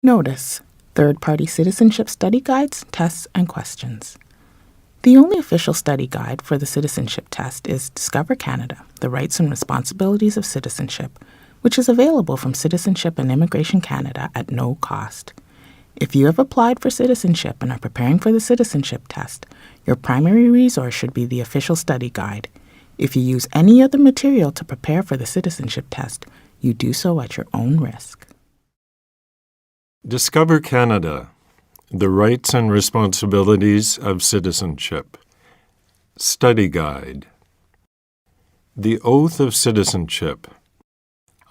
Notice: third-party citizenship study guides, tests, and questions. The only official study guide for the citizenship test is Discover Canada: The Rights and Responsibilities of Citizenship, which is available from Citizenship and Immigration Canada at no cost. If you have applied for citizenship and are preparing for the citizenship test, your primary resource should be the official study guide. If you use any other material to prepare for the citizenship test, you do so at your own risk. Discover Canada: The Rights and Responsibilities of Citizenship. Study Guide. The Oath of Citizenship.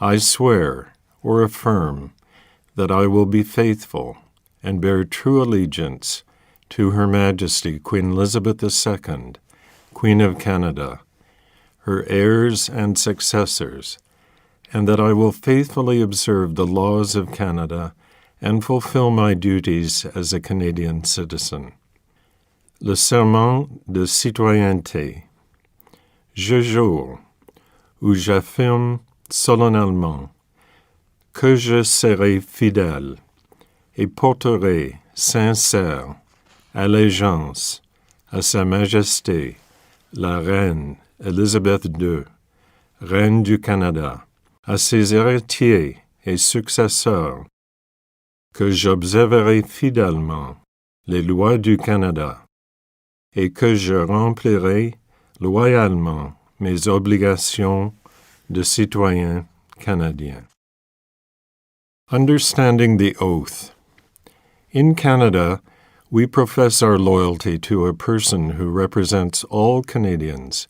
I swear or affirm that I will be faithful and bear true allegiance to Her Majesty Queen Elizabeth II, Queen of Canada, her heirs and successors, and that I will faithfully observe the laws of Canada and fulfill my duties as a Canadian citizen. Le serment de citoyenneté. Je jure, ou j'affirme solennellement, que je serai fidèle et porterai sincère allégeance à Sa Majesté, la Reine Élisabeth II, Reine du Canada, à ses héritiers et successeurs, que j'observerai fidèlement les lois du Canada et que je remplirai loyalement mes obligations de citoyen canadien. Understanding the Oath. In Canada, we profess our loyalty to a person who represents all Canadians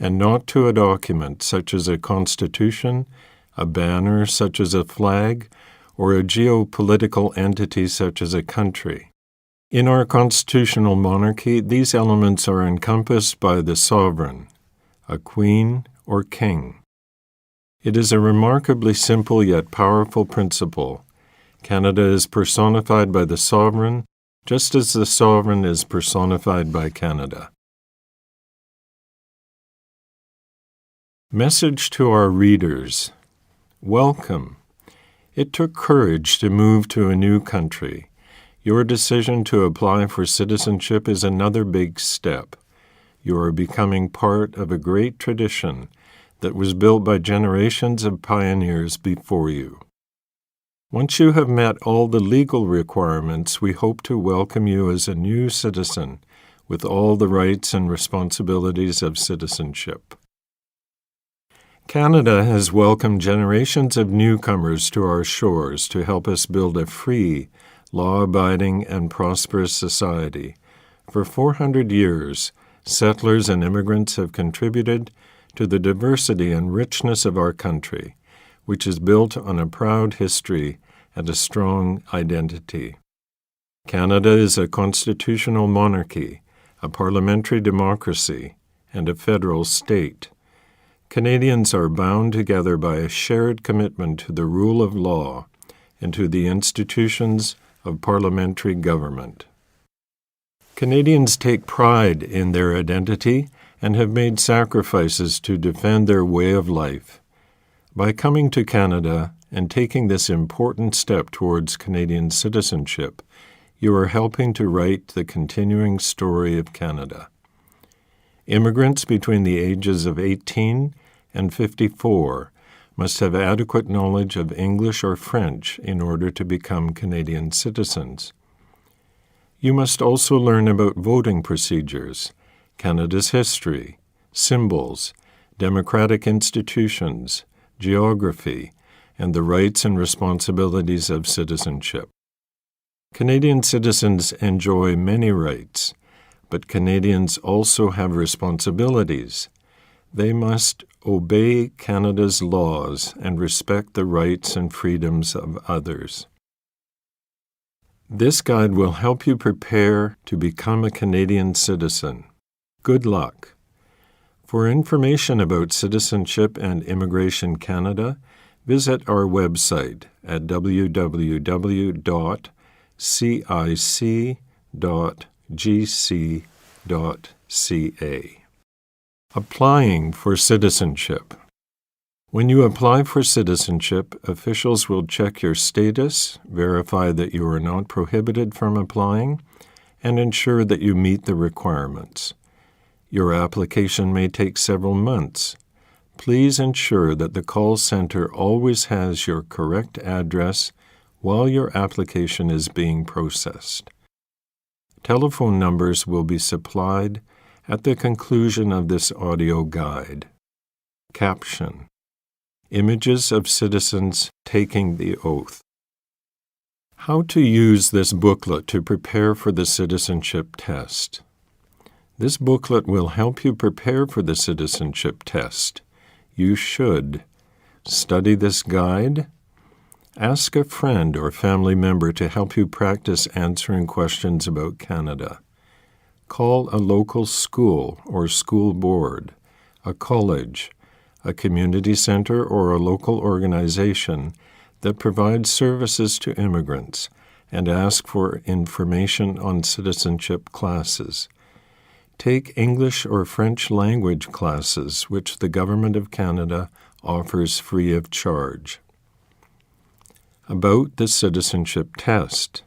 and not to a document such as a constitution, a banner such as a flag, or a geopolitical entity such as a country. In our constitutional monarchy, these elements are encompassed by the sovereign, a queen or king. It is a remarkably simple yet powerful principle. Canada is personified by the sovereign, just as the sovereign is personified by Canada. Message to our readers. Welcome. It took courage to move to a new country. Your decision to apply for citizenship is another big step. You are becoming part of a great tradition that was built by generations of pioneers before you. Once you have met all the legal requirements, we hope to welcome you as a new citizen with all the rights and responsibilities of citizenship. Canada has welcomed generations of newcomers to our shores to help us build a free, law-abiding, and prosperous society. For 400 years, settlers and immigrants have contributed to the diversity and richness of our country, which is built on a proud history and a strong identity. Canada is a constitutional monarchy, a parliamentary democracy, and a federal state. Canadians are bound together by a shared commitment to the rule of law and to the institutions of parliamentary government. Canadians take pride in their identity and have made sacrifices to defend their way of life. By coming to Canada and taking this important step towards Canadian citizenship, you are helping to write the continuing story of Canada. Immigrants between the ages of 18 and 54 must have adequate knowledge of English or French in order to become Canadian citizens. You must also learn about voting procedures, Canada's history, symbols, democratic institutions, geography, and the rights and responsibilities of citizenship. Canadian citizens enjoy many rights, but Canadians also have responsibilities. They must obey Canada's laws and respect the rights and freedoms of others. This guide will help you prepare to become a Canadian citizen. Good luck. For information about Citizenship and Immigration Canada, visit our website at www.cic.gc.ca. Applying for citizenship. When you apply for citizenship, officials will check your status, verify that you are not prohibited from applying, and ensure that you meet the requirements. Your application may take several months. Please ensure that the call center always has your correct address while your application is being processed. Telephone numbers will be supplied at the conclusion of this audio guide. Caption: Images of citizens taking the oath. How to use this booklet to prepare for the citizenship test. This booklet will help you prepare for the citizenship test. You should study this guide, ask a friend or family member to help you practice answering questions about Canada, call a local school or school board, a college, a community center, or a local organization that provides services to immigrants, and ask for information on citizenship classes. Take English or French language classes, which the Government of Canada offers free of charge. About the citizenship test.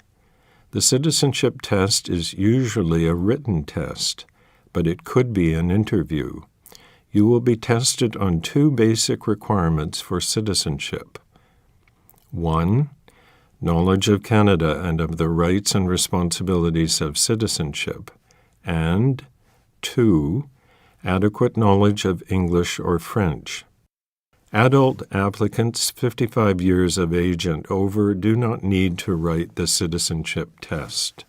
The citizenship test is usually a written test, but it could be an interview. You will be tested on two basic requirements for citizenship. 1. Knowledge of Canada and of the rights and responsibilities of citizenship. And 2. Adequate knowledge of English or French. Adult applicants 55 years of age and over do not need to write the citizenship test.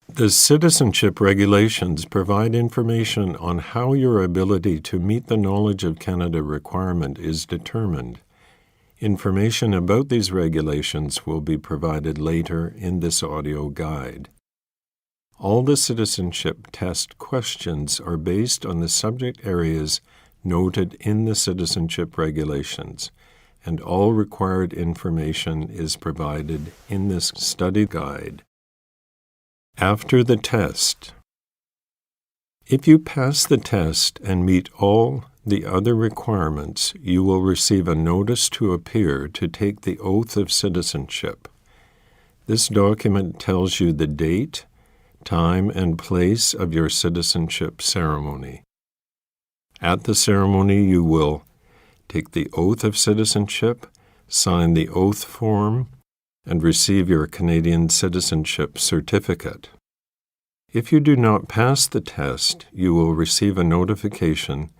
The citizenship regulations provide information on how your ability to meet the Knowledge of Canada requirement is determined. Information about these regulations will be provided later in this audio guide. All the citizenship test questions are based on the subject areas noted in the citizenship regulations, and all required information is provided in this study guide. After the test. If you pass the test and meet all the other requirements, you will receive a notice to appear to take the oath of citizenship. This document tells you the date, time, and place of your citizenship ceremony. At the ceremony, you will take the oath of citizenship, sign the oath form, and receive your Canadian citizenship certificate. If you do not pass the test, you will receive a notification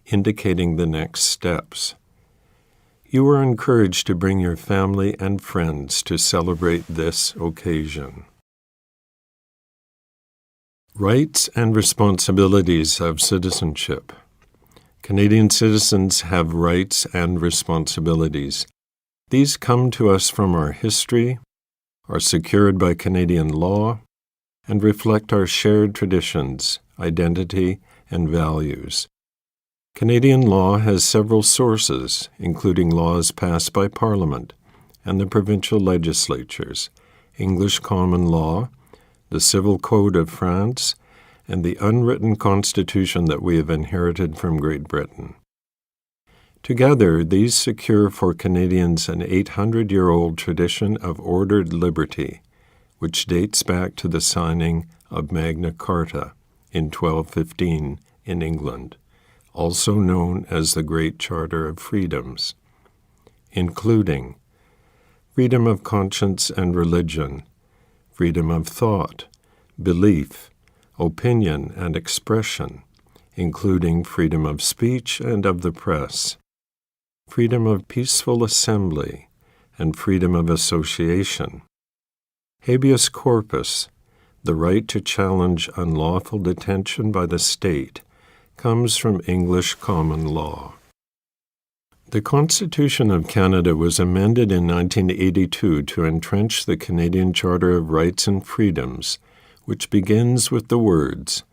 indicating the next steps. You are encouraged to bring your family and friends to celebrate this occasion. Rights and responsibilities of citizenship. Canadian citizens have rights and responsibilities. These come to us from our history, are secured by Canadian law, and reflect our shared traditions, identity, and values. Canadian law has several sources, including laws passed by Parliament and the provincial legislatures, English common law, the Civil Code of France, and the unwritten constitution that we have inherited from Great Britain. Together, these secure for Canadians an 800-year-old tradition of ordered liberty, which dates back to the signing of Magna Carta in 1215 in England, also known as the Great Charter of Freedoms, including freedom of conscience and religion, freedom of thought, belief, opinion, and expression, including freedom of speech and of the press, freedom of peaceful assembly, and freedom of association. Habeas corpus, the right to challenge unlawful detention by the state, comes from English common law. The Constitution of Canada was amended in 1982 to entrench the Canadian Charter of Rights and Freedoms, which begins with the words,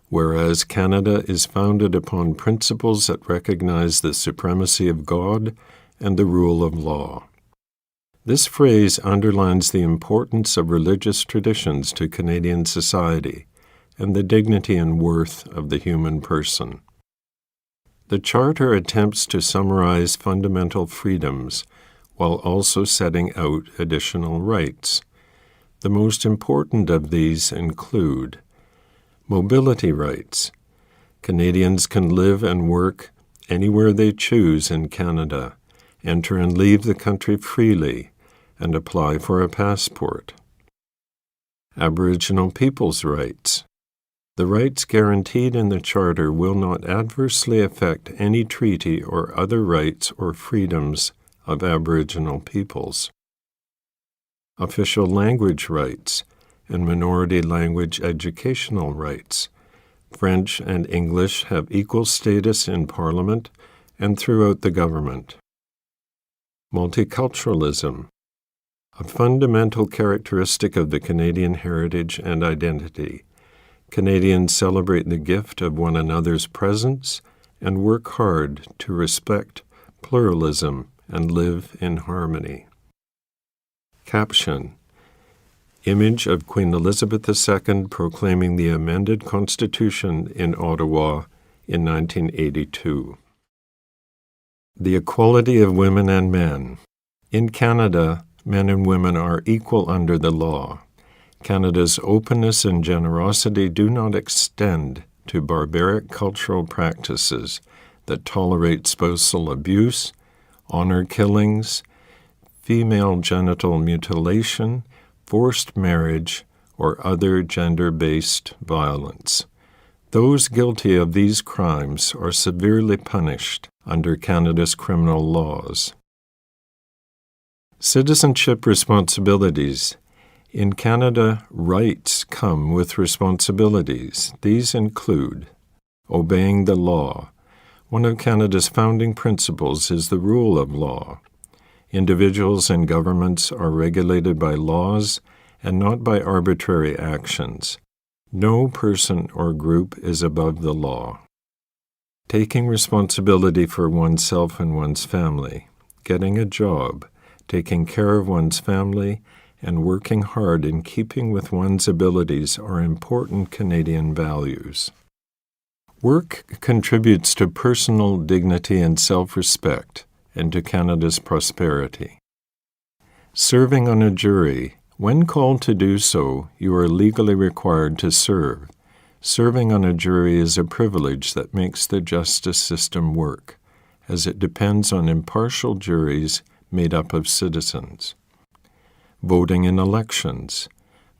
"Whereas Canada is founded upon principles that recognize the supremacy of God and the rule of law." This phrase underlines the importance of religious traditions to Canadian society and the dignity and worth of the human person. The Charter attempts to summarize fundamental freedoms while also setting out additional rights. The most important of these include mobility rights. Canadians can live and work anywhere they choose in Canada, enter and leave the country freely, and apply for a passport. Aboriginal peoples' rights. The rights guaranteed in the Charter will not adversely affect any treaty or other rights or freedoms of Aboriginal peoples. Official language rights and minority language educational rights. French and English have equal status in Parliament and throughout the government. Multiculturalism. A fundamental characteristic of the Canadian heritage and identity. Canadians celebrate the gift of one another's presence and work hard to respect pluralism and live in harmony. Caption: Image of Queen Elizabeth II proclaiming the amended Constitution in Ottawa in 1982. The equality of women and men. In Canada, men and women are equal under the law. Canada's openness and generosity do not extend to barbaric cultural practices that tolerate spousal abuse, honor killings, female genital mutilation, forced marriage, or other gender-based violence. Those guilty of these crimes are severely punished under Canada's criminal laws. Citizenship responsibilities. In Canada, rights come with responsibilities. These include obeying the law. One of Canada's founding principles is the rule of law. Individuals and governments are regulated by laws and not by arbitrary actions. No person or group is above the law. Taking responsibility for oneself and one's family, getting a job, taking care of one's family, and working hard in keeping with one's abilities are important Canadian values. Work contributes to personal dignity and self-respect, and to Canada's prosperity. Serving on a jury. When called to do so, you are legally required to serve. Serving on a jury is a privilege that makes the justice system work, as it depends on impartial juries made up of citizens. Voting in elections.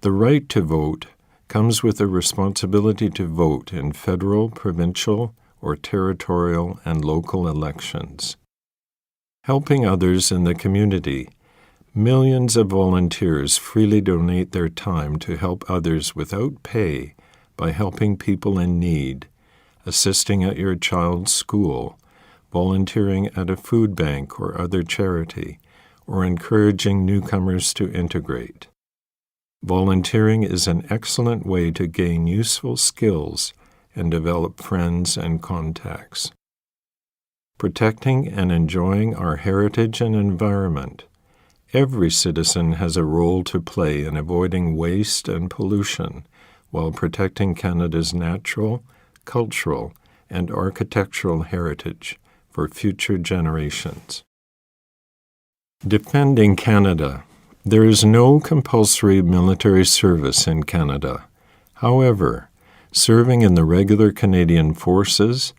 The right to vote comes with a responsibility to vote in federal, provincial, or territorial and local elections. Helping others in the community. Millions of volunteers freely donate their time to help others without pay by helping people in need, assisting at your child's school, volunteering at a food bank or other charity, or encouraging newcomers to integrate. Volunteering is an excellent way to gain useful skills and develop friends and contacts. Protecting and enjoying our heritage and environment. Every citizen has a role to play in avoiding waste and pollution while protecting Canada's natural, cultural, and architectural heritage for future generations. Defending Canada. There is no compulsory military service in Canada. However, serving in the regular Canadian Forces,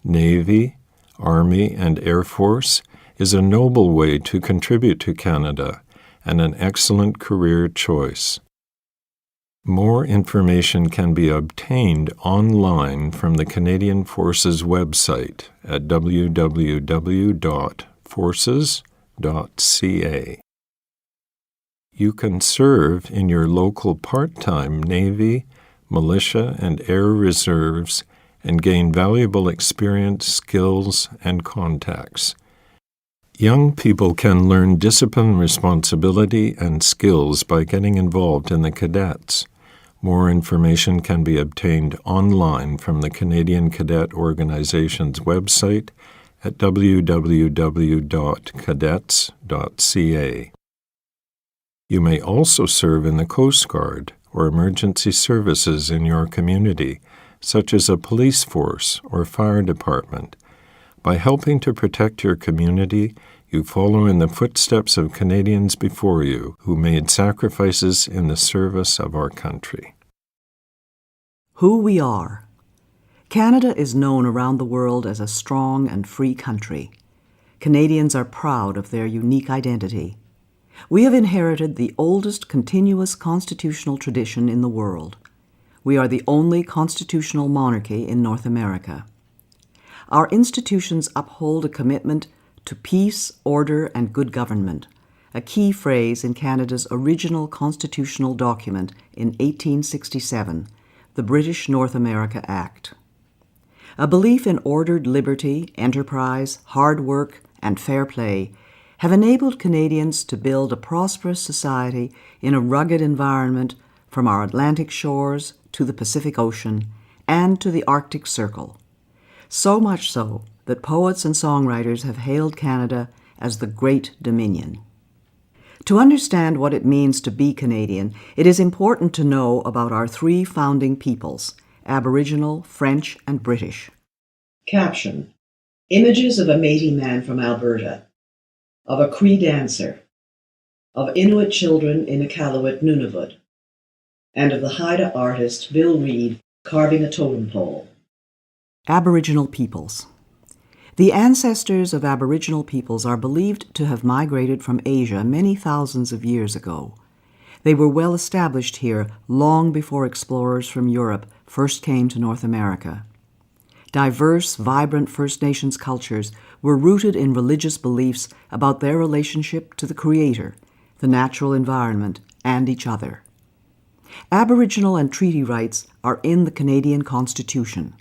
Navy, Army, and Air Force is a noble way to contribute to Canada and an excellent career choice. More information can be obtained online from the Canadian Forces website at www.forces.ca. You can serve in your local part-time Navy, militia, and air reserves and gain valuable experience, skills, and contacts. Young people can learn discipline, responsibility, and skills by getting involved in the cadets. More information can be obtained online from the Canadian Cadet Organization's website at www.cadets.ca. You may also serve in the Coast Guard or emergency services in your community, such as a police force or fire department, By helping to protect your community, you follow in the footsteps of Canadians before you who made sacrifices in the service of our country. Who we are. Canada is known around the world as a strong and free country. Canadians are proud of their unique identity. We have inherited the oldest continuous constitutional tradition in the world. We are the only constitutional monarchy in North America. Our institutions uphold a commitment to peace, order, and good government, a key phrase in Canada's original constitutional document in 1867, the British North America Act. A belief in ordered liberty, enterprise, hard work, and fair play have enabled Canadians to build a prosperous society in a rugged environment from our Atlantic shores to the Pacific Ocean and to the Arctic Circle. So much so that poets and songwriters have hailed Canada as the Great Dominion. To understand what it means to be Canadian, it is important to know about our three founding peoples, Aboriginal, French, and British. Caption: Images of a Métis man from Alberta, of a Cree dancer, of Inuit children in Iqaluit, Nunavut, and of the Haida artist Bill Reid carving a totem pole. Aboriginal peoples. The ancestors of Aboriginal peoples are believed to have migrated from Asia many thousands of years ago. They were well established here long before explorers from Europe first came to North America. Diverse, vibrant First Nations cultures were rooted in religious beliefs about their relationship to the Creator, the natural environment, and each other. Aboriginal and treaty rights are in the Canadian Constitution.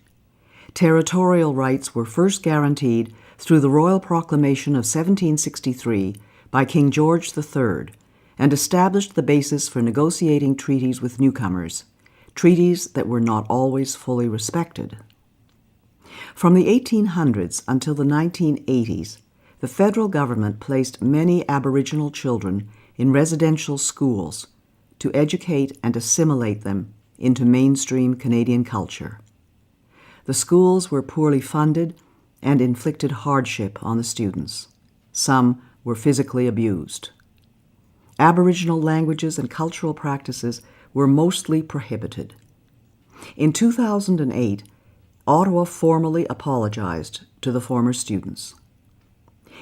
Territorial rights were first guaranteed through the Royal Proclamation of 1763 by King George III and established the basis for negotiating treaties with newcomers, treaties that were not always fully respected. From the 1800s until the 1980s, the federal government placed many Aboriginal children in residential schools to educate and assimilate them into mainstream Canadian culture. The schools were poorly funded and inflicted hardship on the students. Some were physically abused. Aboriginal languages and cultural practices were mostly prohibited. In 2008, Ottawa formally apologized to the former students.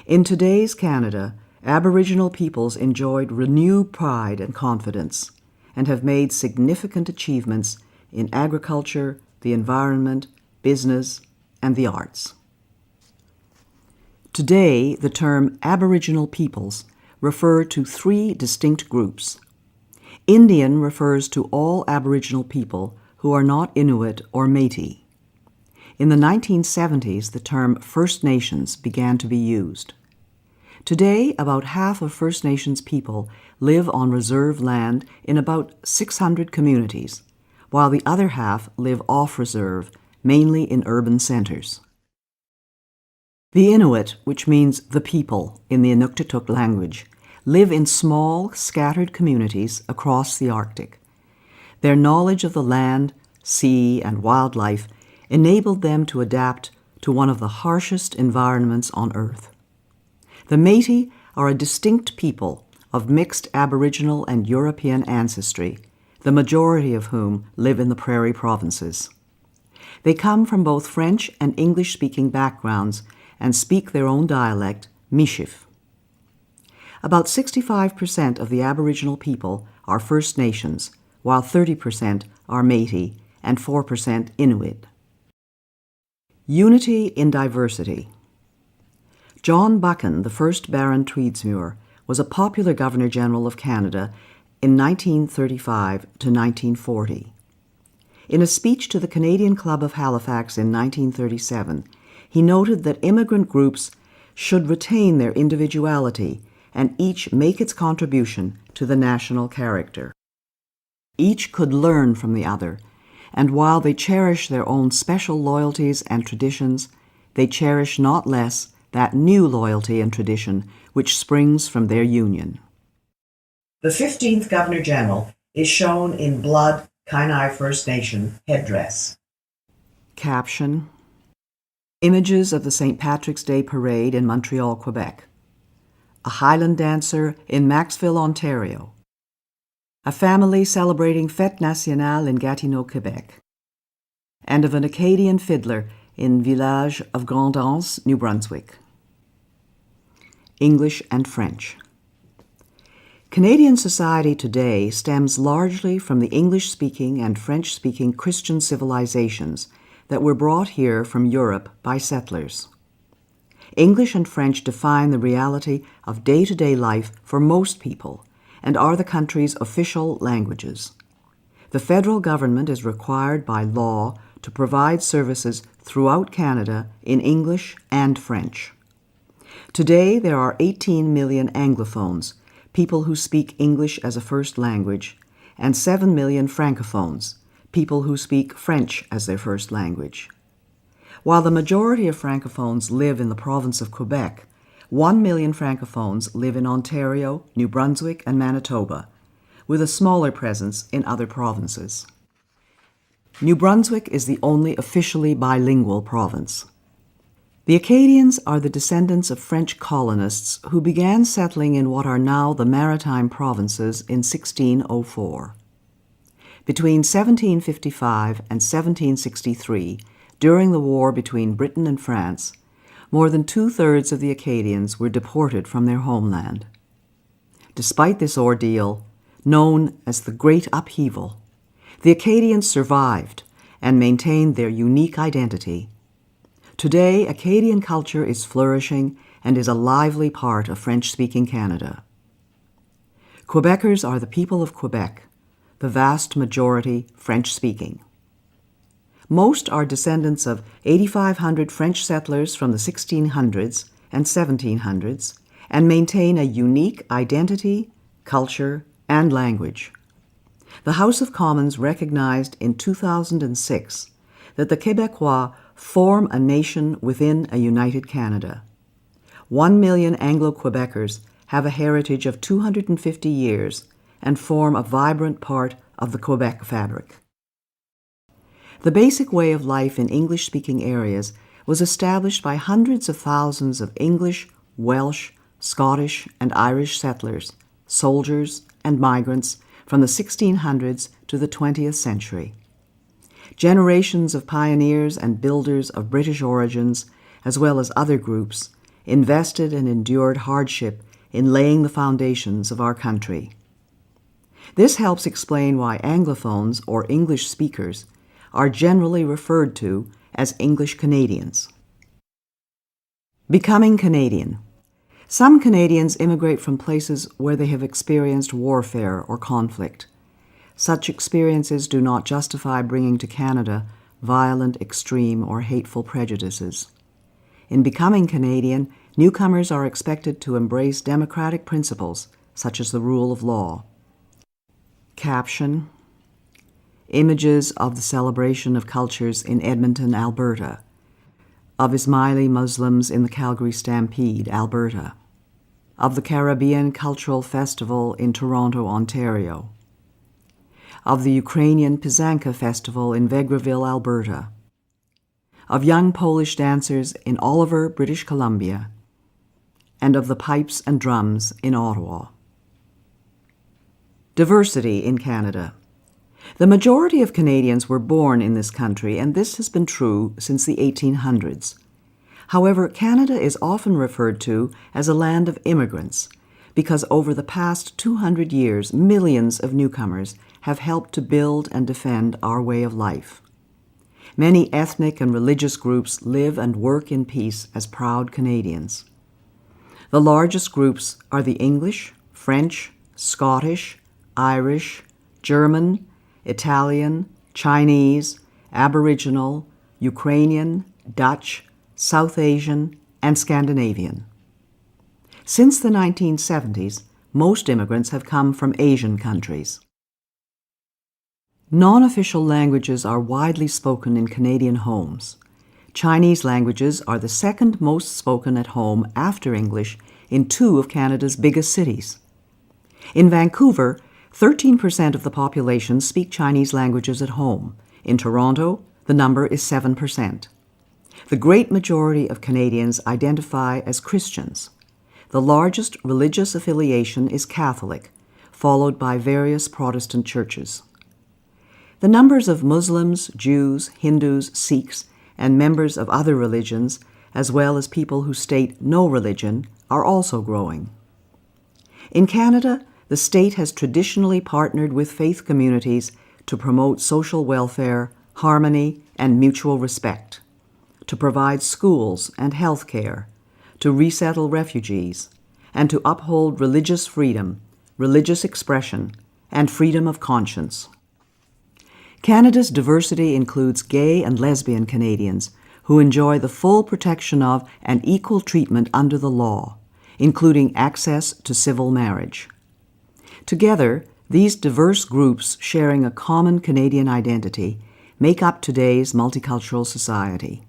In today's Canada, Aboriginal peoples enjoyed renewed pride and confidence and have made significant achievements in agriculture, the environment, business, and the arts. Today, the term Aboriginal peoples refer to three distinct groups. Indian refers to all Aboriginal people who are not Inuit or Métis. In the 1970s, the term First Nations began to be used. Today, about half of First Nations people live on reserve land in about 600 communities, while the other half live off-reserve, mainly in urban centers. The Inuit, which means the people in the Inuktitut language, live in small, scattered communities across the Arctic. Their knowledge of the land, sea, and wildlife enabled them to adapt to one of the harshest environments on Earth. The Métis are a distinct people of mixed Aboriginal and European ancestry, the majority of whom live in the prairie provinces. They come from both French and English-speaking backgrounds and speak their own dialect, Michif. About 65% of the Aboriginal people are First Nations, while 30% are Métis and 4% Inuit. Unity in diversity. John Buchan, the first Baron Tweedsmuir, was a popular Governor-General of Canada in 1935 to 1940. In a speech to the Canadian Club of Halifax in 1937, he noted that immigrant groups should retain their individuality and each make its contribution to the national character. Each could learn from the other, and while they cherish their own special loyalties and traditions, they cherish not less that new loyalty and tradition which springs from their union. The 15th Governor-General is shown in blood Kainai First Nation headdress. Caption: Images of the St. Patrick's Day Parade in Montreal, Quebec. A Highland dancer in Maxville, Ontario. A family celebrating Fête Nationale in Gatineau, Quebec. And of an Acadian fiddler in village of Grand'Anse, New Brunswick. English and French. Canadian society today stems largely from the English-speaking and French-speaking Christian civilizations that were brought here from Europe by settlers. English and French define the reality of day-to-day life for most people and are the country's official languages. The federal government is required by law to provide services throughout Canada in English and French. Today, there are 18 million Anglophones, people who speak English as a first language, and 7 million Francophones, people who speak French as their first language. While the majority of Francophones live in the province of Quebec, 1 million Francophones live in Ontario, New Brunswick, and Manitoba, with a smaller presence in other provinces. New Brunswick is the only officially bilingual province. The Acadians are the descendants of French colonists who began settling in what are now the Maritime Provinces in 1604. Between 1755 and 1763, during the war between Britain and France, more than two-thirds of the Acadians were deported from their homeland. Despite this ordeal, known as the Great Upheaval, the Acadians survived and maintained their unique identity. Today, Acadian culture is flourishing and is a lively part of French-speaking Canada. Quebecers are the people of Quebec, the vast majority French-speaking. Most are descendants of 8,500 French settlers from the 1600s and 1700s and maintain a unique identity, culture, and language. The House of Commons recognized in 2006 that the Québécois form a nation within a united Canada. 1 million Anglo-Quebecers have a heritage of 250 years and form a vibrant part of the Quebec fabric. The basic way of life in English-speaking areas was established by hundreds of thousands of English, Welsh, Scottish, and Irish settlers, soldiers, and migrants from the 1600s to the 20th century. Generations of pioneers and builders of British origins, as well as other groups, invested and endured hardship in laying the foundations of our country. This helps explain why Anglophones, or English speakers, are generally referred to as English Canadians. Becoming Canadian. Some Canadians immigrate from places where they have experienced warfare or conflict. Such experiences do not justify bringing to Canada violent, extreme, or hateful prejudices. In becoming Canadian, newcomers are expected to embrace democratic principles, such as the rule of law. Caption: Images of the celebration of cultures in Edmonton, Alberta, of Ismaili Muslims in the Calgary Stampede, Alberta, of the Caribbean Cultural Festival in Toronto, Ontario, of the Ukrainian Pysanka Festival in Vegreville, Alberta, of young Polish dancers in Oliver, British Columbia, and of the pipes and drums in Ottawa. Diversity in Canada. The majority of Canadians were born in this country, and this has been true since the 1800s. However, Canada is often referred to as a land of immigrants because over the past 200 years, millions of newcomers have helped to build and defend our way of life. Many ethnic and religious groups live and work in peace as proud Canadians. The largest groups are the English, French, Scottish, Irish, German, Italian, Chinese, Aboriginal, Ukrainian, Dutch, South Asian, and Scandinavian. Since the 1970s, most immigrants have come from Asian countries. Non-official languages are widely spoken in Canadian homes. Chinese languages are the second most spoken at home after English in 2 of Canada's biggest cities. In Vancouver, 13% of the population speak Chinese languages at home. In Toronto, the number is 7%. The great majority of Canadians identify as Christians. The largest religious affiliation is Catholic, followed by various Protestant churches. The numbers of Muslims, Jews, Hindus, Sikhs, and members of other religions, as well as people who state no religion, are also growing. In Canada, the state has traditionally partnered with faith communities to promote social welfare, harmony, and mutual respect, to provide schools and health care, to resettle refugees, and to uphold religious freedom, religious expression, and freedom of conscience. Canada's diversity includes gay and lesbian Canadians who enjoy the full protection of and equal treatment under the law, including access to civil marriage. Together, these diverse groups sharing a common Canadian identity make up today's multicultural society.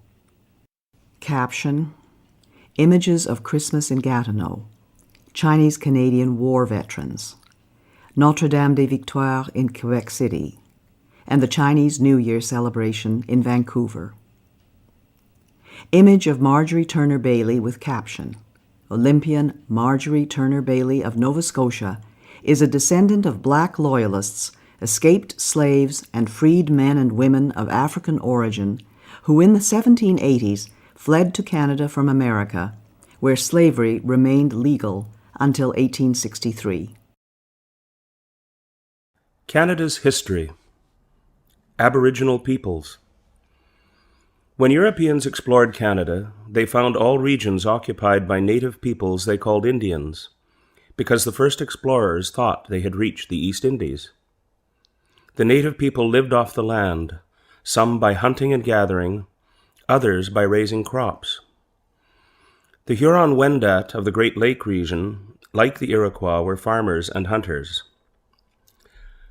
Caption: Images of Christmas in Gatineau, Chinese-Canadian War Veterans, Notre-Dame-des-Victoires in Quebec City, and the Chinese New Year celebration in Vancouver. Image of Marjorie Turner Bailey with caption: Olympian Marjorie Turner Bailey of Nova Scotia is a descendant of Black Loyalists, escaped slaves, and freed men and women of African origin who in the 1780s fled to Canada from America, where slavery remained legal until 1863. Canada's history. Aboriginal peoples. When Europeans explored Canada, they found all regions occupied by native peoples they called Indians, because the first explorers thought they had reached the East Indies. The native people lived off the land, some by hunting and gathering, others by raising crops. The Huron-Wendat of the Great Lake region, like the Iroquois, were farmers and hunters.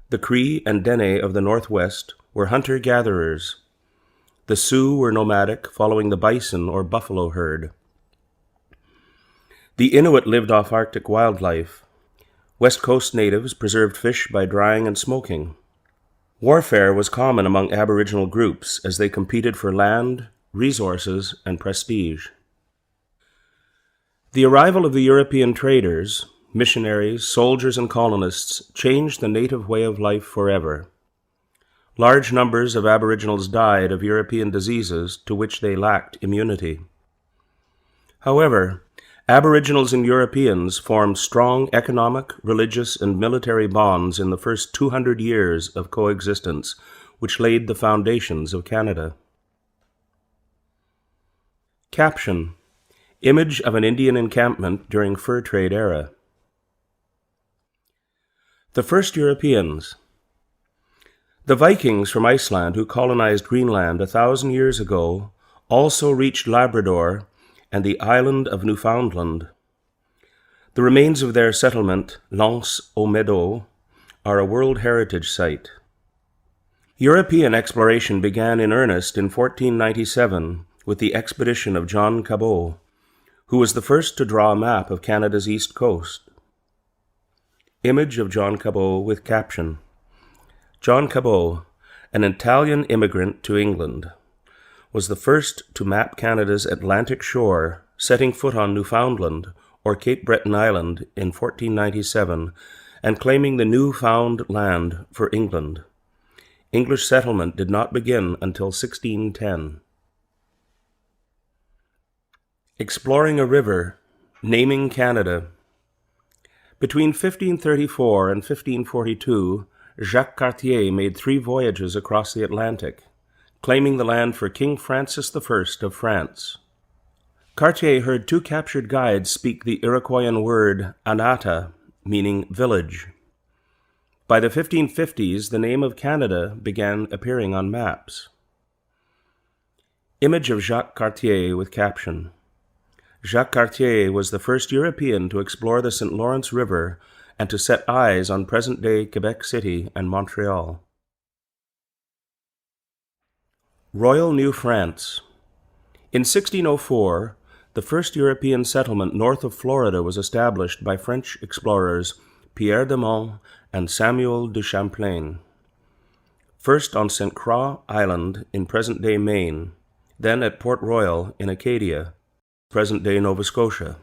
The Cree and Dene of the Northwest were hunter-gatherers. The Sioux were nomadic, following the bison or buffalo herd. The Inuit lived off Arctic wildlife. West Coast natives preserved fish by drying and smoking. Warfare was common among Aboriginal groups as they competed for land, resources, and prestige. The arrival of the European traders, missionaries, soldiers, and colonists changed the native way of life forever. Large numbers of Aboriginals died of European diseases to which they lacked immunity. However, Aboriginals and Europeans formed strong economic, religious, and military bonds in the first 200 years of coexistence, which laid the foundations of Canada. Caption: Image of an Indian encampment during fur trade era. The first Europeans. The Vikings from Iceland who colonized Greenland 1,000 years ago also reached Labrador and the island of Newfoundland. The remains of their settlement, L'Anse aux Meadows, are a World Heritage Site. European exploration began in earnest in 1497 with the expedition of John Cabot, who was the first to draw a map of Canada's east coast. Image of John Cabot with caption: John Cabot, an Italian immigrant to England, was the first to map Canada's Atlantic shore, setting foot on Newfoundland, or Cape Breton Island, in 1497, and claiming the new-found land for England. English settlement did not begin until 1610. Exploring a river, naming Canada. Between 1534 and 1542, Jacques Cartier made 3 voyages across the Atlantic, claiming the land for King Francis I of France. Cartier heard 2 captured guides speak the Iroquoian word Anata, meaning village. By the 1550s, the name of Canada began appearing on maps. Image of Jacques Cartier with caption: Jacques Cartier was the first European to explore the St. Lawrence River and to set eyes on present-day Quebec City and Montreal. Royal New France. In 1604, the first European settlement north of Florida was established by French explorers Pierre de Monts and Samuel de Champlain. First on St. Croix Island in present-day Maine, then at Port Royal in Acadia, present-day Nova Scotia.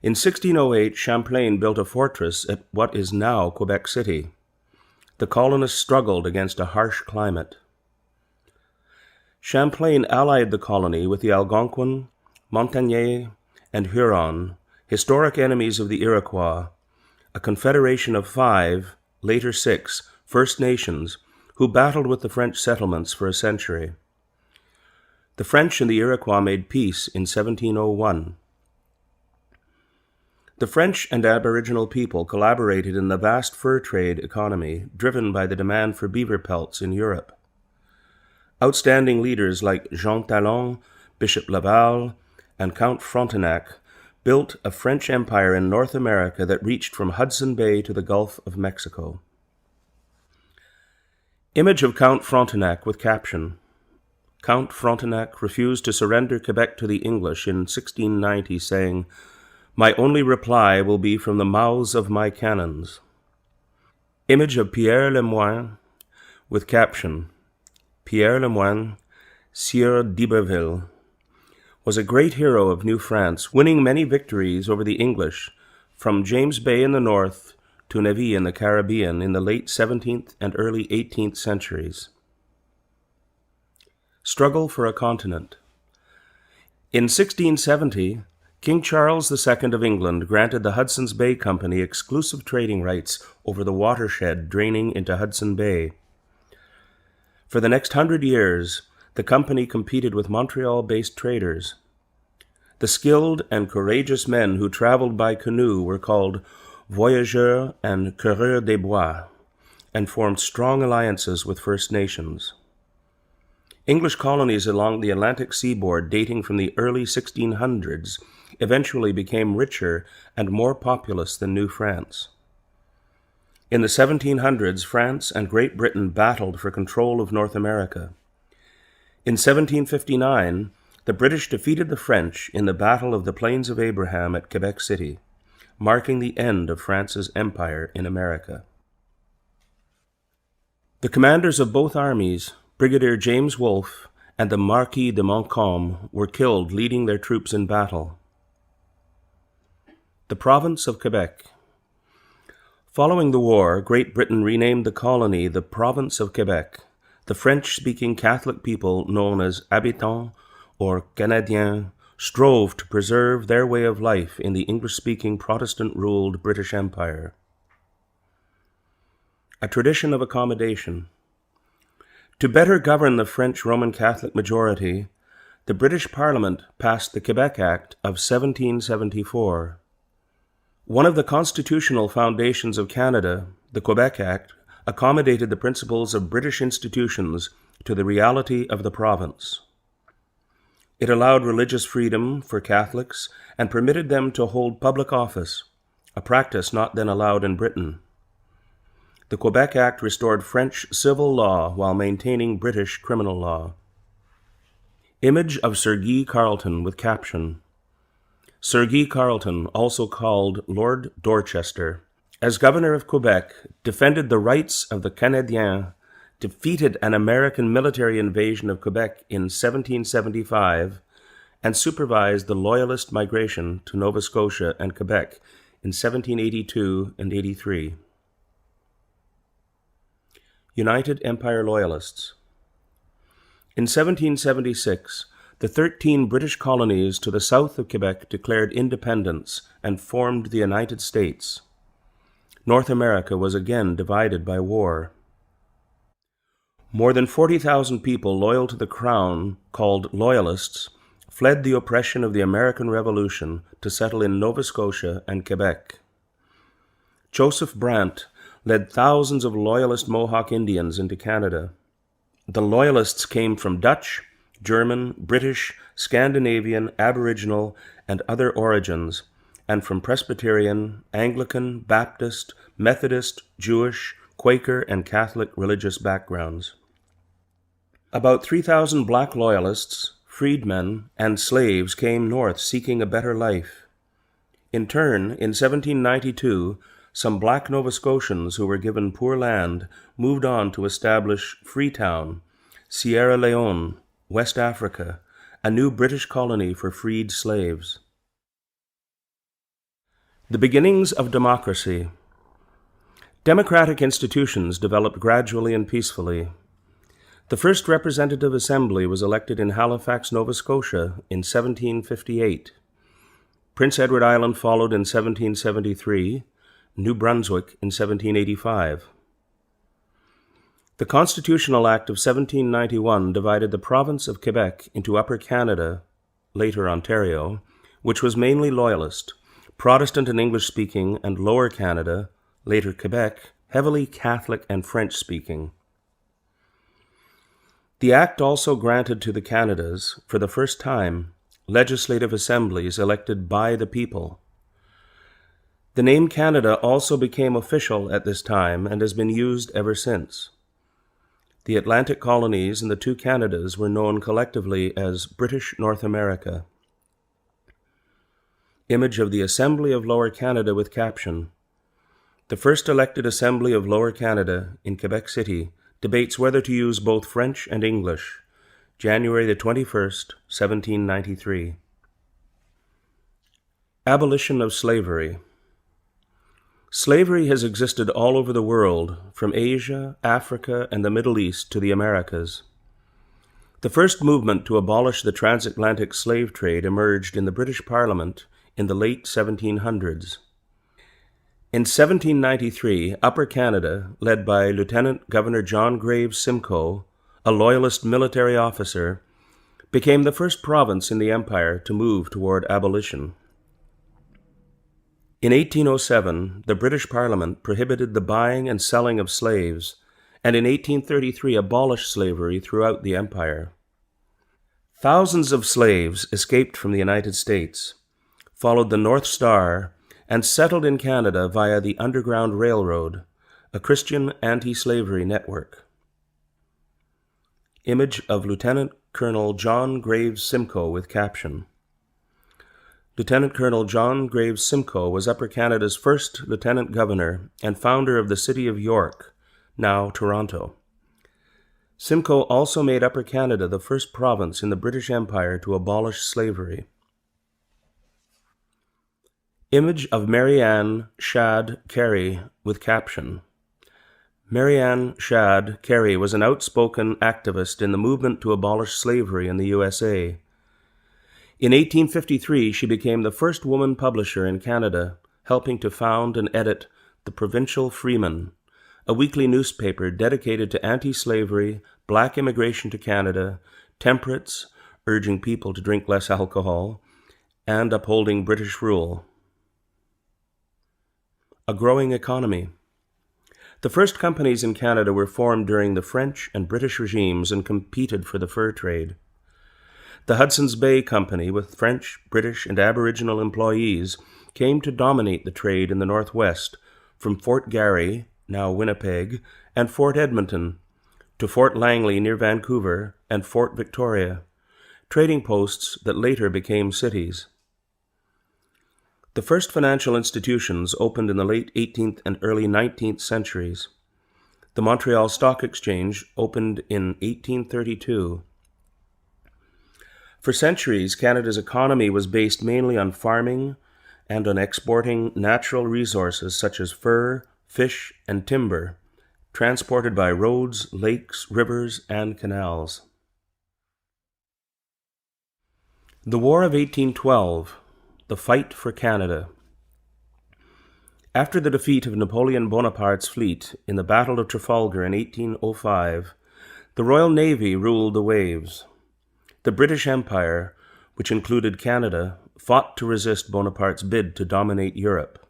In 1608, Champlain built a fortress at what is now Quebec City. The colonists struggled against a harsh climate. Champlain allied the colony with the Algonquin, Montagnais, and Huron, historic enemies of the Iroquois, a confederation of 5, later 6, First Nations who battled with the French settlements for a century. The French and the Iroquois made peace in 1701. The French and Aboriginal people collaborated in the vast fur trade economy driven by the demand for beaver pelts in Europe. Outstanding leaders like Jean Talon, Bishop Laval, and Count Frontenac built a French empire in North America that reached from Hudson Bay to the Gulf of Mexico. Image of Count Frontenac with caption. Count Frontenac refused to surrender Quebec to the English in 1690, saying, "My only reply will be from the mouths of my cannons." Image of Pierre Le Moyne with caption. Pierre Le Moyne, Sieur d'Iberville, was a great hero of New France, winning many victories over the English, from James Bay in the north to Nevis in the Caribbean in the late 17th and early 18th centuries. Struggle for a continent. In 1670, King Charles II of England granted the Hudson's Bay Company exclusive trading rights over the watershed draining into Hudson Bay. For the next 100 years, the company competed with Montreal-based traders. The skilled and courageous men who traveled by canoe were called voyageurs and coureurs des bois, and formed strong alliances with First Nations. English colonies along the Atlantic seaboard dating from the early 1600s eventually became richer and more populous than New France. In the 1700s, France and Great Britain battled for control of North America. In 1759, the British defeated the French in the Battle of the Plains of Abraham at Quebec City, marking the end of France's empire in America. The commanders of both armies, Brigadier James Wolfe and the Marquis de Montcalm, were killed leading their troops in battle. The province of Quebec. Following the war, Great Britain renamed the colony the Province of Quebec. The French-speaking Catholic people known as habitants or Canadiens strove to preserve their way of life in the English-speaking Protestant-ruled British Empire. A tradition of accommodation. To better govern the French Roman Catholic majority, the British Parliament passed the Quebec Act of 1774. One of the constitutional foundations of Canada, the Quebec Act, accommodated the principles of British institutions to the reality of the province. It allowed religious freedom for Catholics and permitted them to hold public office, a practice not then allowed in Britain. The Quebec Act restored French civil law while maintaining British criminal law. Image of Sir Guy Carleton with caption. Sir Guy Carleton, also called Lord Dorchester, as governor of Quebec, defended the rights of the Canadiens, defeated an American military invasion of Quebec in 1775, and supervised the Loyalist migration to Nova Scotia and Quebec in 1782 and 83. United Empire Loyalists. In 1776, the 13 British colonies to the south of Quebec declared independence and formed the United States. North America was again divided by war. More than 40,000 people loyal to the Crown, called Loyalists, fled the oppression of the American Revolution to settle in Nova Scotia and Quebec. Joseph Brant led thousands of Loyalist Mohawk Indians into Canada. The Loyalists came from Dutch, German, British, Scandinavian, Aboriginal, and other origins, and from Presbyterian, Anglican, Baptist, Methodist, Jewish, Quaker, and Catholic religious backgrounds. About 3,000 black Loyalists, freedmen, and slaves came north seeking a better life. In turn, in 1792, some black Nova Scotians who were given poor land moved on to establish Freetown, Sierra Leone, West Africa, a new British colony for freed slaves. The beginnings of democracy. Democratic institutions developed gradually and peacefully. The first representative assembly was elected in Halifax, Nova Scotia in 1758. Prince Edward Island followed in 1773, New Brunswick in 1785. The Constitutional Act of 1791 divided the province of Quebec into Upper Canada, later Ontario, which was mainly Loyalist, Protestant and English-speaking, and Lower Canada, later Quebec, heavily Catholic and French-speaking. The Act also granted to the Canadas, for the first time, legislative assemblies elected by the people. The name Canada also became official at this time and has been used ever since. The Atlantic colonies and the two Canadas were known collectively as British North America. Image of the Assembly of Lower Canada with caption. The first elected Assembly of Lower Canada in Quebec City debates whether to use both French and English. January the 21st, 1793. Abolition of slavery. Slavery has existed all over the world, from Asia, Africa, and the Middle East to the Americas. The first movement to abolish the transatlantic slave trade emerged in the British Parliament in the late 1700s. In 1793, Upper Canada, led by Lieutenant Governor John Graves Simcoe, a Loyalist military officer, became the first province in the Empire to move toward abolition. In 1807, the British Parliament prohibited the buying and selling of slaves, and in 1833 abolished slavery throughout the Empire. Thousands of slaves escaped from the United States, followed the North Star, and settled in Canada via the Underground Railroad, a Christian anti-slavery network. Image of Lieutenant Colonel John Graves Simcoe with caption. Lieutenant Colonel John Graves Simcoe was Upper Canada's first lieutenant governor and founder of the city of York, now Toronto. Simcoe also made Upper Canada the first province in the British Empire to abolish slavery. Image of Marianne Shadd Carey with caption. Marianne Shadd Carey was an outspoken activist in the movement to abolish slavery in the USA. In 1853, she became the first woman publisher in Canada, helping to found and edit the Provincial Freeman, a weekly newspaper dedicated to anti-slavery, black immigration to Canada, temperance, urging people to drink less alcohol, and upholding British rule. A growing economy. The first companies in Canada were formed during the French and British regimes and competed for the fur trade. The Hudson's Bay Company, with French, British, and Aboriginal employees, came to dominate the trade in the Northwest, from Fort Garry, now Winnipeg, and Fort Edmonton, to Fort Langley near Vancouver and Fort Victoria, trading posts that later became cities. The first financial institutions opened in the late 18th and early 19th centuries. The Montreal Stock Exchange opened in 1832. For centuries, Canada's economy was based mainly on farming and on exporting natural resources such as fur, fish, and timber, transported by roads, lakes, rivers, and canals. The War of 1812. The Fight for Canada. After the defeat of Napoleon Bonaparte's fleet in the Battle of Trafalgar in 1805, the Royal Navy ruled the waves. The British Empire, which included Canada, fought to resist Bonaparte's bid to dominate Europe.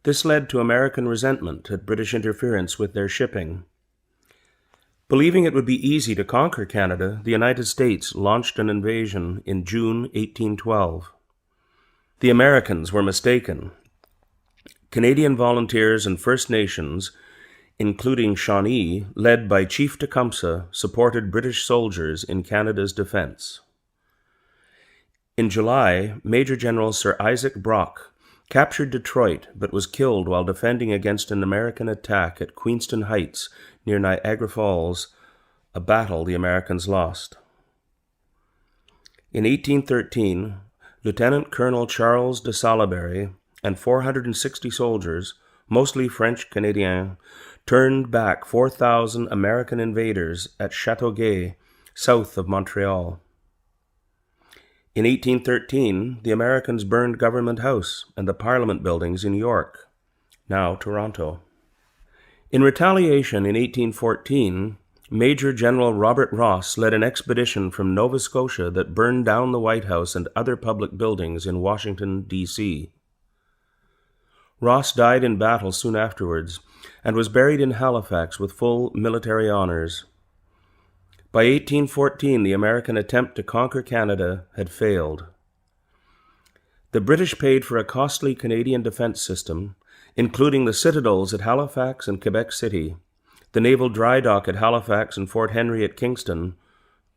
This led to American resentment at British interference with their shipping. Believing it would be easy to conquer Canada, the United States launched an invasion in June 1812. The Americans were mistaken. Canadian volunteers and First Nations, including Shawnee, led by Chief Tecumseh, supported British soldiers in Canada's defense. In July, Major General Sir Isaac Brock captured Detroit but was killed while defending against an American attack at Queenston Heights near Niagara Falls, a battle the Americans lost. In 1813, Lieutenant Colonel Charles de Salaberry and 460 soldiers, mostly French Canadiens, turned back 4,000 American invaders at Châteauguay, south of Montreal. In 1813, the Americans burned Government House and the Parliament buildings in York, now Toronto. In retaliation, in 1814, Major General Robert Ross led an expedition from Nova Scotia that burned down the White House and other public buildings in Washington, D.C. Ross died in battle soon afterwards and was buried in Halifax with full military honors. By 1814, the American attempt to conquer Canada had failed. The British paid for a costly Canadian defense system, including the citadels at Halifax and Quebec City, the naval dry dock at Halifax and Fort Henry at Kingston,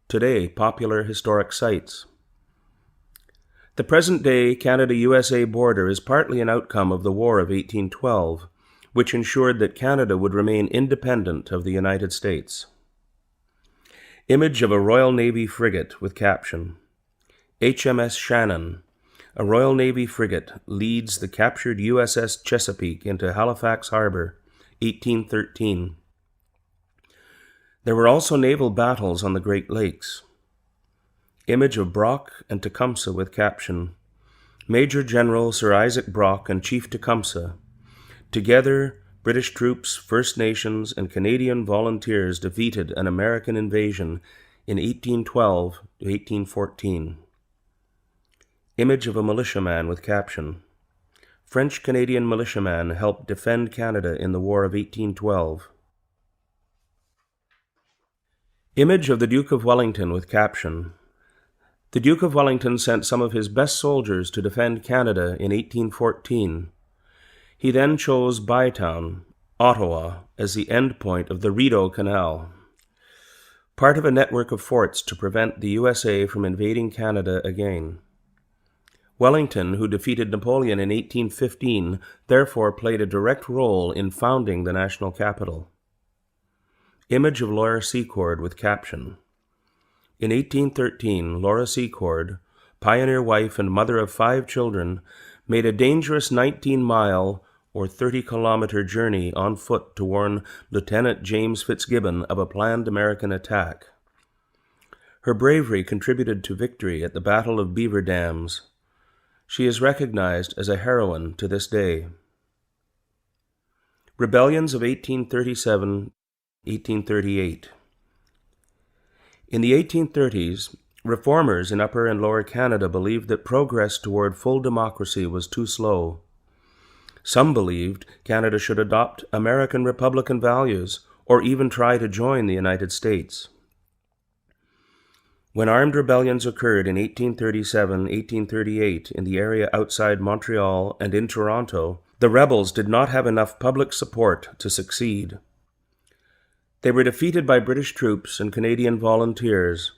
today popular historic sites. The present-day Canada-USA border is partly an outcome of the War of 1812, which ensured that Canada would remain independent of the United States. Image of a Royal Navy frigate with caption, HMS Shannon, a Royal Navy frigate, leads the captured USS Chesapeake into Halifax Harbor, 1813. There were also naval battles on the Great Lakes. Image of Brock and Tecumseh with caption, Major General Sir Isaac Brock and Chief Tecumseh. Together, British troops, First Nations, and Canadian volunteers defeated an American invasion in 1812 to 1814. Image of a militiaman with caption, French-Canadian militiaman helped defend Canada in the War of 1812. Image of the Duke of Wellington with caption, The Duke of Wellington sent some of his best soldiers to defend Canada in 1814. He then chose Bytown, Ottawa, as the endpoint of the Rideau Canal, part of a network of forts to prevent the USA from invading Canada again. Wellington, who defeated Napoleon in 1815, therefore played a direct role in founding the national capital. Image of Laura Secord with caption, In 1813, Laura Secord, pioneer wife and mother of 5 children, made a dangerous 19-mile or 30-kilometer journey on foot to warn Lieutenant James Fitzgibbon of a planned American attack. Her bravery contributed to victory at the Battle of Beaver Dams. She is recognized as a heroine to this day. Rebellions of 1837-1838. In the 1830s, reformers in Upper and Lower Canada believed that progress toward full democracy was too slow. Some believed Canada should adopt American Republican values or even try to join the United States. When armed rebellions occurred in 1837-1838 in the area outside Montreal and in Toronto, the rebels did not have enough public support to succeed. They were defeated by British troops and Canadian volunteers.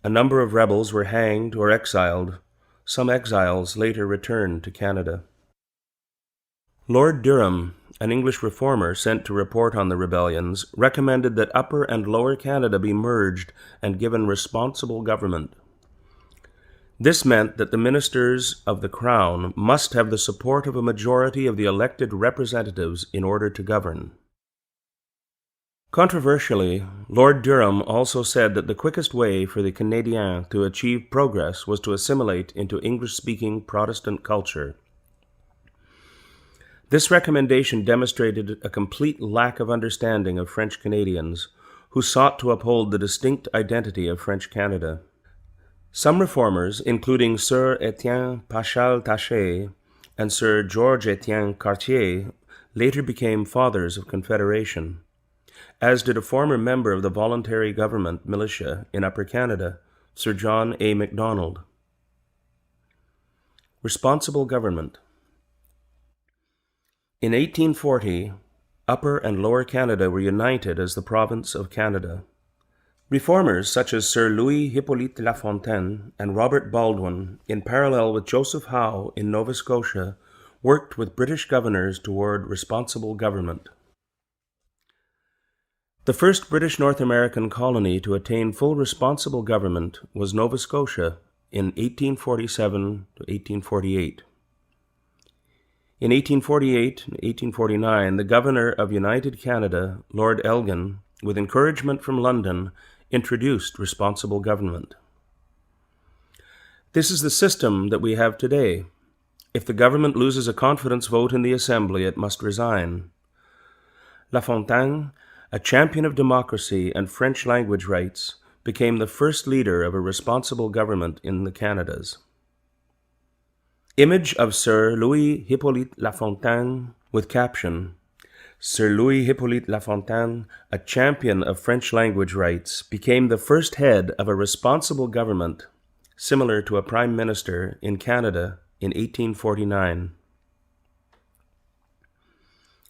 A number of rebels were hanged or exiled. Some exiles later returned to Canada. Lord Durham, an English reformer sent to report on the rebellions, recommended that Upper and Lower Canada be merged and given responsible government. This meant that the ministers of the Crown must have the support of a majority of the elected representatives in order to govern. Controversially, Lord Durham also said that the quickest way for the Canadiens to achieve progress was to assimilate into English-speaking Protestant culture. This recommendation demonstrated a complete lack of understanding of French Canadians, who sought to uphold the distinct identity of French Canada. Some reformers, including Sir Etienne Paschal-Taché and Sir Georges-Étienne Cartier, later became fathers of Confederation, as did a former member of the voluntary government militia in Upper Canada, Sir John A. Macdonald. Responsible government. In 1840, Upper and Lower Canada were united as the province of Canada. Reformers such as Sir Louis Hippolyte Lafontaine and Robert Baldwin, in parallel with Joseph Howe in Nova Scotia, worked with British governors toward responsible government. The first British North American colony to attain full responsible government was Nova Scotia in 1847 to 1848. In 1848 and 1849, the Governor of United Canada, Lord Elgin, with encouragement from London, introduced responsible government. This is the system that we have today. If the government loses a confidence vote in the Assembly, it must resign. La Fontaine, a champion of democracy and French language rights, became the first leader of a responsible government in the Canadas. Image of Sir Louis Hippolyte La Fontaine with caption, Sir Louis Hippolyte La Fontaine, a champion of French language rights, became the first head of a responsible government, similar to a prime minister, in Canada in 1849.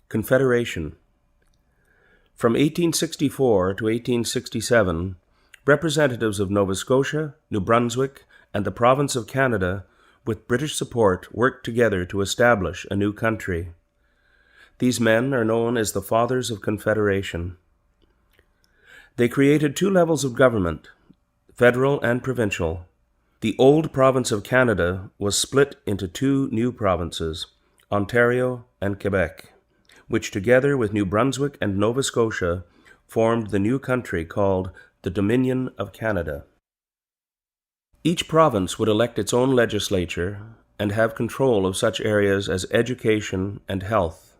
Confederation. From 1864 to 1867, representatives of Nova Scotia, New Brunswick, and the province of Canada, with British support, worked together to establish a new country. These men are known as the Fathers of Confederation. They created two levels of government, federal and provincial. The old province of Canada was split into two new provinces, Ontario and Quebec, which together with New Brunswick and Nova Scotia formed the new country called the Dominion of Canada. Each province would elect its own legislature and have control of such areas as education and health.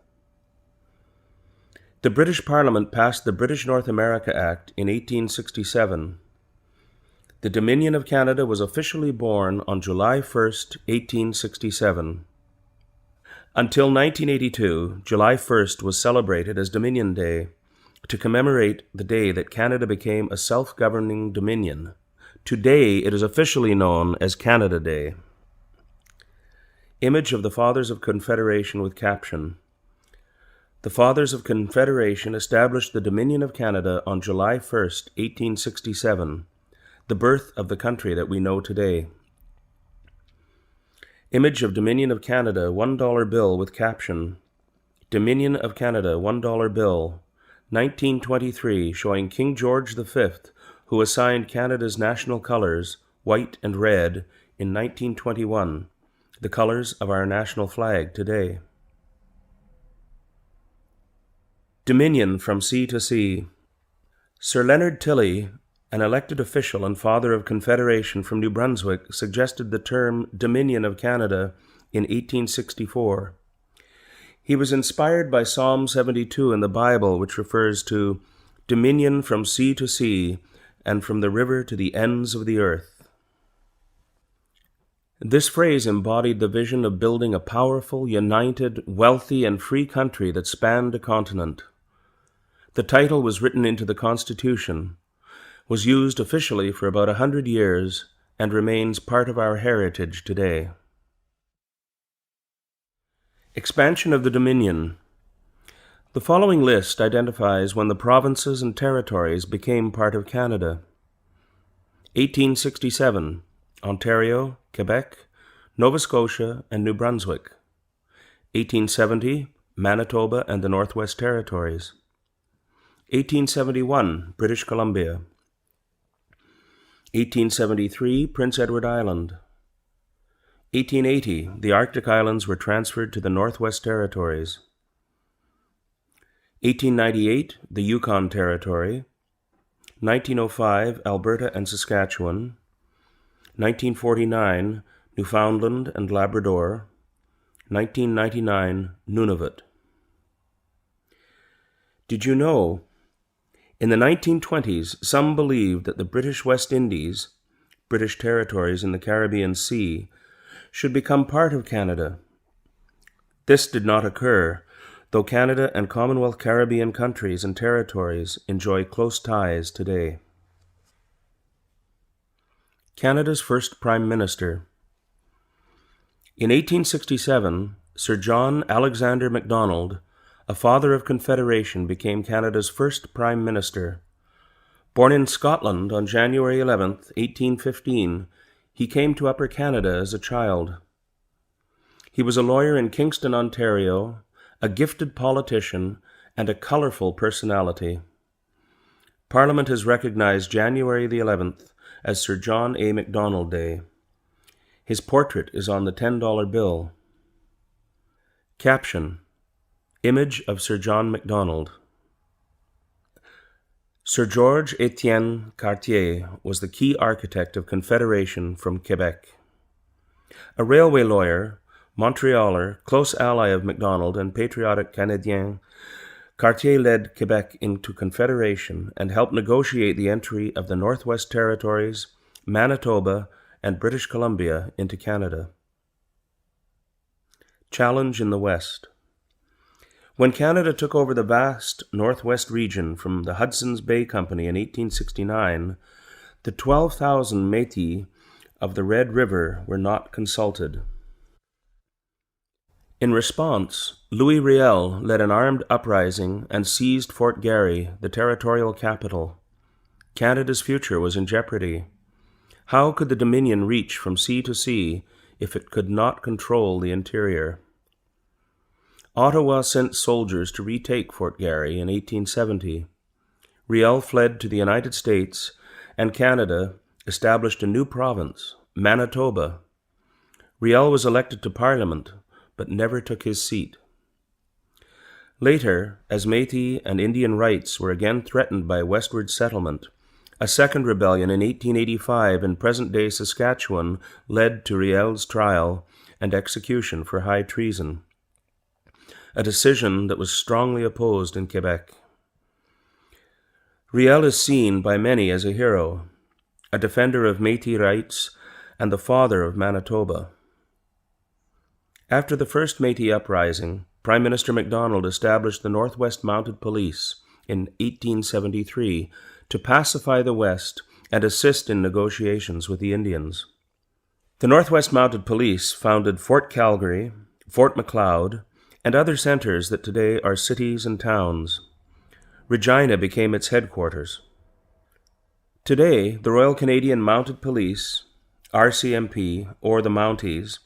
The British Parliament passed the British North America Act in 1867. The Dominion of Canada was officially born on July 1, 1867. Until 1982, July 1st was celebrated as Dominion Day, to commemorate the day that Canada became a self-governing dominion. Today, it is officially known as Canada Day. Image of the Fathers of Confederation with caption, The Fathers of Confederation established the Dominion of Canada on July 1, 1867, the birth of the country that we know today. Image of Dominion of Canada $1 bill with caption, Dominion of Canada $1 bill, 1923, showing King George V, who assigned Canada's national colors, white and red, in 1921, the colors of our national flag today. Dominion from sea to sea. Sir Leonard Tilley, an elected official and father of Confederation from New Brunswick, suggested the term Dominion of Canada in 1864. He was inspired by Psalm 72 in the Bible, which refers to dominion from sea to sea and from the river to the ends of the earth. This phrase embodied the vision of building a powerful, united, wealthy, and free country that spanned a continent. The title was written into the Constitution, was used officially for about 100 years, and remains part of our heritage today. Expansion of the Dominion. The following list identifies when the provinces and territories became part of Canada. 1867, Ontario, Quebec, Nova Scotia, and New Brunswick. 1870, Manitoba and the Northwest Territories. 1871, British Columbia. 1873, Prince Edward Island. 1880, the Arctic Islands were transferred to the Northwest Territories. 1898, the Yukon Territory. 1905, Alberta and Saskatchewan. 1949, Newfoundland and Labrador. 1999, Nunavut. Did you know? In the 1920s, some believed that the British West Indies, British territories in the Caribbean Sea, should become part of Canada. This did not occur, though Canada and Commonwealth Caribbean countries and territories enjoy close ties today. Canada's first Prime Minister. In 1867, Sir John Alexander Macdonald, a father of Confederation, became Canada's first Prime Minister. Born in Scotland on January 11, 1815, he came to Upper Canada as a child. He was a lawyer in Kingston, Ontario, a gifted politician, and a colorful personality. Parliament has recognized January the 11th as Sir John A. Macdonald Day. His portrait is on the $10 bill. Caption: Image of Sir John Macdonald. Sir George Etienne Cartier was the key architect of Confederation from Quebec. A railway lawyer, Montrealer, close ally of Macdonald and patriotic Canadien, Cartier led Quebec into Confederation and helped negotiate the entry of the Northwest Territories, Manitoba, and British Columbia into Canada. Challenge in the West. When Canada took over the vast Northwest region from the Hudson's Bay Company in 1869, the 12,000 Métis of the Red River were not consulted. In response, Louis Riel led an armed uprising and seized Fort Garry, the territorial capital. Canada's future was in jeopardy. How could the Dominion reach from sea to sea if it could not control the interior? Ottawa sent soldiers to retake Fort Garry in 1870. Riel fled to the United States, and Canada established a new province, Manitoba. Riel was elected to Parliament, but never took his seat. Later, as Métis and Indian rights were again threatened by westward settlement, a second rebellion in 1885 in present-day Saskatchewan led to Riel's trial and execution for high treason, a decision that was strongly opposed in Quebec. Riel is seen by many as a hero, a defender of Métis rights, and the father of Manitoba. After the first Métis uprising, Prime Minister Macdonald established the Northwest Mounted Police in 1873 to pacify the West and assist in negotiations with the Indians. The Northwest Mounted Police founded Fort Calgary, Fort Macleod, and other centers that today are cities and towns. Regina became its headquarters. Today, the Royal Canadian Mounted Police, RCMP, or the Mounties,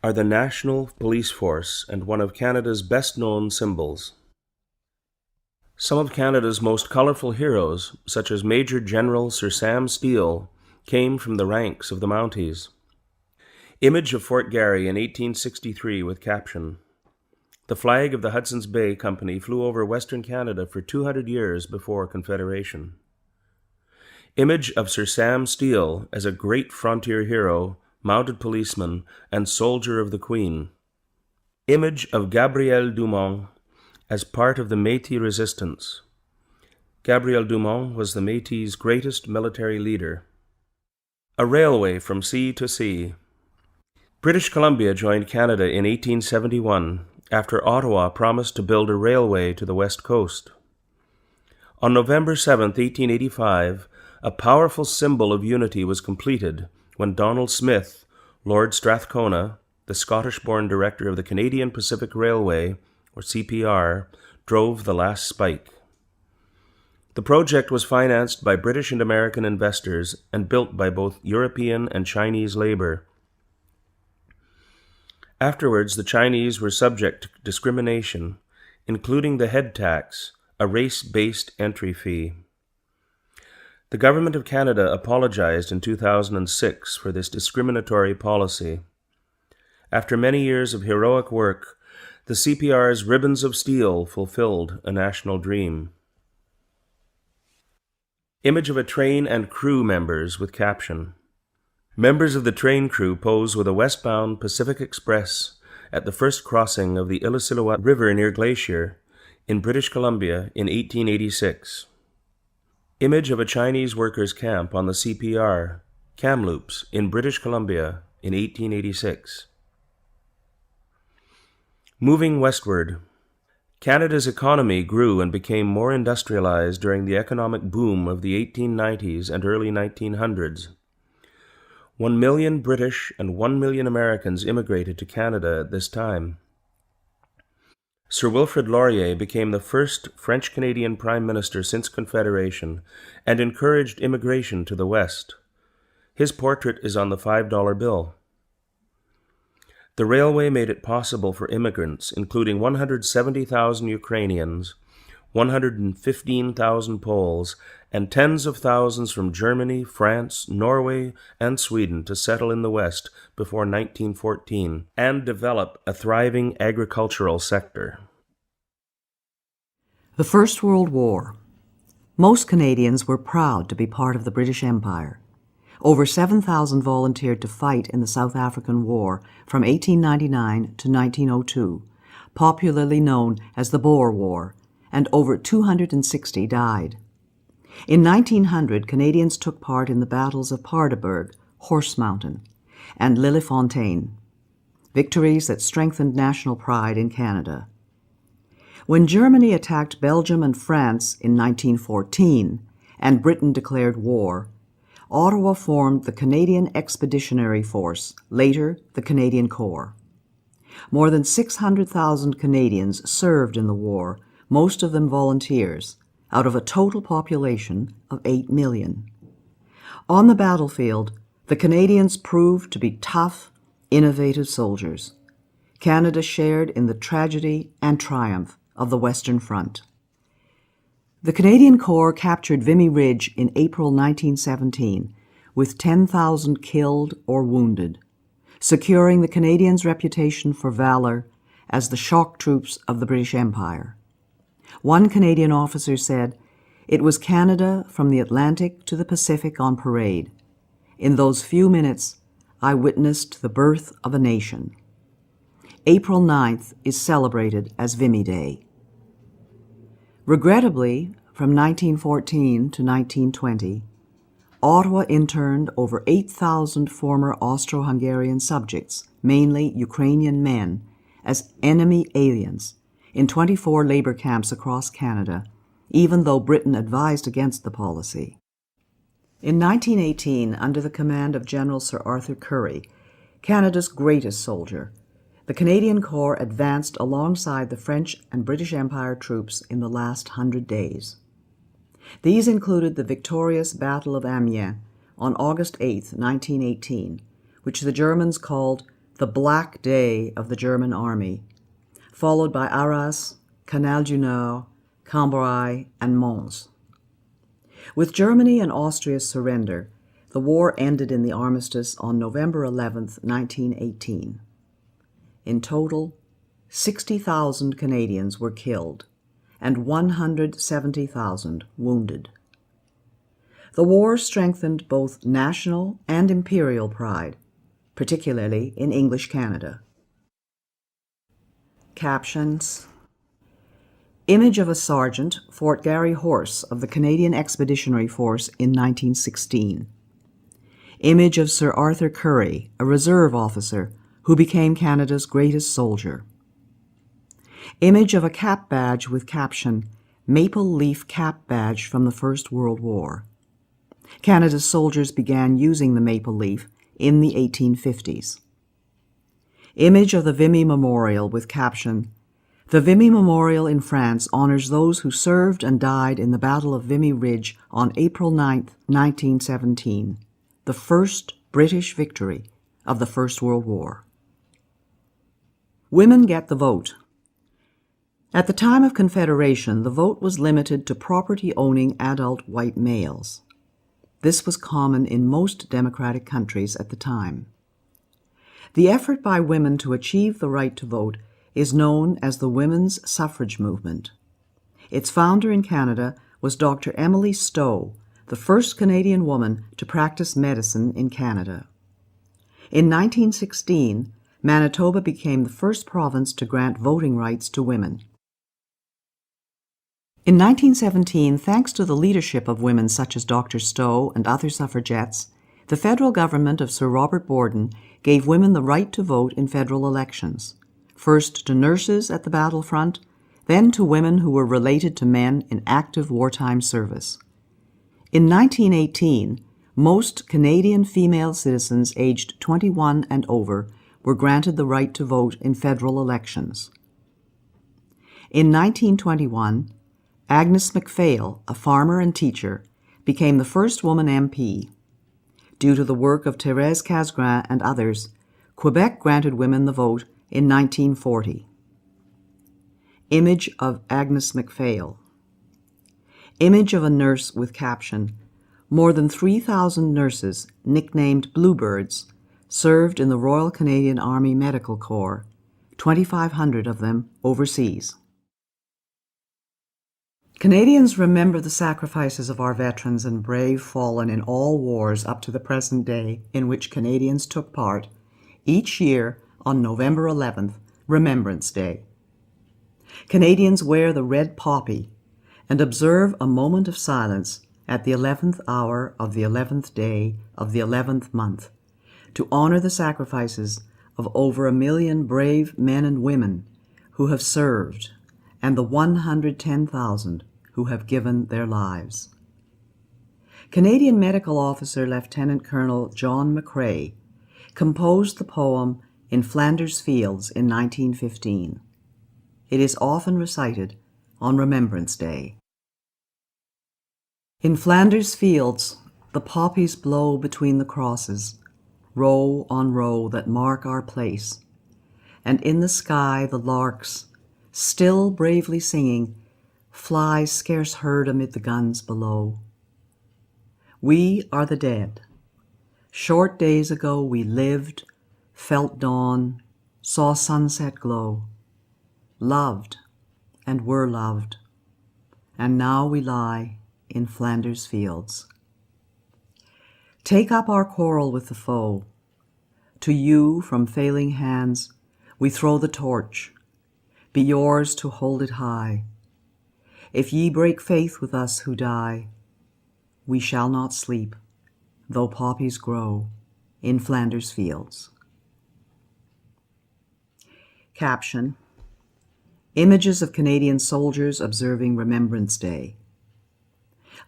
are the national police force and one of Canada's best-known symbols. Some of Canada's most colorful heroes, such as Major General Sir Sam Steele, came from the ranks of the Mounties. Image of Fort Garry in 1863 with caption: The flag of the Hudson's Bay Company flew over Western Canada for 200 years before Confederation. Image of Sir Sam Steele as a great frontier hero, mounted policeman, and soldier of the Queen. Image of Gabriel Dumont as part of the Métis resistance. Gabriel Dumont was the Métis' greatest military leader. A railway from sea to sea. British Columbia joined Canada in 1871 after Ottawa promised to build a railway to the west coast. On November 7, 1885, a powerful symbol of unity was completed when Donald Smith, Lord Strathcona, the Scottish-born director of the Canadian Pacific Railway, or CPR, drove the last spike. The project was financed by British and American investors and built by both European and Chinese labor. Afterwards, the Chinese were subject to discrimination, including the head tax, a race-based entry fee. The Government of Canada apologized in 2006 for this discriminatory policy. After many years of heroic work, the CPR's Ribbons of Steel fulfilled a national dream. Image of a train and crew members with caption: Members of the train crew pose with a westbound Pacific Express at the first crossing of the Illecillewaet River near Glacier in British Columbia in 1886. Image of a Chinese workers' camp on the CPR, Kamloops, in British Columbia in 1886. Moving westward. Canada's economy grew and became more industrialized during the economic boom of the 1890s and early 1900s. 1 million British and 1 million Americans immigrated to Canada at this time. Sir Wilfrid Laurier became the first French-Canadian Prime Minister since Confederation and encouraged immigration to the West. His portrait is on the $5 bill. The railway made it possible for immigrants, including 170,000 Ukrainians, 115,000 Poles, and tens of thousands from Germany, France, Norway, and Sweden to settle in the West before 1914 and develop a thriving agricultural sector. The First World War. Most Canadians were proud to be part of the British Empire. Over 7,000 volunteered to fight in the South African War from 1899 to 1902, popularly known as the Boer War, and over 260 died. In 1900, Canadians took part in the battles of Paardeberg, Horse Mountain, and Lillefontaine, victories that strengthened national pride in Canada. When Germany attacked Belgium and France in 1914 and Britain declared war, Ottawa formed the Canadian Expeditionary Force, later the Canadian Corps. More than 600,000 Canadians served in the war, most of them volunteers, out of a total population of 8 million. On the battlefield, the Canadians proved to be tough, innovative soldiers. Canada shared in the tragedy and triumph of the Western Front. The Canadian Corps captured Vimy Ridge in April 1917 with 10,000 killed or wounded, securing the Canadians' reputation for valor as the shock troops of the British Empire. One Canadian officer said, "It was Canada from the Atlantic to the Pacific on parade. In those few minutes, I witnessed the birth of a nation." April 9th is celebrated as Vimy Day. Regrettably, from 1914 to 1920, Ottawa interned over 8,000 former Austro-Hungarian subjects, mainly Ukrainian men, as enemy aliens in 24 labor camps across Canada, even though Britain advised against the policy. In 1918, under the command of General Sir Arthur Currie, Canada's greatest soldier, the Canadian Corps advanced alongside the French and British Empire troops in the last 100 days. These included the victorious Battle of Amiens on August 8, 1918, which the Germans called the Black Day of the German Army, followed by Arras, Canal du Nord, Cambrai, and Mons. With Germany and Austria's surrender, the war ended in the armistice on November 11, 1918. In total, 60,000 Canadians were killed and 170,000 wounded. The war strengthened both national and imperial pride, particularly in English Canada. Captions: Image of a sergeant, Fort Garry Horse of the Canadian Expeditionary Force in 1916. Image of Sir Arthur Currie, a reserve officer who became Canada's greatest soldier. Image of a cap badge with caption, "Maple Leaf Cap Badge from the First World War." Canada's soldiers began using the maple leaf in the 1850s. Image of the Vimy Memorial with caption, "The Vimy Memorial in France honors those who served and died in the Battle of Vimy Ridge on April 9, 1917, the first British victory of the First World War." Women get the vote. At the time of Confederation, the vote was limited to property-owning adult white males. This was common in most democratic countries at the time. The effort by women to achieve the right to vote is known as the women's suffrage movement. Its founder in Canada was Dr. Emily Stowe, the first Canadian woman to practice medicine in Canada. In 1916, Manitoba became the first province to grant voting rights to women. In 1917, thanks to the leadership of women such as Dr. Stowe and other suffragettes, the federal government of Sir Robert Borden gave women the right to vote in federal elections, first to nurses at the battlefront, then to women who were related to men in active wartime service. In 1918, most Canadian female citizens aged 21 and over were granted the right to vote in federal elections. In 1921, Agnes MacPhail, a farmer and teacher, became the first woman MP. Due to the work of Thérèse Casgrain and others, Quebec granted women the vote in 1940. Image of Agnes MacPhail. Image of a nurse with caption, more than 3,000 nurses, nicknamed Bluebirds, served in the Royal Canadian Army Medical Corps, 2,500 of them overseas. Canadians remember the sacrifices of our veterans and brave fallen in all wars up to the present day in which Canadians took part, each year on November 11th, Remembrance Day. Canadians wear the red poppy and observe a moment of silence at the 11th hour of the 11th day of the 11th month to honor the sacrifices of over 1 million brave men and women who have served and the 110,000 who have given their lives. Canadian Medical Officer Lieutenant Colonel John McCrae composed the poem In Flanders Fields in 1915. It is often recited on Remembrance Day. In Flanders fields, the poppies blow between the crosses, row on row that mark our place, and in the sky the larks, still bravely singing, fly scarce heard amid the guns below. We are the dead. Short days ago we lived, felt dawn, saw sunset glow, loved and were loved, and now we lie in Flanders fields. Take up our quarrel with the foe. To you from failing hands we throw the torch. Be yours to hold it high. If ye break faith with us who die, we shall not sleep, though poppies grow in Flanders fields. Caption: Images of Canadian soldiers observing Remembrance Day.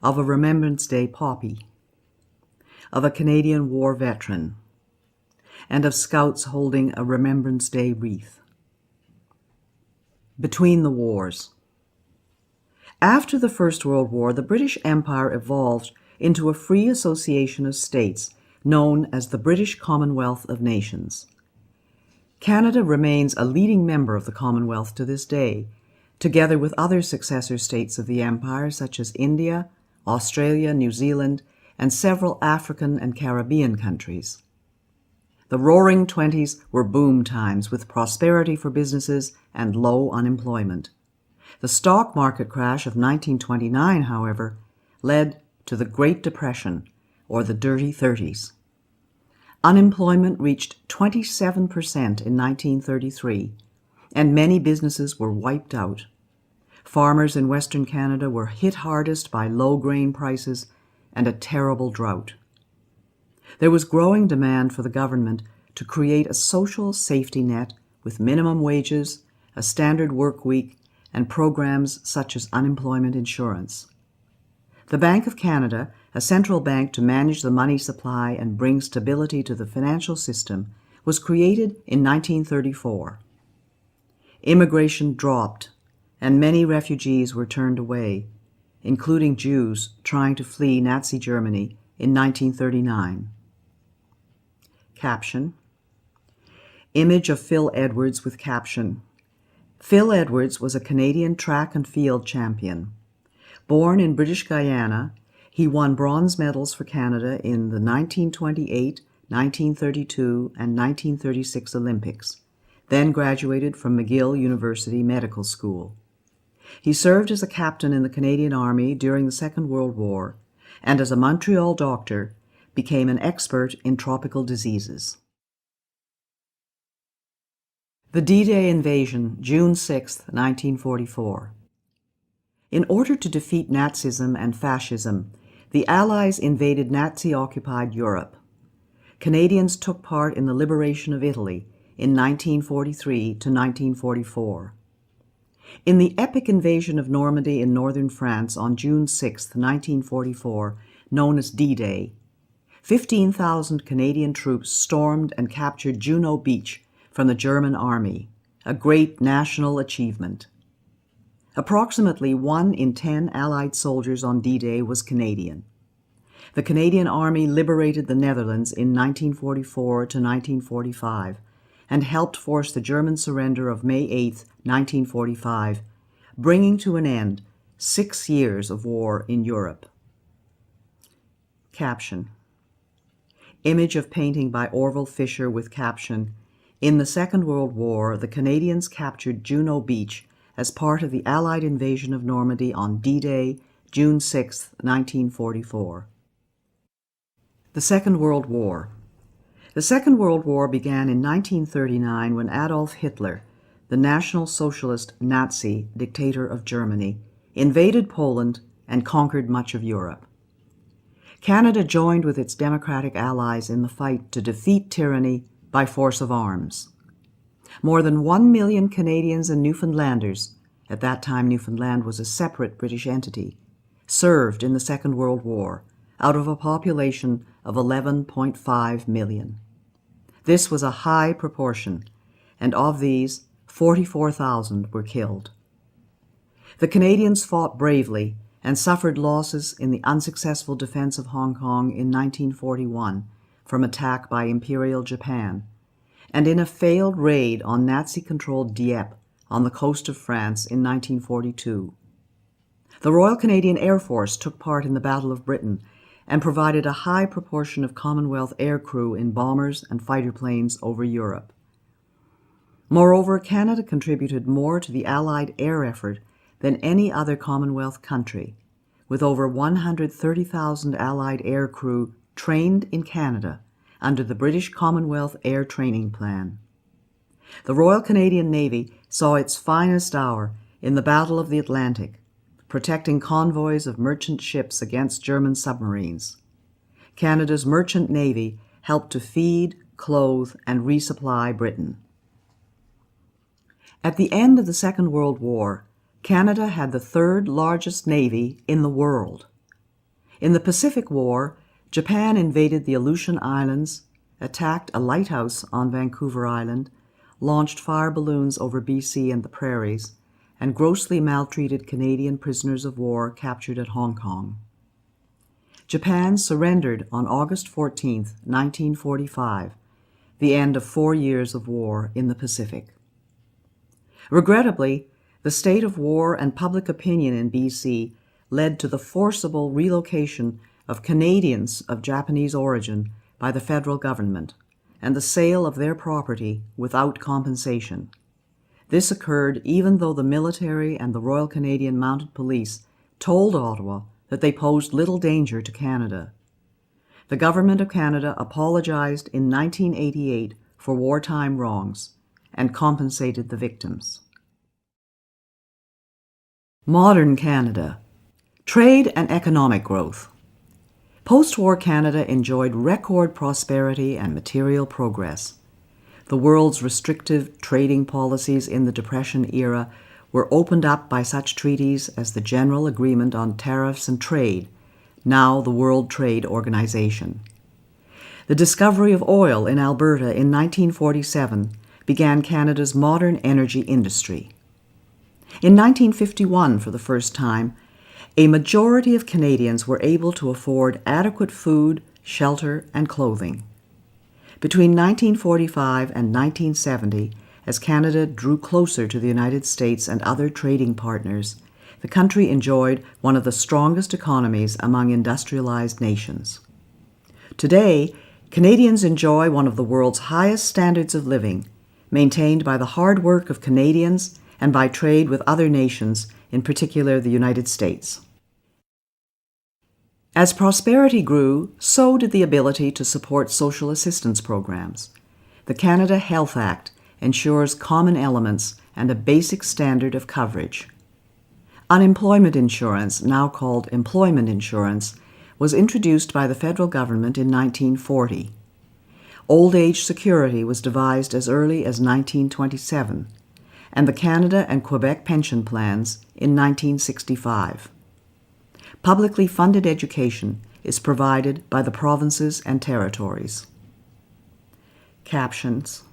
Of a Remembrance Day poppy, of a Canadian War veteran, and of scouts holding a Remembrance Day wreath. Between the wars. After the First World War, the British Empire evolved into a free association of states known as the British Commonwealth of Nations. Canada remains a leading member of the Commonwealth to this day, together with other successor states of the Empire such as India, Australia, New Zealand, and several African and Caribbean countries. The Roaring Twenties were boom times with prosperity for businesses and low unemployment. The stock market crash of 1929, however, led to the Great Depression, or the Dirty Thirties. Unemployment reached 27% in 1933, and many businesses were wiped out. Farmers in Western Canada were hit hardest by low grain prices and a terrible drought. There was growing demand for the government to create a social safety net with minimum wages, a standard work week, and programs such as unemployment insurance. The Bank of Canada, a central bank to manage the money supply and bring stability to the financial system, was created in 1934. Immigration dropped, and many refugees were turned away, including Jews trying to flee Nazi Germany in 1939. Caption: Image of Phil Edwards with caption: Phil Edwards was a Canadian track and field champion. Born in British Guyana, he won bronze medals for Canada in the 1928, 1932, and 1936 Olympics, then graduated from McGill University Medical School. He served as a captain in the Canadian Army during the Second World War, and as a Montreal doctor, became an expert in tropical diseases. The D-Day invasion, June 6, 1944. In order to defeat Nazism and fascism, the Allies invaded Nazi-occupied Europe. Canadians took part in the liberation of Italy in 1943 to 1944. In the epic invasion of Normandy in northern France on June 6, 1944, known as D-Day, 15,000 Canadian troops stormed and captured Juno Beach from the German army, a great national achievement. Approximately 1 in 10 Allied soldiers on D-Day was Canadian. The Canadian Army liberated the Netherlands in 1944 to 1945 and helped force the German surrender of May 8, 1945, bringing to an end 6 years of war in Europe. Caption. Image of painting by Orville Fisher with caption, "In the Second World War, the Canadians captured Juno Beach as part of the Allied invasion of Normandy on D-Day, June 6, 1944. The Second World War. The Second World War began in 1939 when Adolf Hitler, the National Socialist Nazi dictator of Germany, invaded Poland and conquered much of Europe. Canada joined with its democratic allies in the fight to defeat tyranny by force of arms. More than 1 million Canadians and Newfoundlanders, at that time Newfoundland was a separate British entity, served in the Second World War, out of a population of 11.5 million. This was a high proportion, and of these, 44,000 were killed. The Canadians fought bravely and suffered losses in the unsuccessful defense of Hong Kong in 1941 from attack by Imperial Japan, and in a failed raid on Nazi-controlled Dieppe on the coast of France in 1942. The Royal Canadian Air Force took part in the Battle of Britain and provided a high proportion of Commonwealth aircrew in bombers and fighter planes over Europe. Moreover, Canada contributed more to the Allied air effort than any other Commonwealth country, with over 130,000 Allied aircrew trained in Canada under the British Commonwealth Air Training Plan. The Royal Canadian Navy saw its finest hour in the Battle of the Atlantic, protecting convoys of merchant ships against German submarines. Canada's merchant navy helped to feed, clothe, and resupply Britain. At the end of the Second World War, Canada had the third largest navy in the world. In the Pacific War, Japan invaded the Aleutian Islands, attacked a lighthouse on Vancouver Island, launched fire balloons over BC and the prairies, and grossly maltreated Canadian prisoners of war captured at Hong Kong. Japan surrendered on August 14, 1945, the end of 4 years of war in the Pacific. Regrettably, the state of war and public opinion in BC led to the forcible relocation of Canadians of Japanese origin by the federal government and the sale of their property without compensation. This occurred even though the military and the Royal Canadian Mounted Police told Ottawa that they posed little danger to Canada. The Government of Canada apologized in 1988 for wartime wrongs and compensated the victims. Modern Canada. Trade and economic growth. Post-war Canada enjoyed record prosperity and material progress. The world's restrictive trading policies in the Depression era were opened up by such treaties as the General Agreement on Tariffs and Trade, now the World Trade Organization. The discovery of oil in Alberta in 1947 began Canada's modern energy industry. In 1951, for the first time, a majority of Canadians were able to afford adequate food, shelter, and clothing. Between 1945 and 1970, as Canada drew closer to the United States and other trading partners, the country enjoyed one of the strongest economies among industrialized nations. Today, Canadians enjoy one of the world's highest standards of living, maintained by the hard work of Canadians and by trade with other nations, in particular the United States. As prosperity grew, so did the ability to support social assistance programs. The Canada Health Act ensures common elements and a basic standard of coverage. Unemployment insurance, now called employment insurance, was introduced by the federal government in 1940. Old age security was devised as early as 1927, and the Canada and Quebec pension plans in 1965. Publicly funded education is provided by the provinces and territories. Captions.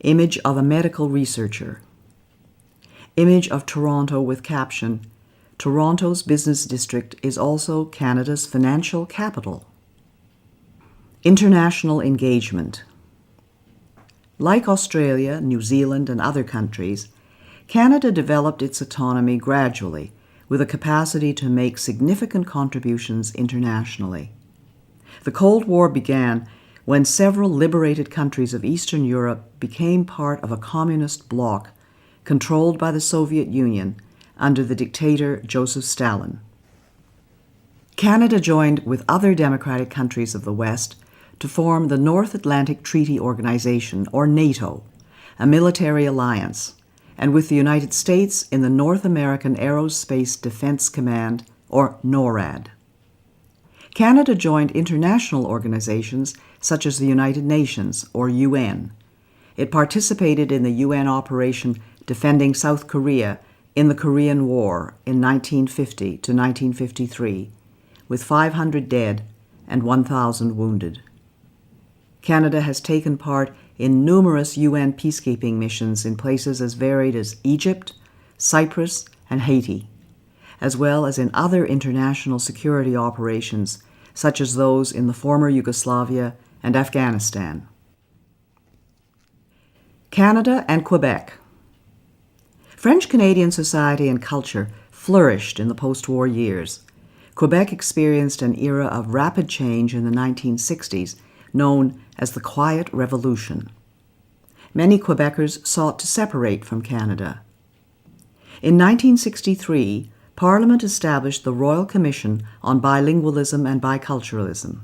Image of a medical researcher. Image of Toronto with caption, "Toronto's business district is also Canada's financial capital." International engagement. Like Australia, New Zealand, and other countries, Canada developed its autonomy gradually with a capacity to make significant contributions internationally. The Cold War began when several liberated countries of Eastern Europe became part of a communist bloc controlled by the Soviet Union under the dictator Joseph Stalin. Canada joined with other democratic countries of the West to form the North Atlantic Treaty Organization, or NATO, a military alliance, and with the United States in the North American Aerospace Defense Command, or NORAD. Canada joined international organizations such as the United Nations, or UN. It participated in the UN operation defending South Korea in the Korean War in 1950 to 1953, with 500 dead and 1,000 wounded. Canada has taken part in numerous UN peacekeeping missions in places as varied as Egypt, Cyprus, and Haiti, as well as in other international security operations such as those in the former Yugoslavia and Afghanistan. Canada and Quebec. French-Canadian society and culture flourished in the post-war years. Quebec experienced an era of rapid change in the 1960s, known as the Quiet Revolution. Many Quebecers sought to separate from Canada. In 1963, Parliament established the Royal Commission on Bilingualism and Biculturalism.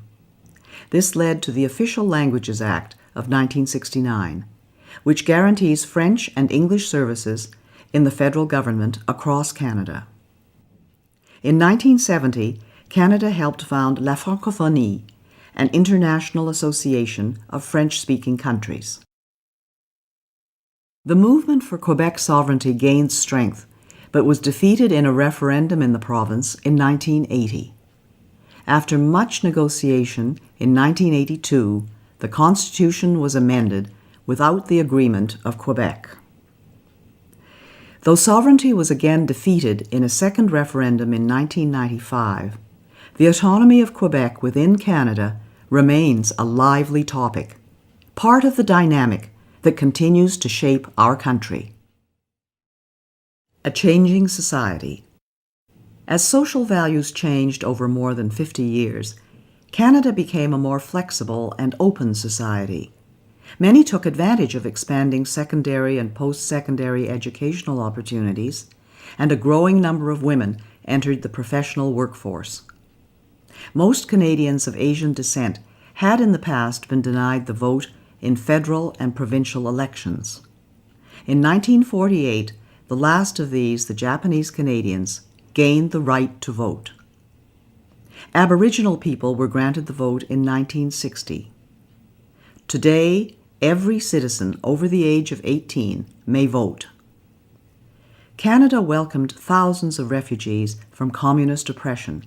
This led to the Official Languages Act of 1969, which guarantees French and English services in the federal government across Canada. In 1970, Canada helped found La Francophonie, an international association of French-speaking countries. The movement for Quebec sovereignty gained strength, but was defeated in a referendum in the province in 1980. After much negotiation, in 1982, the Constitution was amended without the agreement of Quebec. Though sovereignty was again defeated in a second referendum in 1995, the autonomy of Quebec within Canada remains a lively topic, part of the dynamic that continues to shape our country. A changing society. As social values changed over more than 50 years, Canada became a more flexible and open society. Many took advantage of expanding secondary and post-secondary educational opportunities, and a growing number of women entered the professional workforce. Most Canadians of Asian descent had in the past been denied the vote in federal and provincial elections. In 1948, the last of these, the Japanese Canadians, gained the right to vote. Aboriginal people were granted the vote in 1960. Today, every citizen over the age of 18 may vote. Canada welcomed thousands of refugees from communist oppression,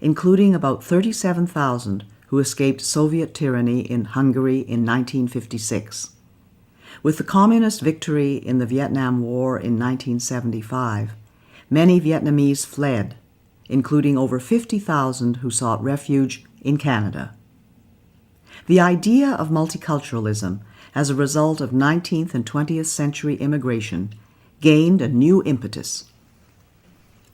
including about 37,000 who escaped Soviet tyranny in Hungary in 1956. With the communist victory in the Vietnam War in 1975, many Vietnamese fled, including over 50,000 who sought refuge in Canada. The idea of multiculturalism as a result of 19th and 20th century immigration gained a new impetus.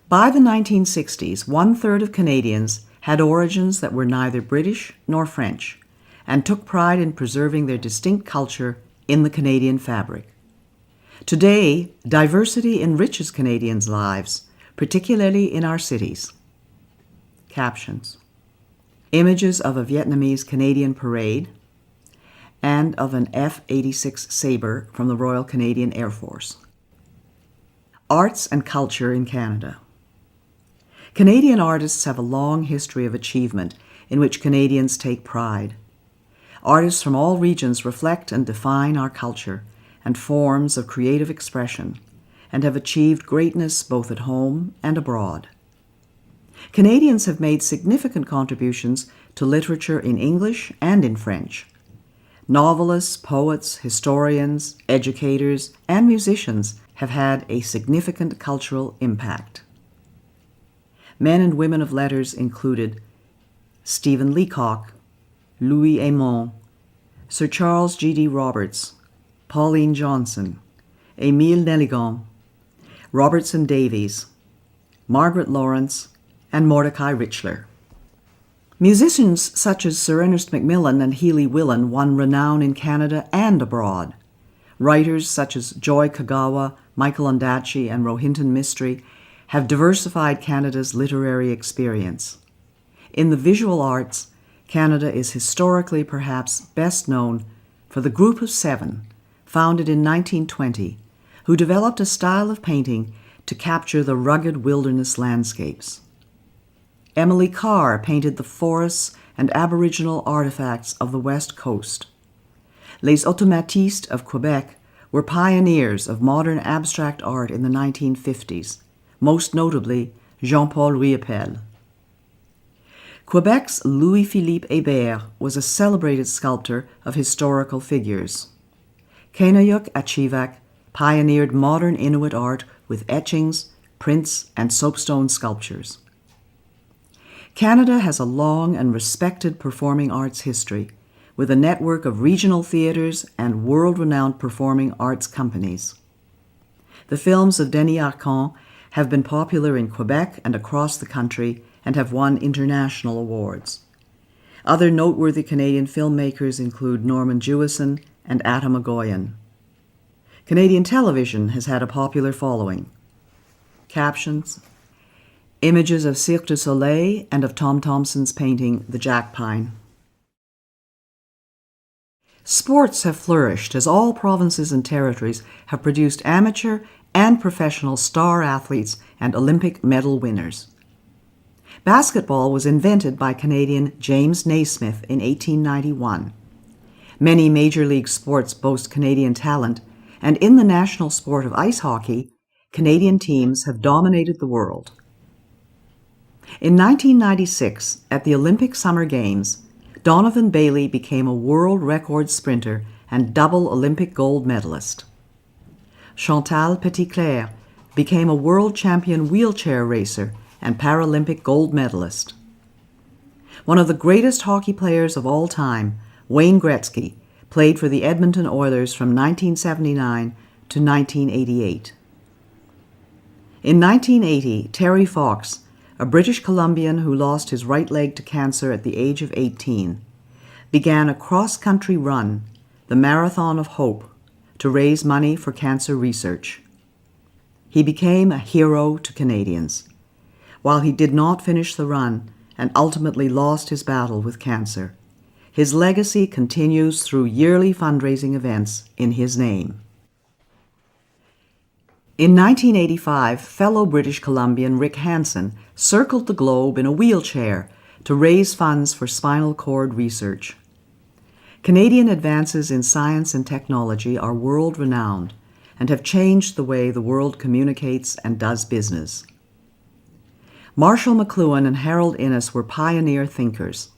By the 1960s, 1/3 of Canadians had origins that were neither British nor French, and took pride in preserving their distinct culture in the Canadian fabric. Today, diversity enriches Canadians' lives, particularly in our cities. Captions. Images of a Vietnamese Canadian parade and of an F-86 Sabre from the Royal Canadian Air Force. Arts and culture in Canada. Canadian artists have a long history of achievement in which Canadians take pride. Artists from all regions reflect and define our culture and forms of creative expression, and have achieved greatness both at home and abroad. Canadians have made significant contributions to literature in English and in French. Novelists, poets, historians, educators, and musicians have had a significant cultural impact. Men and women of letters included Stephen Leacock, Louis Aymon, Sir Charles G.D. Roberts, Pauline Johnson, Émile Nelligan, Robertson Davies, Margaret Lawrence, and Mordecai Richler. Musicians such as Sir Ernest Macmillan and Healy Willan won renown in Canada and abroad. Writers such as Joy Kagawa, Michael Ondaatje, and Rohinton Mistry have diversified Canada's literary experience. In the visual arts, Canada is historically perhaps best known for the Group of Seven, founded in 1920, who developed a style of painting to capture the rugged wilderness landscapes. Emily Carr painted the forests and aboriginal artifacts of the West Coast. Les Automatistes of Quebec were pioneers of modern abstract art in the 1950s, most notably Jean-Paul Riopelle. Quebec's Louis-Philippe Hébert was a celebrated sculptor of historical figures. Kainayuk Achivak pioneered modern Inuit art with etchings, prints, and soapstone sculptures. Canada has a long and respected performing arts history, with a network of regional theaters and world-renowned performing arts companies. The films of Denis Arcand have been popular in Quebec and across the country and have won international awards. Other noteworthy Canadian filmmakers include Norman Jewison and Atta Magoyan. Canadian television has had a popular following. Captions: images of Cirque du Soleil and of Tom Thomson's painting, The Jack Pine. Sports have flourished as all provinces and territories have produced amateur and professional star athletes and Olympic medal winners. Basketball was invented by Canadian James Naismith in 1891. Many major league sports boast Canadian talent, and in the national sport of ice hockey, Canadian teams have dominated the world. In 1996, at the Olympic Summer Games, Donovan Bailey became a world record sprinter and double Olympic gold medalist. Chantal Petitclerc became a world champion wheelchair racer and Paralympic gold medalist. One of the greatest hockey players of all time, Wayne Gretzky, played for the Edmonton Oilers from 1979 to 1988. In 1980, Terry Fox, a British Columbian who lost his right leg to cancer at the age of 18, began a cross-country run, the Marathon of Hope, to raise money for cancer research. He became a hero to Canadians. While he did not finish the run and ultimately lost his battle with cancer, his legacy continues through yearly fundraising events in his name. In 1985, fellow British Columbian Rick Hansen circled the globe in a wheelchair to raise funds for spinal cord research. Canadian advances in science and technology are world-renowned and have changed the way the world communicates and does business. Marshall McLuhan and Harold Innis were pioneer thinkers.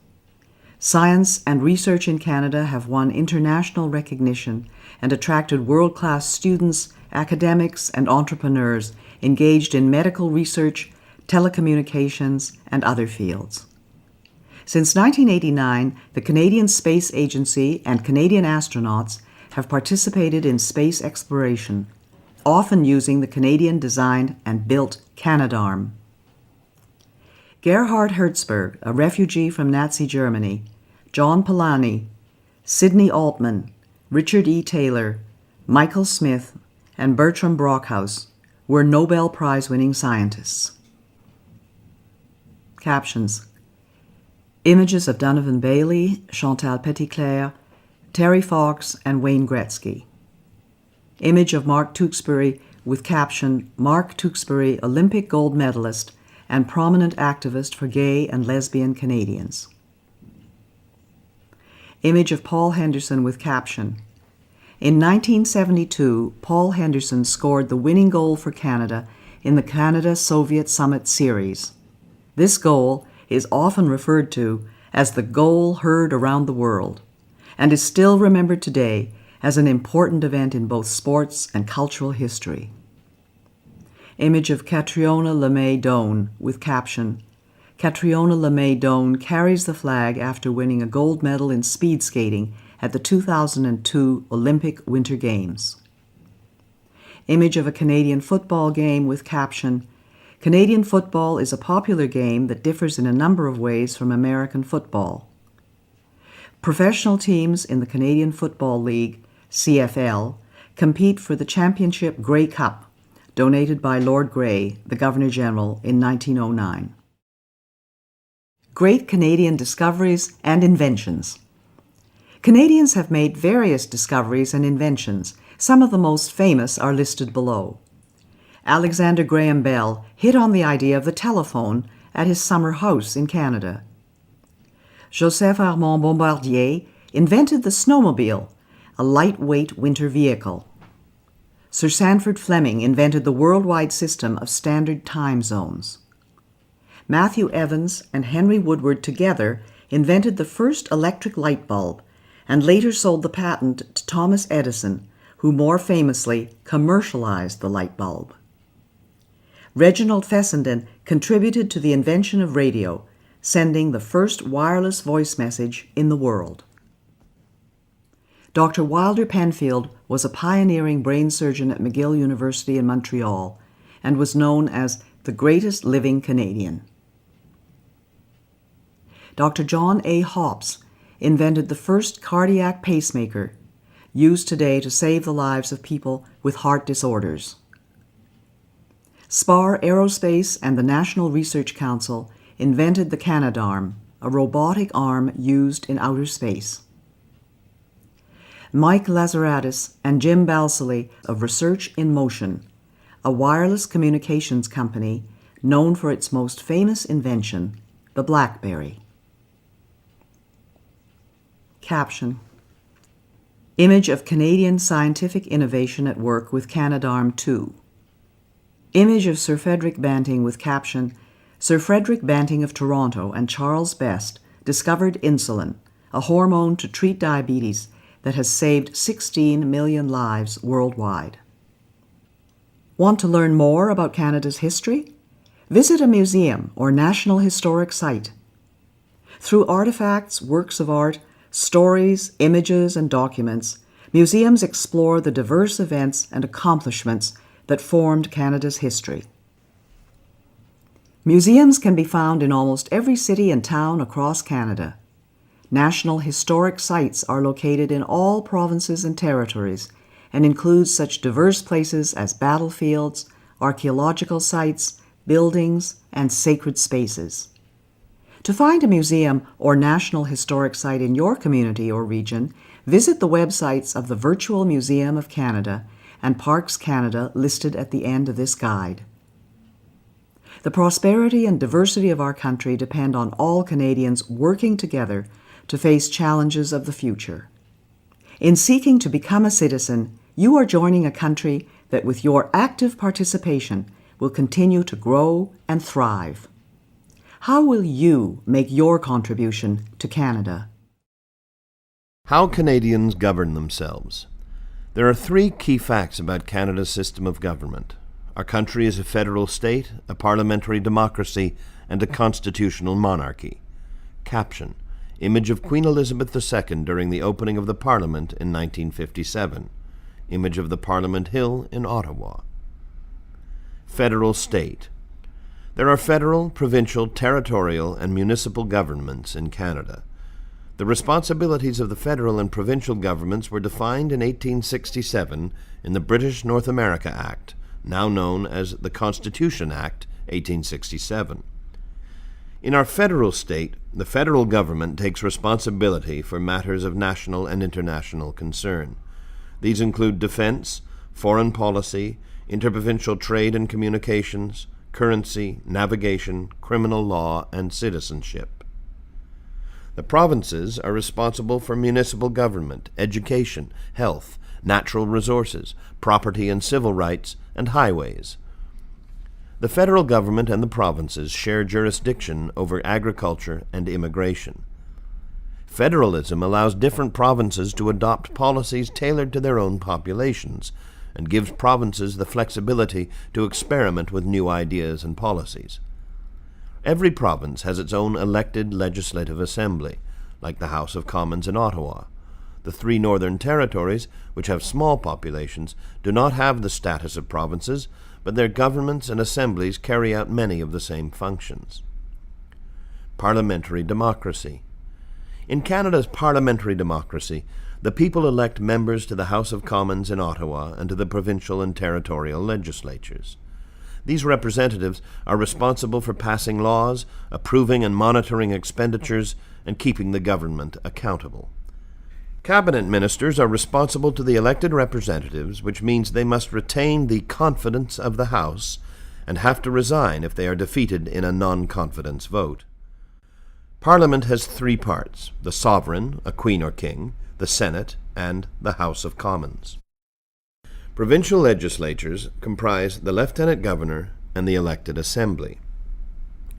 Science and research in Canada have won international recognition and attracted world-class students, academics, and entrepreneurs engaged in medical research, telecommunications, and other fields. Since 1989, the Canadian Space Agency and Canadian astronauts have participated in space exploration, often using the Canadian-designed and built Canadarm. Gerhard Hertzberg, a refugee from Nazi Germany, John Polanyi, Sidney Altman, Richard E. Taylor, Michael Smith, and Bertram Brockhaus were Nobel Prize-winning scientists. Captions: images of Donovan Bailey, Chantal Petitclerc, Terry Fox, and Wayne Gretzky. Image of Mark Tewksbury with caption, Mark Tewksbury, Olympic gold medalist and prominent activist for gay and lesbian Canadians. Image of Paul Henderson with caption, in 1972, Paul Henderson scored the winning goal for Canada in the Canada-Soviet Summit Series. This goal is often referred to as the goal heard around the world and is still remembered today as an important event in both sports and cultural history. Image of Catriona LeMay Doan with caption, Catriona LeMay Doan carries the flag after winning a gold medal in speed skating at the 2002 Olympic Winter Games. Image of a Canadian football game with caption, Canadian football is a popular game that differs in a number of ways from American football. Professional teams in the Canadian Football League, CFL, compete for the Championship Grey Cup, donated by Lord Grey, the Governor-General, in 1909. Great Canadian discoveries and inventions. Canadians have made various discoveries and inventions. Some of the most famous are listed below. Alexander Graham Bell hit on the idea of the telephone at his summer house in Canada. Joseph Armand Bombardier invented the snowmobile, a lightweight winter vehicle. Sir Sandford Fleming invented the worldwide system of standard time zones. Matthew Evans and Henry Woodward together invented the first electric light bulb and later sold the patent to Thomas Edison, who more famously commercialized the light bulb. Reginald Fessenden contributed to the invention of radio, sending the first wireless voice message in the world. Dr. Wilder Penfield was a pioneering brain surgeon at McGill University in Montreal and was known as the greatest living Canadian. Dr. John A. Hopps invented the first cardiac pacemaker, used today to save the lives of people with heart disorders. Spar Aerospace and the National Research Council invented the Canadarm, a robotic arm used in outer space. Mike Lazaradis and Jim Balsillie of Research in Motion, a wireless communications company known for its most famous invention, the BlackBerry. Caption: Image of Canadian scientific innovation at work with Canadarm2. Image of Sir Frederick Banting with caption: Sir Frederick Banting of Toronto and Charles Best discovered insulin, a hormone to treat diabetes that has saved 16 million lives worldwide. Want to learn more about Canada's history? Visit a museum or national historic site. Through artifacts, works of art, stories, images, and documents, museums explore the diverse events and accomplishments that formed Canada's history. Museums can be found in almost every city and town across Canada. National historic sites are located in all provinces and territories and include such diverse places as battlefields, archaeological sites, buildings, and sacred spaces. To find a museum or national historic site in your community or region, visit the websites of the Virtual Museum of Canada and Parks Canada listed at the end of this guide. The prosperity and diversity of our country depend on all Canadians working together to face challenges of the future. In seeking to become a citizen, you are joining a country that with your active participation will continue to grow and thrive. How will you make your contribution to Canada? How Canadians govern themselves. There are 3 key facts about Canada's system of government. Our country is a federal state, a parliamentary democracy, and a constitutional monarchy. Caption: Image of Queen Elizabeth II during the opening of the Parliament in 1957. Image of the Parliament Hill in Ottawa. Federal state. There are federal, provincial, territorial, and municipal governments in Canada. The responsibilities of the federal and provincial governments were defined in 1867 in the British North America Act, now known as the Constitution Act, 1867. In our federal state, the federal government takes responsibility for matters of national and international concern. These include defense, foreign policy, interprovincial trade and communications, currency, navigation, criminal law, and citizenship. The provinces are responsible for municipal government, education, health, natural resources, property and civil rights, and highways. The federal government and the provinces share jurisdiction over agriculture and immigration. Federalism allows different provinces to adopt policies tailored to their own populations, and gives provinces the flexibility to experiment with new ideas and policies. Every province has its own elected legislative assembly, like the House of Commons in Ottawa. The 3 northern territories, which have small populations, do not have the status of provinces, but their governments and assemblies carry out many of the same functions. Parliamentary democracy. In Canada's parliamentary democracy, the people elect members to the House of Commons in Ottawa and to the provincial and territorial legislatures. These representatives are responsible for passing laws, approving and monitoring expenditures, and keeping the government accountable. Cabinet ministers are responsible to the elected representatives, which means they must retain the confidence of the House and have to resign if they are defeated in a non-confidence vote. Parliament has three parts: the sovereign, a queen or king, the Senate, and the House of Commons. Provincial legislatures comprise the lieutenant governor and the elected assembly.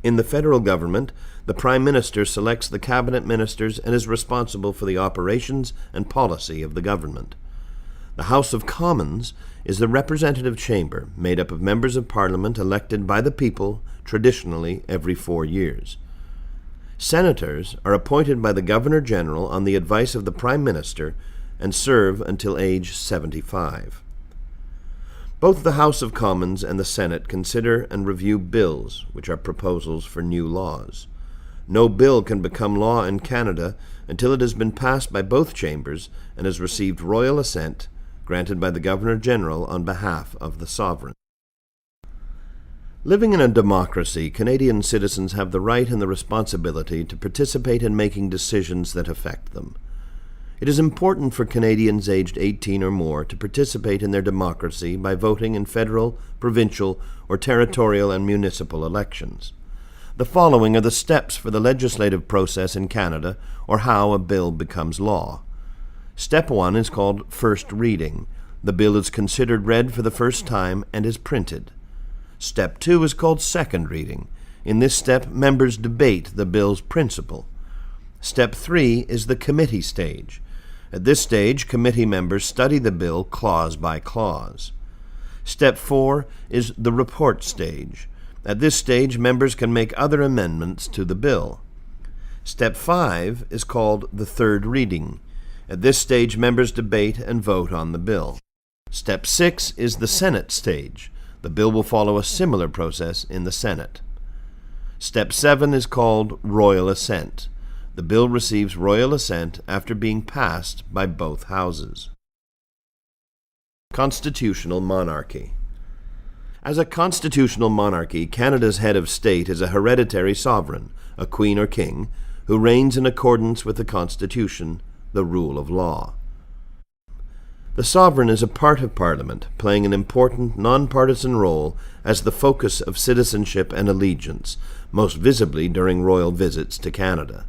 In the federal government, the Prime Minister selects the cabinet ministers and is responsible for the operations and policy of the government. The House of Commons is the representative chamber made up of members of Parliament elected by the people, traditionally every 4 years. Senators are appointed by the Governor-General on the advice of the Prime Minister and serve until age 75. Both the House of Commons and the Senate consider and review bills, which are proposals for new laws. No bill can become law in Canada until it has been passed by both chambers and has received royal assent, granted by the Governor-General on behalf of the sovereign. Living in a democracy, Canadian citizens have the right and the responsibility to participate in making decisions that affect them. It is important for Canadians aged 18 or more to participate in their democracy by voting in federal, provincial, or territorial and municipal elections. The following are the steps for the legislative process in Canada, or how a bill becomes law. Step 1 is called first reading. The bill is considered read for the first time and is printed. Step 2 is called second reading. In this step, members debate the bill's principle. Step 3 is the committee stage. At this stage, committee members study the bill clause by clause. Step 4 is the report stage. At this stage, members can make other amendments to the bill. Step 5 is called the third reading. At this stage, members debate and vote on the bill. Step 6 is the Senate stage. The bill will follow a similar process in the Senate. Step 7 is called royal assent. The bill receives royal assent after being passed by both houses. Constitutional monarchy. As a constitutional monarchy, Canada's head of state is a hereditary sovereign, a queen or king, who reigns in accordance with the Constitution, the rule of law. The sovereign is a part of Parliament, playing an important non-partisan role as the focus of citizenship and allegiance, most visibly during royal visits to Canada.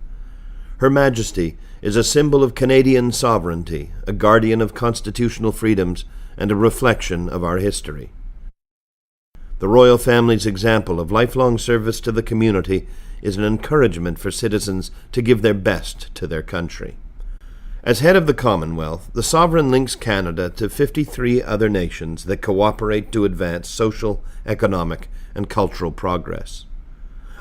Her Majesty is a symbol of Canadian sovereignty, a guardian of constitutional freedoms, and a reflection of our history. The royal family's example of lifelong service to the community is an encouragement for citizens to give their best to their country. As head of the Commonwealth, the sovereign links Canada to 53 other nations that cooperate to advance social, economic, and cultural progress.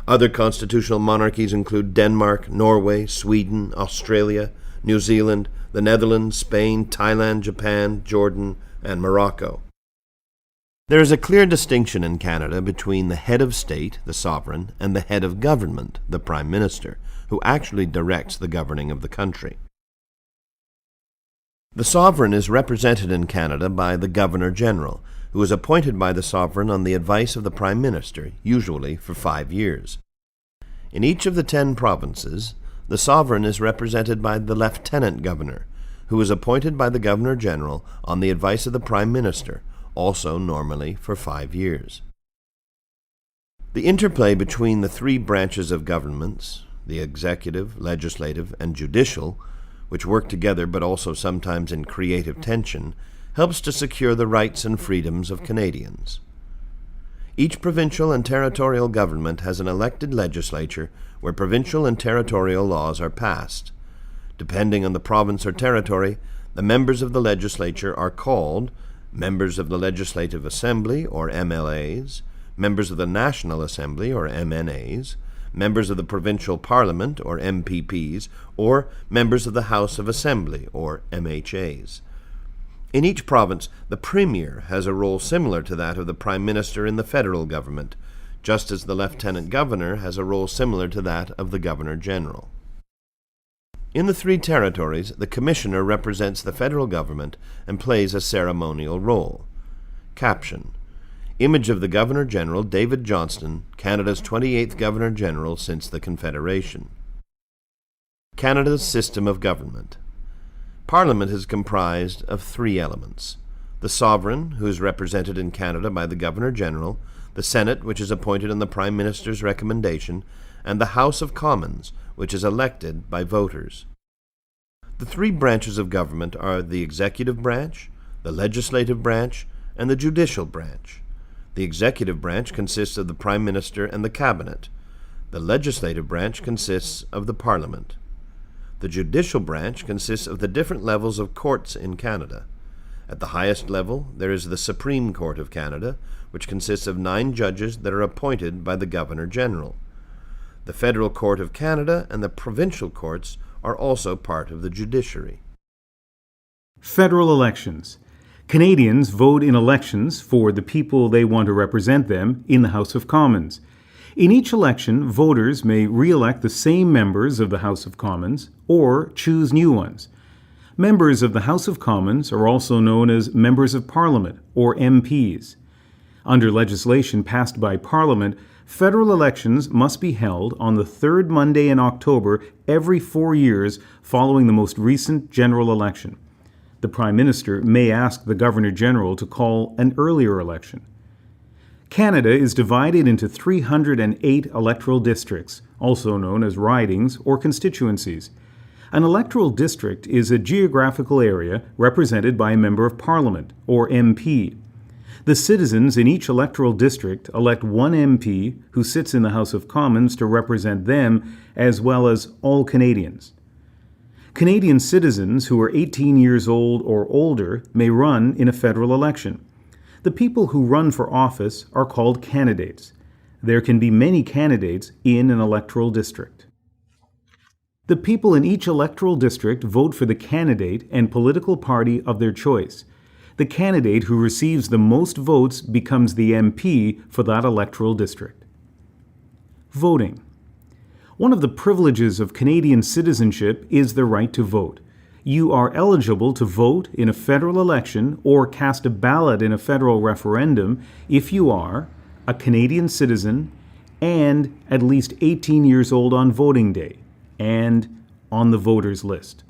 Other constitutional monarchies include Denmark, Norway, Sweden, Australia, New Zealand, the Netherlands, Spain, Thailand, Japan, Jordan, and Morocco. There is a clear distinction in Canada between the head of state, the sovereign, and the head of government, the Prime Minister, who actually directs the governing of the country. The sovereign is represented in Canada by the Governor-General, who is appointed by the sovereign on the advice of the Prime Minister, usually for 5 years. In each of the 10 provinces, the sovereign is represented by the Lieutenant Governor, who is appointed by the Governor-General on the advice of the Prime Minister, also normally for 5 years. The interplay between the 3 branches of governments, the executive, legislative, and judicial, which work together but also sometimes in creative tension, helps to secure the rights and freedoms of Canadians. Each provincial and territorial government has an elected legislature where provincial and territorial laws are passed. Depending on the province or territory, the members of the legislature are called members of the Legislative Assembly, or MLAs, members of the National Assembly, or MNAs, members of the Provincial Parliament, or MPPs, or members of the House of Assembly, or MHAs. In each province, the Premier has a role similar to that of the Prime Minister in the federal government, just as the Lieutenant Governor has a role similar to that of the Governor-General. In the 3 territories, the Commissioner represents the federal government and plays a ceremonial role. Caption: Image of the Governor-General David Johnston, Canada's 28th Governor-General since the Confederation. Canada's system of government. Parliament is comprised of 3 elements: the Sovereign, who is represented in Canada by the Governor-General, the Senate, which is appointed on the Prime Minister's recommendation, and the House of Commons, which is elected by voters. The 3 branches of government are the executive branch, the legislative branch, and the judicial branch. The executive branch consists of the Prime Minister and the Cabinet. The legislative branch consists of the Parliament. The judicial branch consists of the different levels of courts in Canada. At the highest level, there is the Supreme Court of Canada, which consists of 9 judges that are appointed by the Governor-General. The Federal Court of Canada and the provincial courts are also part of the judiciary. Federal elections. Canadians vote in elections for the people they want to represent them in the House of Commons. In each election, voters may re-elect the same members of the House of Commons or choose new ones. Members of the House of Commons are also known as Members of Parliament, or MPs. Under legislation passed by Parliament, federal elections must be held on the 3rd Monday in October every 4 years following the most recent general election. The Prime Minister may ask the Governor-General to call an earlier election. Canada is divided into 308 electoral districts, also known as ridings or constituencies. An electoral district is a geographical area represented by a Member of Parliament, or MP. The citizens in each electoral district elect one MP who sits in the House of Commons to represent them, as well as all Canadians. Canadian citizens who are 18 years old or older may run in a federal election. The people who run for office are called candidates. There can be many candidates in an electoral district. The people in each electoral district vote for the candidate and political party of their choice. The candidate who receives the most votes becomes the MP for that electoral district. Voting. One of the privileges of Canadian citizenship is the right to vote. You are eligible to vote in a federal election or cast a ballot in a federal referendum if you are a Canadian citizen and at least 18 years old on voting day and on the voters list.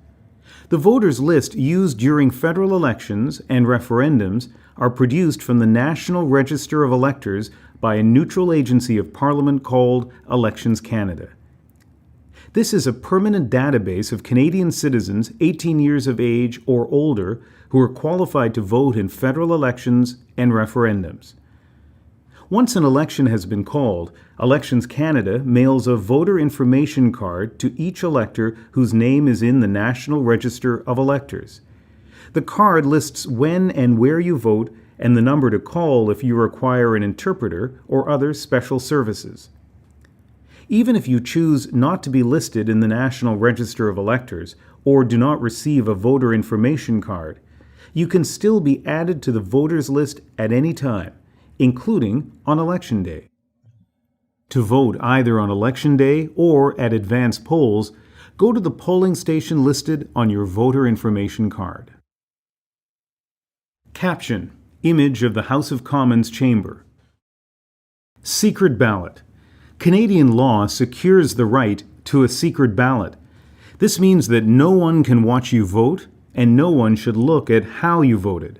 The voters list used during federal elections and referendums are produced from the National Register of Electors by a neutral agency of Parliament called Elections Canada. This is a permanent database of Canadian citizens 18 years of age or older who are qualified to vote in federal elections and referendums. Once an election has been called, Elections Canada mails a voter information card to each elector whose name is in the National Register of Electors. The card lists when and where you vote and the number to call if you require an interpreter or other special services. Even if you choose not to be listed in the National Register of Electors or do not receive a voter information card, you can still be added to the voters list at any time, including on Election Day. To vote either on Election Day or at advance polls, go to the polling station listed on your voter information card. Caption: Image of the House of Commons chamber. Secret ballot. Canadian law secures the right to a secret ballot. This means that no one can watch you vote, and no one should look at how you voted.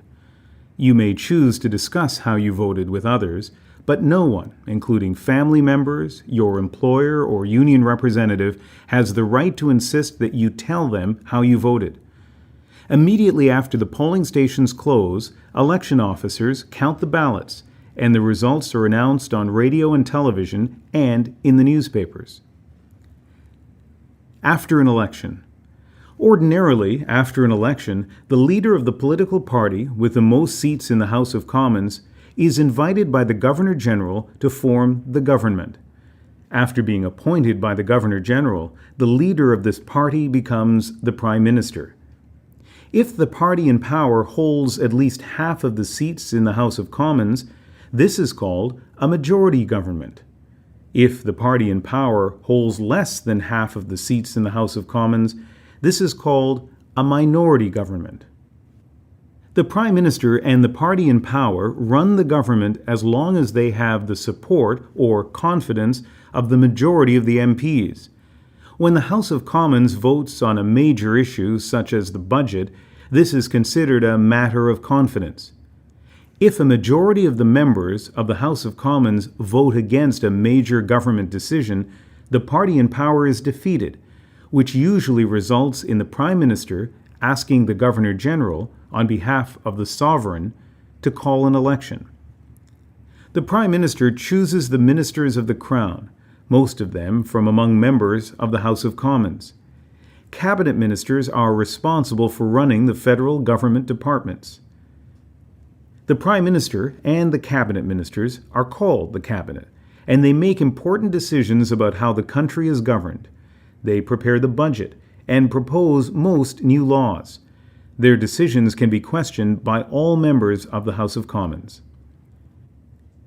You may choose to discuss how you voted with others, but no one, including family members, your employer, or union representative, has the right to insist that you tell them how you voted. Immediately after the polling stations close, election officers count the ballots, and the results are announced on radio and television and in the newspapers. After an election. Ordinarily, after an election, the leader of the political party with the most seats in the House of Commons is invited by the Governor-General to form the government. After being appointed by the Governor-General, the leader of this party becomes the Prime Minister. If the party in power holds at least half of the seats in the House of Commons, this is called a majority government. If the party in power holds less than half of the seats in the House of Commons, this is called a minority government. The Prime Minister and the party in power run the government as long as they have the support or confidence of the majority of the MPs. When the House of Commons votes on a major issue such as the budget, this is considered a matter of confidence. If a majority of the members of the House of Commons vote against a major government decision, the party in power is defeated, which usually results in the Prime Minister asking the Governor-General, on behalf of the sovereign, to call an election. The Prime Minister chooses the ministers of the Crown, most of them from among members of the House of Commons. Cabinet ministers are responsible for running the federal government departments. The Prime Minister and the Cabinet ministers are called the Cabinet, and they make important decisions about how the country is governed. They prepare the budget and propose most new laws. Their decisions can be questioned by all members of the House of Commons.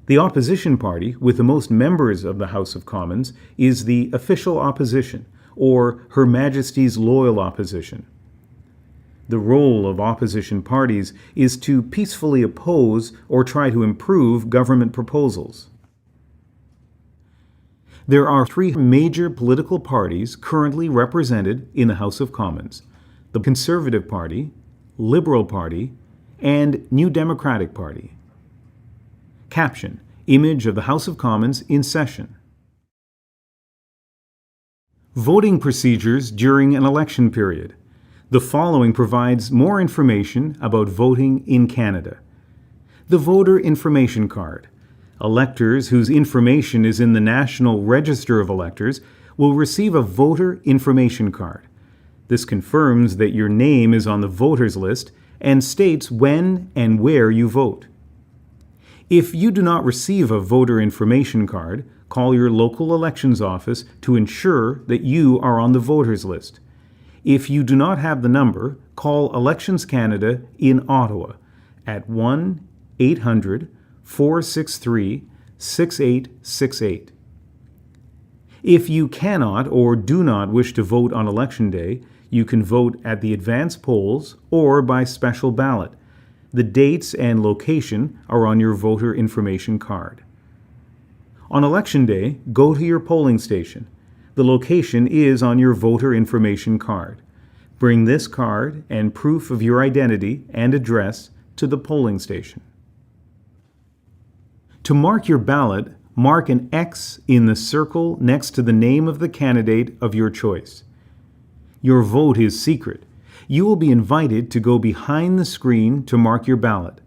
The opposition party, with the most members of the House of Commons, is the official opposition, or Her Majesty's loyal opposition. The role of opposition parties is to peacefully oppose or try to improve government proposals. There are three major political parties currently represented in the House of Commons: the Conservative Party, Liberal Party, and New Democratic Party. Caption: Image of the House of Commons in session. Voting procedures during an election period. The following provides more information about voting in Canada. The Voter Information Card. Electors whose information is in the National Register of Electors will receive a Voter Information Card. This confirms that your name is on the voters list and states when and where you vote. If you do not receive a Voter Information Card, call your local elections office to ensure that you are on the voters list. If you do not have the number, call Elections Canada in Ottawa at 1-800-463-6868. If you cannot or do not wish to vote on Election Day, you can vote at the advance polls or by special ballot. The dates and location are on your voter information card. On Election Day, go to your polling station. The location is on your voter information card. Bring this card and proof of your identity and address to the polling station. To mark your ballot, mark an X in the circle next to the name of the candidate of your choice. Your vote is secret. You will be invited to go behind the screen to mark your ballot.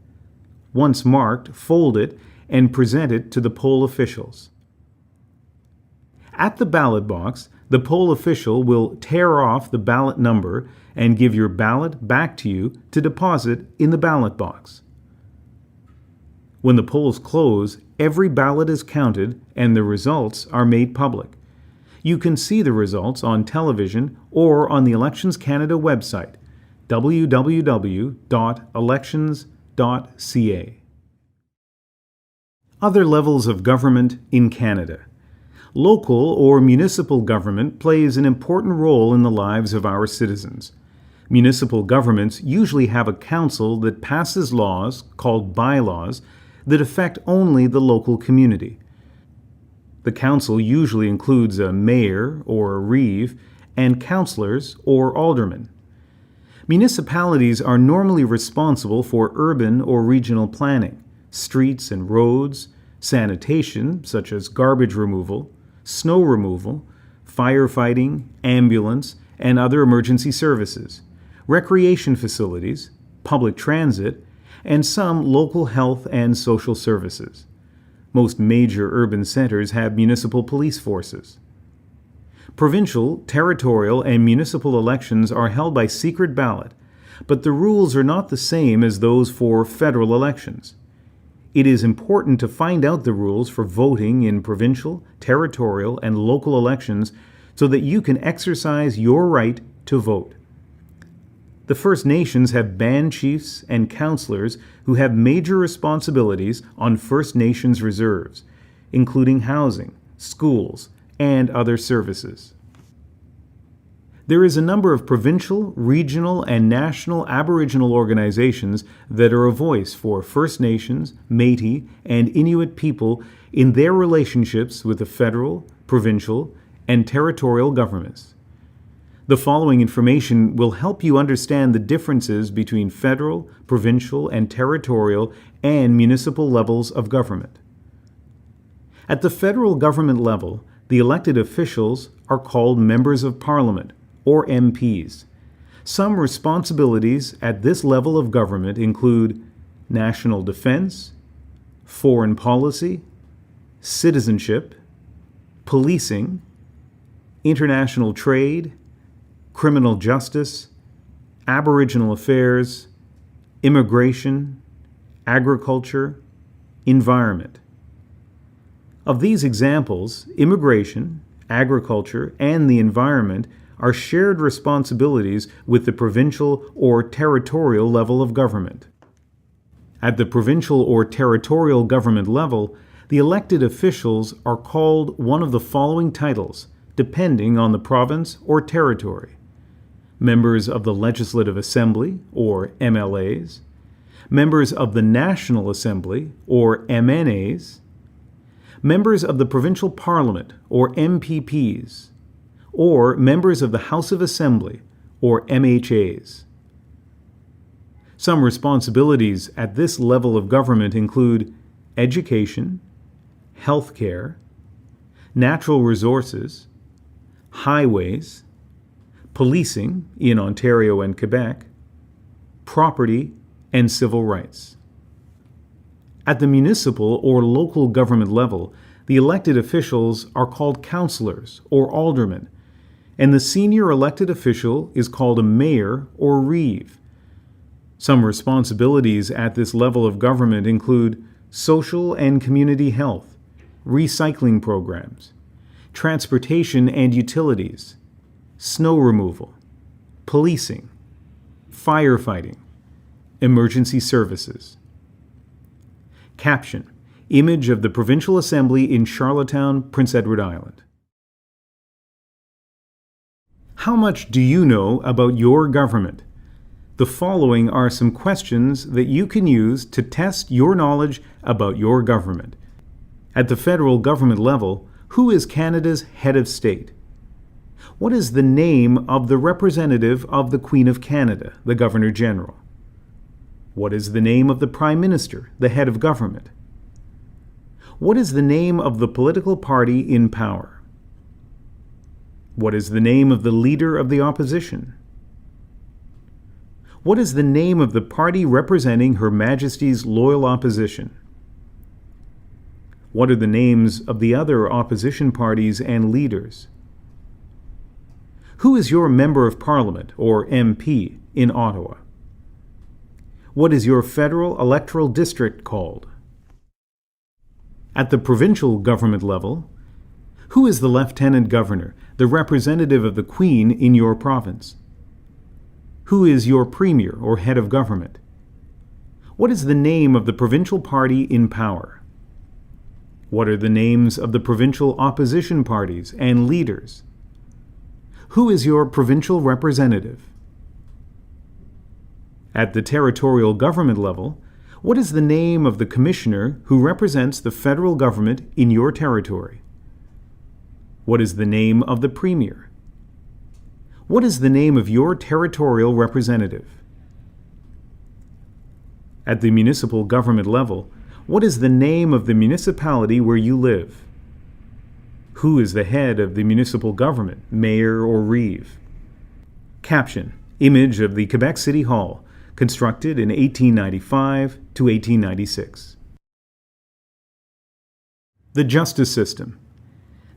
Once marked, fold it and present it to the poll officials. At the ballot box, the poll official will tear off the ballot number and give your ballot back to you to deposit in the ballot box. When the polls close, every ballot is counted and the results are made public. You can see the results on television or on the Elections Canada website, www.elections.ca. Other levels of government in Canada. Local or municipal government plays an important role in the lives of our citizens. Municipal governments usually have a council that passes laws, called bylaws, that affect only the local community. The council usually includes a mayor or a reeve and councillors or aldermen. Municipalities are normally responsible for urban or regional planning, streets and roads, sanitation, such as garbage removal, snow removal, firefighting, ambulance, and other emergency services, recreation facilities, public transit, and some local health and social services. Most major urban centers have municipal police forces. Provincial, territorial, and municipal elections are held by secret ballot, but the rules are not the same as those for federal elections. It is important to find out the rules for voting in provincial, territorial, and local elections so that you can exercise your right to vote. The First Nations have band chiefs and counselors who have major responsibilities on First Nations reserves, including housing, schools, and other services. There is a number of provincial, regional, and national Aboriginal organizations that are a voice for First Nations, Métis, and Inuit people in their relationships with the federal, provincial, and territorial governments. The following information will help you understand the differences between federal, provincial, and territorial and municipal levels of government. At the federal government level, the elected officials are called Members of Parliament, or MPs. Some responsibilities at this level of government include national defense, foreign policy, citizenship, policing, international trade, criminal justice, Aboriginal affairs, immigration, agriculture, environment. Of these examples, immigration, agriculture, and the environment are shared responsibilities with the provincial or territorial level of government. At the provincial or territorial government level, the elected officials are called one of the following titles, depending on the province or territory: members of the Legislative Assembly, or MLAs, members of the National Assembly, or MNAs, members of the Provincial Parliament, or MPPs, or members of the House of Assembly, or MHAs. Some responsibilities at this level of government include education, healthcare, natural resources, highways, policing in Ontario and Quebec, property, and civil rights. At the municipal or local government level, the elected officials are called councillors or aldermen, and the senior elected official is called a mayor or reeve. Some responsibilities at this level of government include social and community health, recycling programs, transportation and utilities, snow removal, policing, firefighting, emergency services. Caption: Image of the Provincial Assembly in Charlottetown, Prince Edward Island. How much do you know about your government? The following are some questions that you can use to test your knowledge about your government. At the federal government level, who is Canada's head of state? What is the name of the representative of the Queen of Canada, the Governor General? What is the name of the Prime Minister, the head of government? What is the name of the political party in power? What is the name of the leader of the opposition? What is the name of the party representing Her Majesty's loyal opposition? What are the names of the other opposition parties and leaders? Who is your Member of Parliament, or MP, in Ottawa? What is your federal electoral district called? At the provincial government level, who is the Lieutenant Governor, the representative of the Queen in your province? Who is your Premier or head of government? What is the name of the provincial party in power? What are the names of the provincial opposition parties and leaders? Who is your provincial representative? At the territorial government level, what is the name of the commissioner who represents the federal government in your territory? What is the name of the premier? What is the name of your territorial representative? At the municipal government level, what is the name of the municipality where you live? Who is the head of the municipal government, mayor or reeve? Caption: Image of the Quebec City Hall, constructed in 1895 to 1896. The justice system.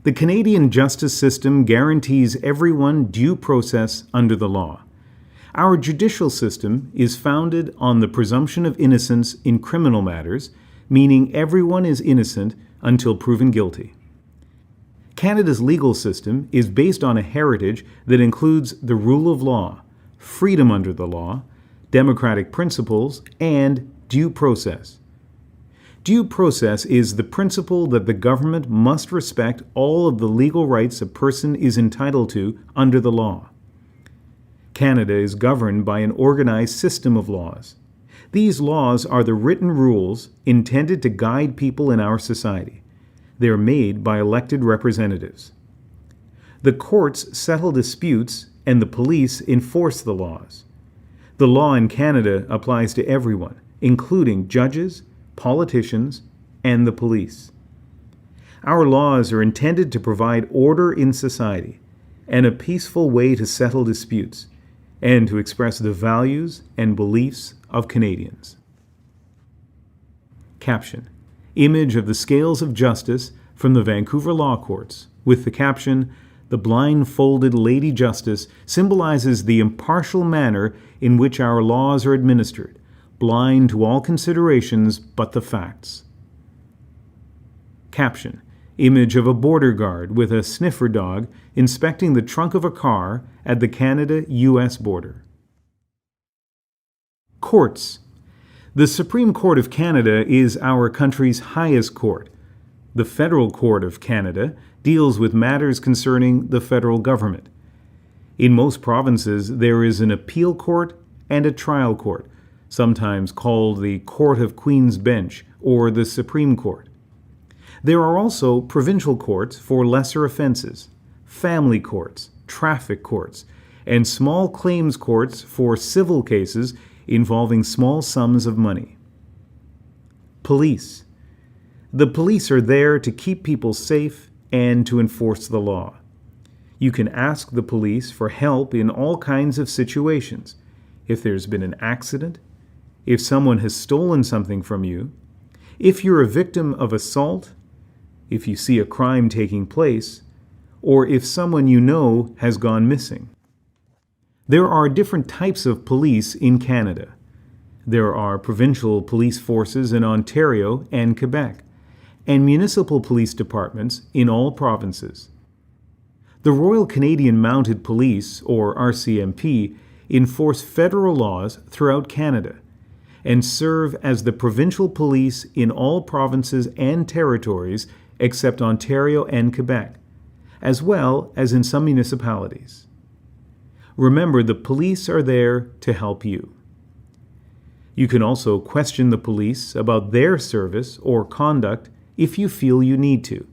The Canadian justice system guarantees everyone due process under the law. Our judicial system is founded on the presumption of innocence in criminal matters, meaning everyone is innocent until proven guilty. Canada's legal system is based on a heritage that includes the rule of law, freedom under the law, democratic principles, and due process. Due process is the principle that the government must respect all of the legal rights a person is entitled to under the law. Canada is governed by an organized system of laws. These laws are the written rules intended to guide people in our society. They are made by elected representatives. The courts settle disputes and the police enforce the laws. The law in Canada applies to everyone, including judges, politicians, and the police. Our laws are intended to provide order in society and a peaceful way to settle disputes and to express the values and beliefs of Canadians. Caption: Image of the scales of justice from the Vancouver Law Courts, with the caption, "The blindfolded Lady Justice symbolizes the impartial manner in which our laws are administered, blind to all considerations but the facts." Caption: Image of a border guard with a sniffer dog inspecting the trunk of a car at the Canada-US border. Courts. The Supreme Court of Canada is our country's highest court. The Federal Court of Canada deals with matters concerning the federal government. In most provinces, there is an appeal court and a trial court, sometimes called the Court of Queen's Bench or the Supreme Court. There are also provincial courts for lesser offenses, family courts, traffic courts, and small claims courts for civil cases involving small sums of money. Police. The police are there to keep people safe and to enforce the law. You can ask the police for help in all kinds of situations. If there's been an accident, if someone has stolen something from you, if you're a victim of assault, if you see a crime taking place, or if someone you know has gone missing. There are different types of police in Canada. There are provincial police forces in Ontario and Quebec, and municipal police departments in all provinces. The Royal Canadian Mounted Police, or RCMP, enforce federal laws throughout Canada and serve as the provincial police in all provinces and territories except Ontario and Quebec, as well as in some municipalities. Remember, the police are there to help you. You can also question the police about their service or conduct if you feel you need to.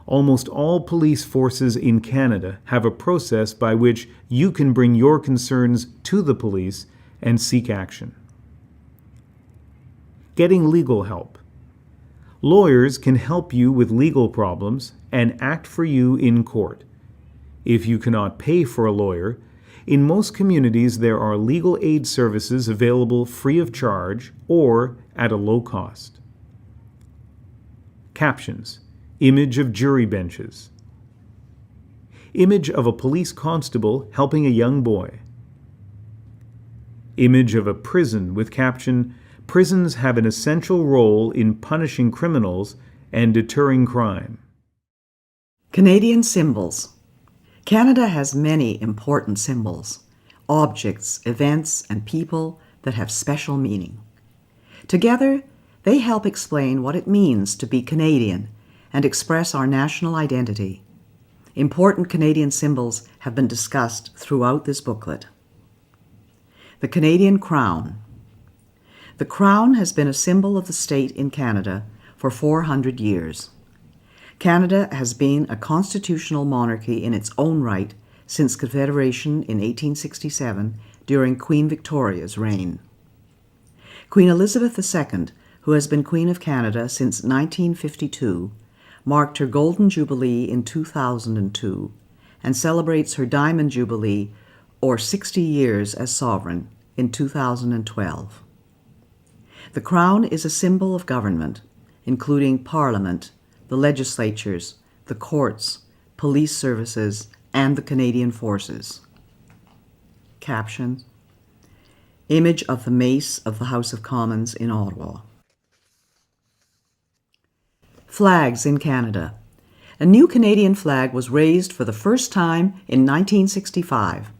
Almost all police forces in Canada have a process by which you can bring your concerns to the police and seek action. Getting legal help. Lawyers can help you with legal problems and act for you in court. If you cannot pay for a lawyer, in most communities there are legal aid services available free of charge or at a low cost. Captions. Image of jury benches. Image of a police constable helping a young boy. Image of a prison with caption, "Prisons have an essential role in punishing criminals and deterring crime." Canadian symbols. Canada has many important symbols, objects, events, and people that have special meaning. Together, they help explain what it means to be Canadian and express our national identity. Important Canadian symbols have been discussed throughout this booklet. The Canadian Crown. The Crown has been a symbol of the state in Canada for 400 years. Canada has been a constitutional monarchy in its own right since Confederation in 1867 during Queen Victoria's reign. Queen Elizabeth II, who has been Queen of Canada since 1952, marked her Golden Jubilee in 2002 and celebrates her Diamond Jubilee, or 60 years as sovereign, in 2012. The Crown is a symbol of government, including Parliament, the legislatures, the courts, police services, and the Canadian Forces. Caption. Image of the Mace of the House of Commons in Ottawa. Flags in Canada. A new Canadian flag was raised for the first time in 1965.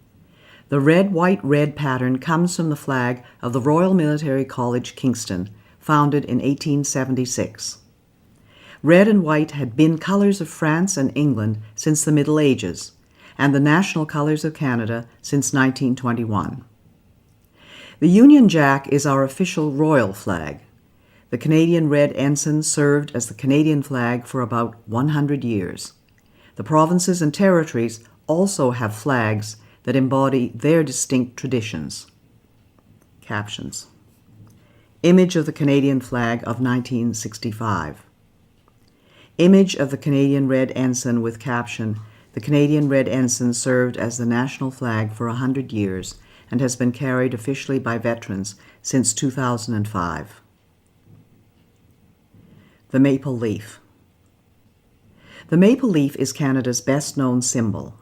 The red, white, red pattern comes from the flag of the Royal Military College, Kingston, founded in 1876. Red and white had been colors of France and England since the Middle Ages, and the national colors of Canada since 1921. The Union Jack is our official royal flag. The Canadian red ensign served as the Canadian flag for about 100 years. The provinces and territories also have flags that embody their distinct traditions. Captions. Image of the Canadian flag of 1965. Image of the Canadian red ensign with caption, "The Canadian red ensign served as the national flag for 100 years and has been carried officially by veterans since 2005. The maple leaf. The maple leaf is Canada's best-known symbol.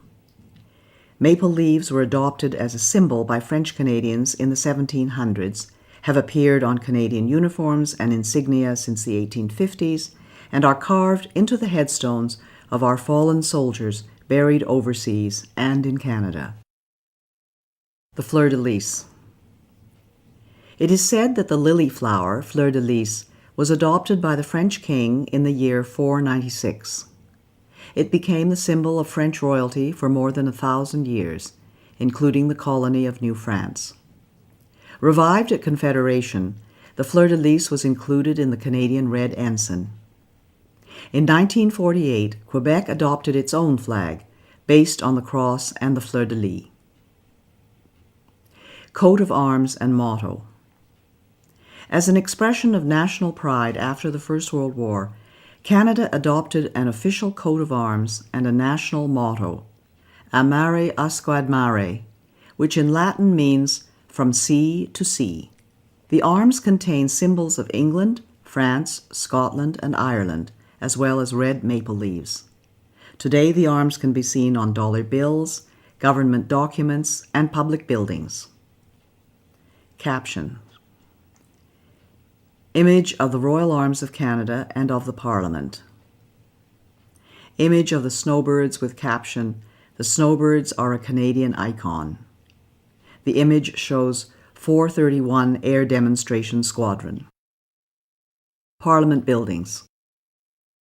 Maple leaves were adopted as a symbol by French Canadians in the 1700s, have appeared on Canadian uniforms and insignia since the 1850s, and are carved into the headstones of our fallen soldiers buried overseas and in Canada. The fleur-de-lis. It is said that the lily flower, fleur-de-lis, was adopted by the French king in the year 496. It became the symbol of French royalty for more than 1,000 years, including the colony of New France. Revived at Confederation, the fleur-de-lis was included in the Canadian red ensign. In 1948, Quebec adopted its own flag, based on the cross and the fleur-de-lis. Coat of arms and motto. As an expression of national pride after the First World War, Canada adopted an official coat of arms and a national motto, A mare usquad mare, which in Latin means from sea to sea. The arms contain symbols of England, France, Scotland, and Ireland, as well as red maple leaves. Today, the arms can be seen on dollar bills, government documents, and public buildings. Caption. Image of the Royal Arms of Canada and of the Parliament. Image of the snowbirds with caption, "The snowbirds are a Canadian icon." The image shows 431 Air Demonstration Squadron. Parliament buildings.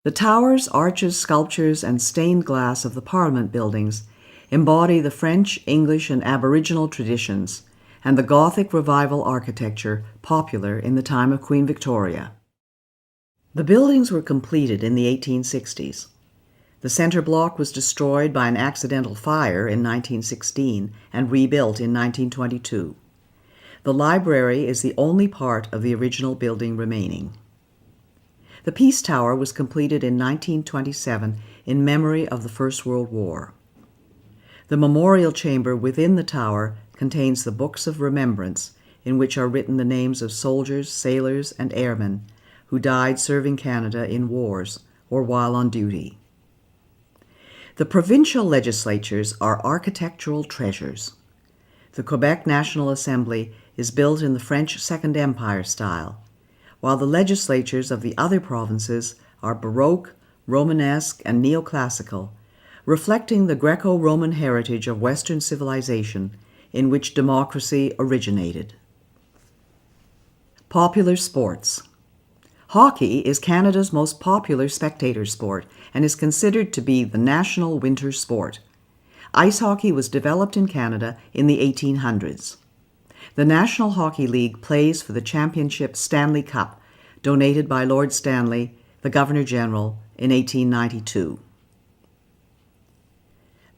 The towers, arches, sculptures, and stained glass of the Parliament buildings embody the French, English, and Aboriginal traditions and the Gothic Revival architecture popular in the time of Queen Victoria. The buildings were completed in the 1860s. The center block was destroyed by an accidental fire in 1916 and rebuilt in 1922. The library is the only part of the original building remaining. The Peace Tower was completed in 1927 in memory of the First World War. The memorial chamber within the tower contains the Books of Remembrance, in which are written the names of soldiers, sailors, and airmen who died serving Canada in wars or while on duty. The provincial legislatures are architectural treasures. The Quebec National Assembly is built in the French Second Empire style, while the legislatures of the other provinces are Baroque, Romanesque, and neoclassical, reflecting the Greco-Roman heritage of Western civilization in which democracy originated. Popular sports. Hockey is Canada's most popular spectator sport and is considered to be the national winter sport. Ice hockey was developed in Canada in the 1800s. The National Hockey League plays for the Championship Stanley Cup, donated by Lord Stanley, the Governor-General, in 1892.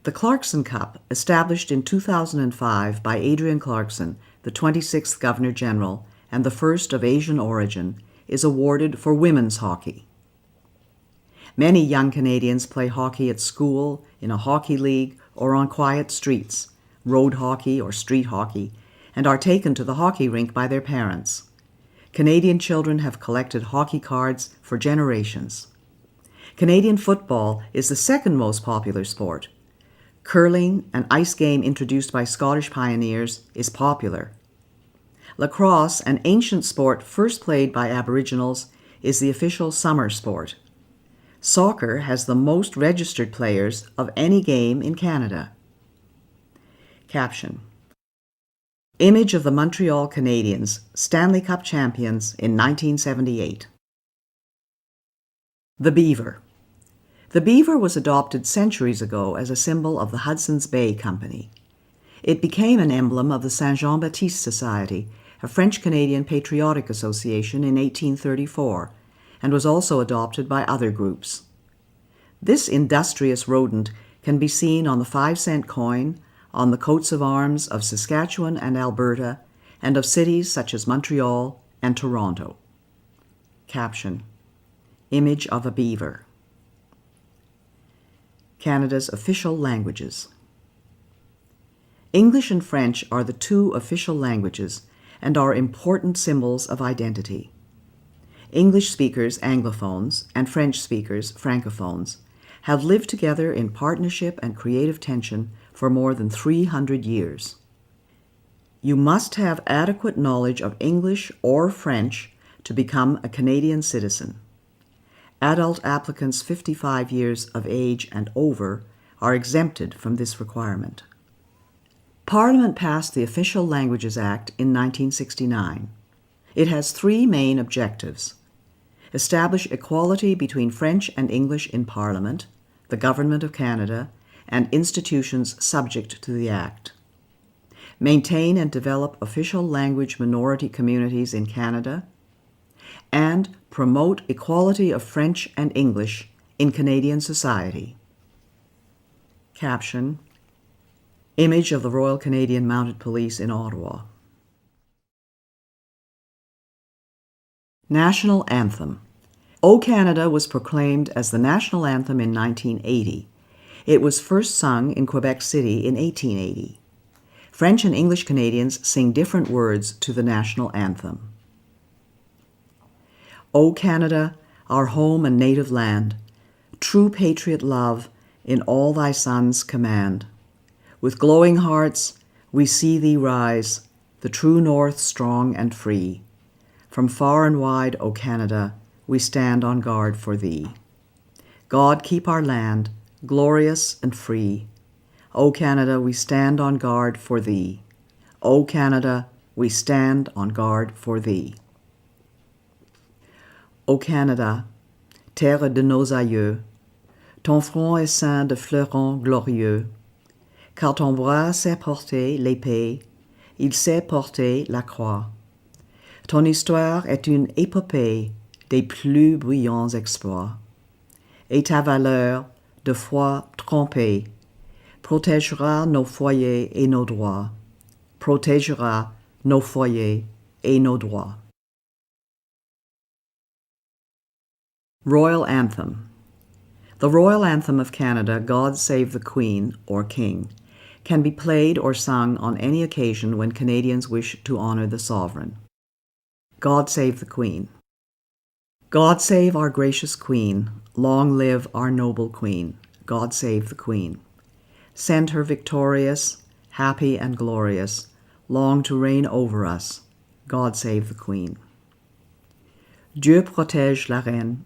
The Clarkson Cup, established in 2005 by Adrian Clarkson, the 26th Governor-General and the first of Asian origin, is awarded for women's hockey. Many young Canadians play hockey at school, in a hockey league, or on quiet streets, road hockey or street hockey, and are taken to the hockey rink by their parents. Canadian children have collected hockey cards for generations. Canadian football is the second most popular sport. Curling, an ice game introduced by Scottish pioneers, is popular. Lacrosse, an ancient sport first played by Aboriginals, is the official summer sport. Soccer has the most registered players of any game in Canada. Caption. Image of the Montreal Canadiens, Stanley Cup champions in 1978. The beaver. The beaver was adopted centuries ago as a symbol of the Hudson's Bay Company. It became an emblem of the Saint-Jean-Baptiste Society, a French-Canadian patriotic association, in 1834, and was also adopted by other groups. This industrious rodent can be seen on the 5-cent coin, on the coats of arms of Saskatchewan and Alberta, and of cities such as Montreal and Toronto. Caption: Image of a beaver. Canada's official languages. English and French are the two official languages and are important symbols of identity. English speakers, Anglophones, and French speakers, Francophones, have lived together in partnership and creative tension for more than 300 years. You must have adequate knowledge of English or French to become a Canadian citizen. Adult applicants 55 years of age and over are exempted from this requirement. Parliament passed the Official Languages Act in 1969. It has three main objectives: establish equality between French and English in Parliament, the Government of Canada, and institutions subject to the Act; maintain and develop official language minority communities in Canada; and promote equality of French and English in Canadian society. Caption: Image of the Royal Canadian Mounted Police in Ottawa. National Anthem. O Canada was proclaimed as the national anthem in 1980. It was first sung in Quebec City in 1880. French and English Canadians sing different words to the national anthem. O Canada, our home and native land, true patriot love in all thy sons command. With glowing hearts we see thee rise, the true north strong and free. From far and wide, O Canada, we stand on guard for thee. God keep our land, glorious and free. O Canada, we stand on guard for thee. O Canada, we stand on guard for thee. O Canada, terre de nos aïeux, ton front est ceint de fleurons glorieux, car ton bras sait porter l'épée, il sait porter la croix. Ton histoire est une épopée des plus brillants exploits, et ta valeur, de foi trompée, protégera nos foyers et nos droits, protégera nos foyers et nos droits. Royal Anthem. The Royal Anthem of Canada, God Save the Queen, or King, can be played or sung on any occasion when Canadians wish to honor the sovereign. God Save the Queen. God save our gracious Queen, long live our noble Queen. God save the Queen. Send her victorious, happy and glorious, long to reign over us. God save the Queen. Dieu protège la reine.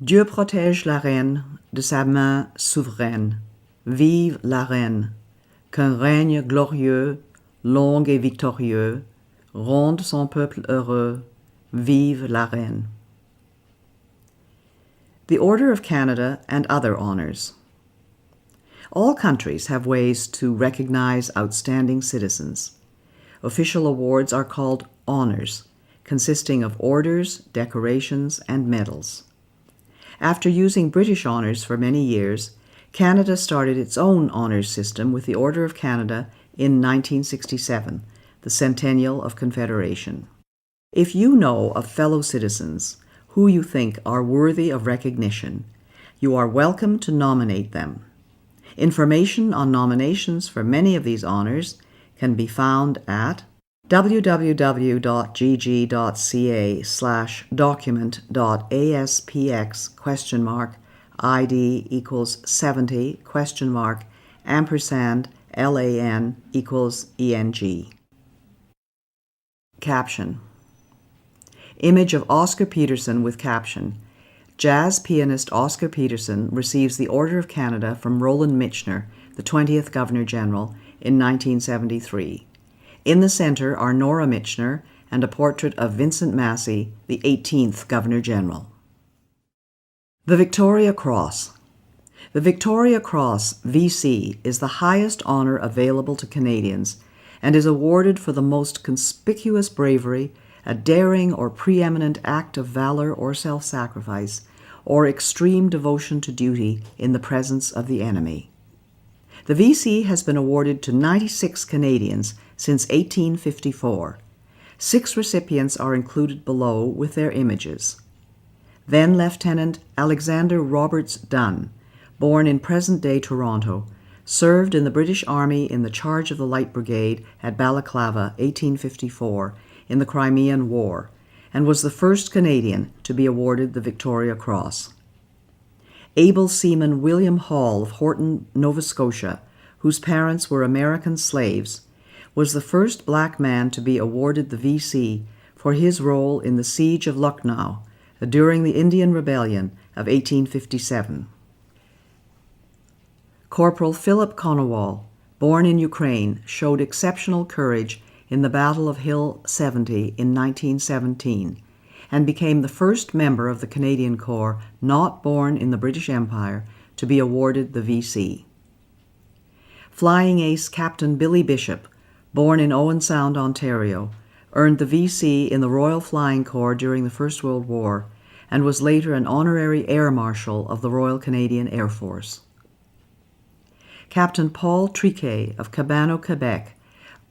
Dieu protège la reine de sa main souveraine. Vive la reine, qu'un règne glorieux, long et victorieux, ronde son peuple heureux. Vive la reine. The Order of Canada and other honors. All countries have ways to recognize outstanding citizens. Official awards are called honors, consisting of orders, decorations, and medals. After using British honors for many years, Canada started its own honors system with the Order of Canada in 1967, the centennial of Confederation. If you know of fellow citizens who you think are worthy of recognition, you are welcome to nominate them. Information on nominations for many of these honors can be found at www.gg.ca/document.aspx?ID = 70 $LAN = ENG. Caption. Image of Oscar Peterson with caption: Jazz pianist Oscar Peterson receives the Order of Canada from Roland Michener, the 20th Governor-General, in 1973. In the center are Nora Michener and a portrait of Vincent Massey, the 18th Governor General. The Victoria Cross. The Victoria Cross, VC, is the highest honor available to Canadians and is awarded for the most conspicuous bravery, a daring or preeminent act of valor or self-sacrifice, or extreme devotion to duty in the presence of the enemy. The VC has been awarded to 96 Canadians since 1854. 6 recipients are included below with their images. Then Lieutenant Alexander Roberts Dunn, born in present-day Toronto, served in the British Army in the charge of the Light Brigade at Balaclava, 1854, in the Crimean War, and was the first Canadian to be awarded the Victoria Cross. Able seaman William Hall of Horton, Nova Scotia, whose parents were American slaves, was the first black man to be awarded the VC for his role in the Siege of Lucknow during the Indian Rebellion of 1857. Corporal Philip Konowal, born in Ukraine, showed exceptional courage in the Battle of Hill 70 in 1917 and became the first member of the Canadian Corps not born in the British Empire to be awarded the VC. Flying ace Captain Billy Bishop, born in Owen Sound, Ontario, earned the VC in the Royal Flying Corps during the First World War and was later an honorary Air Marshal of the Royal Canadian Air Force. Captain Paul Triquet of Cabano, Quebec,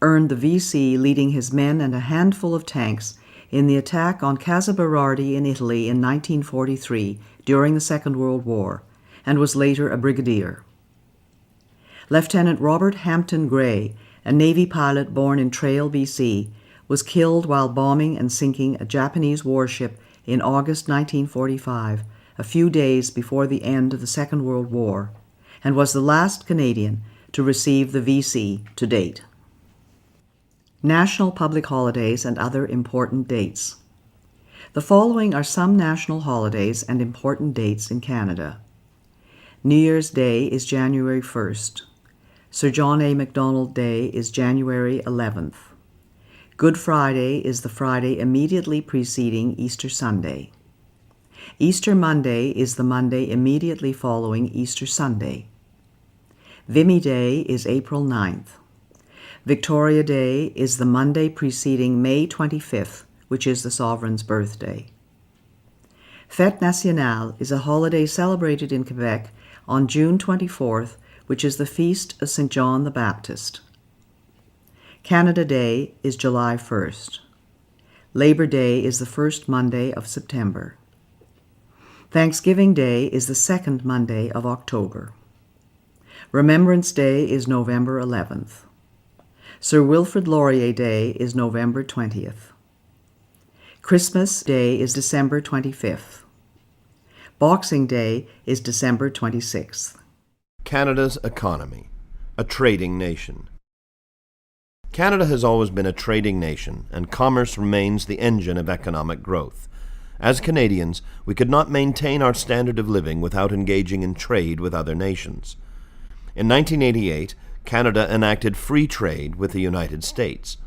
earned the VC leading his men and a handful of tanks in the attack on Casa Berardi in Italy in 1943 during the Second World War, and was later a brigadier. Lieutenant Robert Hampton Gray, a Navy pilot born in Trail, BC, was killed while bombing and sinking a Japanese warship in August 1945, a few days before the end of the Second World War, and was the last Canadian to receive the VC to date. National public holidays and other important dates. The following are some national holidays and important dates in Canada. New Year's Day is January 1st. Sir John A. Macdonald Day is January 11th. Good Friday is the Friday immediately preceding Easter Sunday. Easter Monday is the Monday immediately following Easter Sunday. Vimy Day is April 9th. Victoria Day is the Monday preceding May 25th, which is the Sovereign's birthday. Fête Nationale is a holiday celebrated in Quebec on June 24th, which is the feast of St. John the Baptist. Canada Day is July 1st. Labor Day is the first Monday of September. Thanksgiving Day is the second Monday of October. Remembrance Day is November 11th. Sir Wilfrid Laurier Day is November 20th. Christmas Day is December 25th. Boxing Day is December 26th. Canada's economy, a trading nation. Canada has always been a trading nation, and commerce remains the engine of economic growth. As Canadians, we could not maintain our standard of living without engaging in trade with other nations. In 1988, Canada enacted free trade with the United States.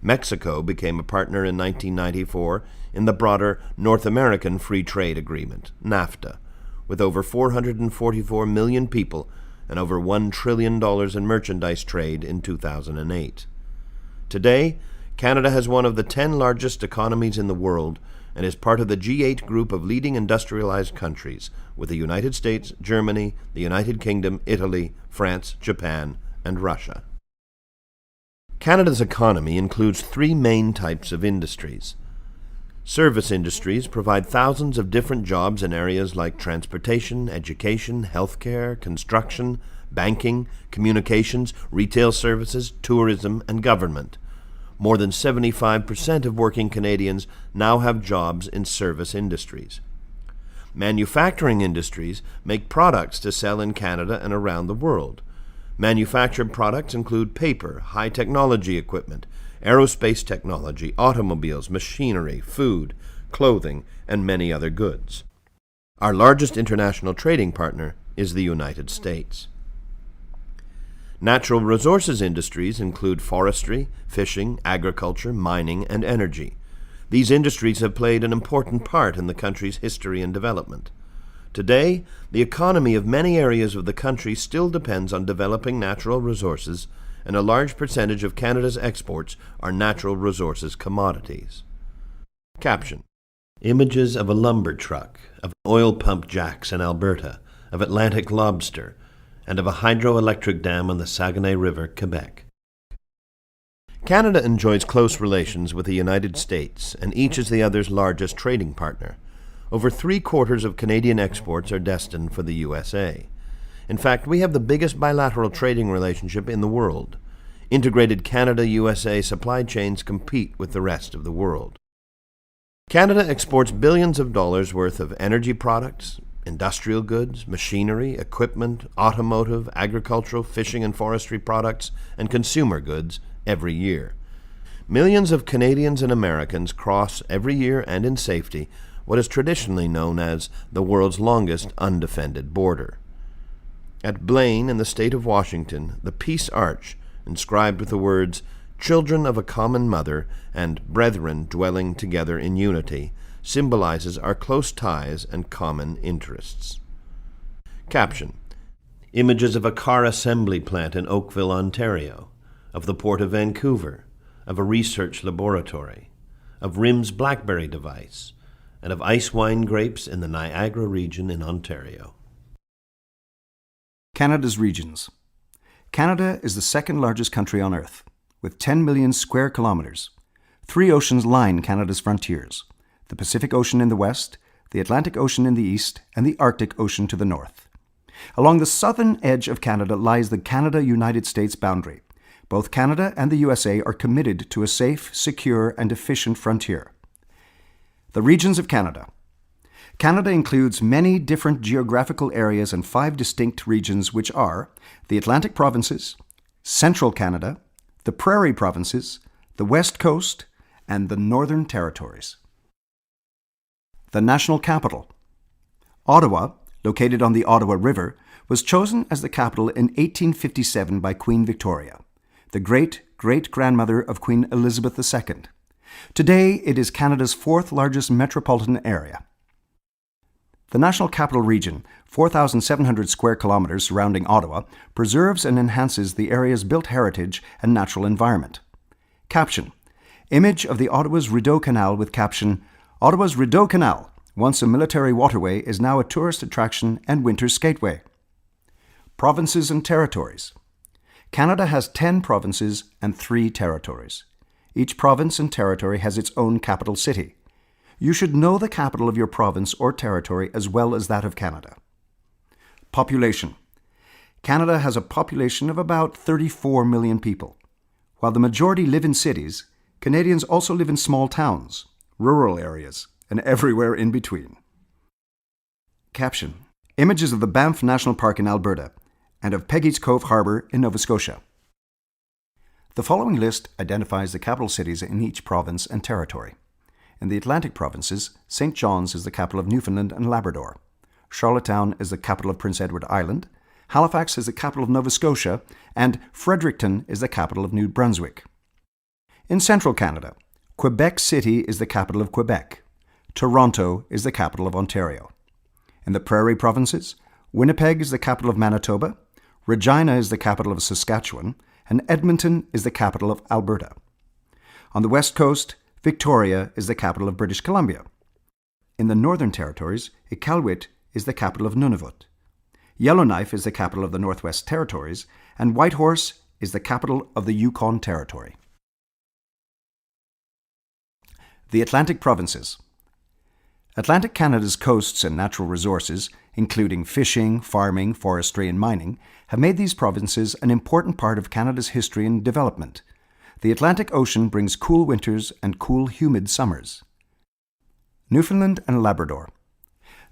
Mexico became a partner in 1994 in the broader North American Free Trade Agreement, NAFTA, with over 444 million people and over $1 trillion in merchandise trade in 2008. Today, Canada has one of the 10 largest economies in the world and is part of the G8 group of leading industrialized countries, with the United States, Germany, the United Kingdom, Italy, France, Japan, and Russia. Canada's economy includes 3 main types of industries. Service industries provide thousands of different jobs in areas like transportation, education, healthcare, construction, banking, communications, retail services, tourism, and government. More than 75% of working Canadians now have jobs in service industries. Manufacturing industries make products to sell in Canada and around the world. Manufactured products include paper, high-technology equipment, aerospace technology, automobiles, machinery, food, clothing, and many other goods. Our largest international trading partner is the United States. Natural resources industries include forestry, fishing, agriculture, mining, and energy. These industries have played an important part in the country's history and development. Today, the economy of many areas of the country still depends on developing natural resources, and a large percentage of Canada's exports are natural resources commodities. Caption: Images of a lumber truck, of oil pump jacks in Alberta, of Atlantic lobster, and of a hydroelectric dam on the Saguenay River, Quebec. Canada enjoys close relations with the United States, and each is the other's largest trading partner. Over 3/4 of Canadian exports are destined for the USA. In fact, we have the biggest bilateral trading relationship in the world. Integrated Canada-USA supply chains compete with the rest of the world. Canada exports billions of dollars worth of energy products, industrial goods, machinery, equipment, automotive, agricultural, fishing and forestry products, and consumer goods every year. Millions of Canadians and Americans cross every year and in safety what is traditionally known as the world's longest undefended border. At Blaine in the state of Washington, the Peace Arch, inscribed with the words, "Children of a common mother" and "Brethren dwelling together in unity," symbolizes our close ties and common interests. Caption: Images of a car assembly plant in Oakville, Ontario, of the Port of Vancouver, of a research laboratory, of RIM's BlackBerry device, and of ice wine grapes in the Niagara region in Ontario. Canada's regions. Canada is the second largest country on Earth, with 10 million square kilometers. 3 oceans line Canada's frontiers: the Pacific Ocean in the west, the Atlantic Ocean in the east, and the Arctic Ocean to the north. Along the southern edge of Canada lies the Canada-United States boundary. Both Canada and the USA are committed to a safe, secure, and efficient frontier. The regions of Canada. Canada includes many different geographical areas and 5 distinct regions, which are the Atlantic Provinces, Central Canada, the Prairie Provinces, the West Coast, and the Northern Territories. The national capital. Ottawa, located on the Ottawa River, was chosen as the capital in 1857 by Queen Victoria, the great-great-grandmother of Queen Elizabeth II. Today, it is Canada's 4th largest metropolitan area. The National Capital Region, 4,700 square kilometers surrounding Ottawa, preserves and enhances the area's built heritage and natural environment. Caption: Image of the Ottawa's Rideau Canal with caption: Ottawa's Rideau Canal, once a military waterway, is now a tourist attraction and winter skateway. Provinces and territories. Canada has 10 provinces and 3 territories. Each province and territory has its own capital city. You should know the capital of your province or territory as well as that of Canada. Population. Canada has a population of about 34 million people. While the majority live in cities, Canadians also live in small towns, rural areas, and everywhere in between. Caption: Images of the Banff National Park in Alberta and of Peggy's Cove Harbour in Nova Scotia. The following list identifies the capital cities in each province and territory. In the Atlantic provinces, St. John's is the capital of Newfoundland and Labrador. Charlottetown is the capital of Prince Edward Island. Halifax is the capital of Nova Scotia, and Fredericton is the capital of New Brunswick. In central Canada, Quebec City is the capital of Quebec. Toronto is the capital of Ontario. In the Prairie provinces, Winnipeg is the capital of Manitoba, Regina is the capital of Saskatchewan, and Edmonton is the capital of Alberta. On the west coast, Victoria is the capital of British Columbia. In the Northern Territories, Iqaluit is the capital of Nunavut. Yellowknife is the capital of the Northwest Territories, and Whitehorse is the capital of the Yukon Territory. The Atlantic Provinces. Atlantic Canada's coasts and natural resources, including fishing, farming, forestry, and mining, have made these provinces an important part of Canada's history and development. The Atlantic Ocean brings cool winters and cool, humid summers. Newfoundland and Labrador.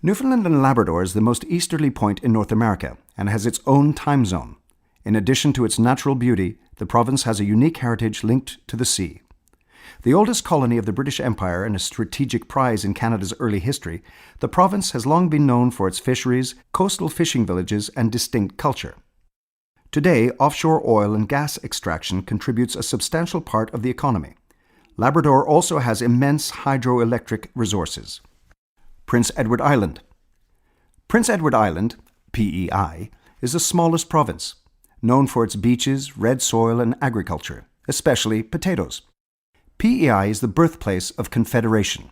Newfoundland and Labrador is the most easterly point in North America and has its own time zone. In addition to its natural beauty, the province has a unique heritage linked to the sea. The oldest colony of the British Empire and a strategic prize in Canada's early history, the province has long been known for its fisheries, coastal fishing villages, and distinct culture. Today, offshore oil and gas extraction contributes a substantial part of the economy. Labrador also has immense hydroelectric resources. Prince Edward Island. Prince Edward Island, PEI, is the smallest province, known for its beaches, red soil, and agriculture, especially potatoes. PEI is the birthplace of Confederation,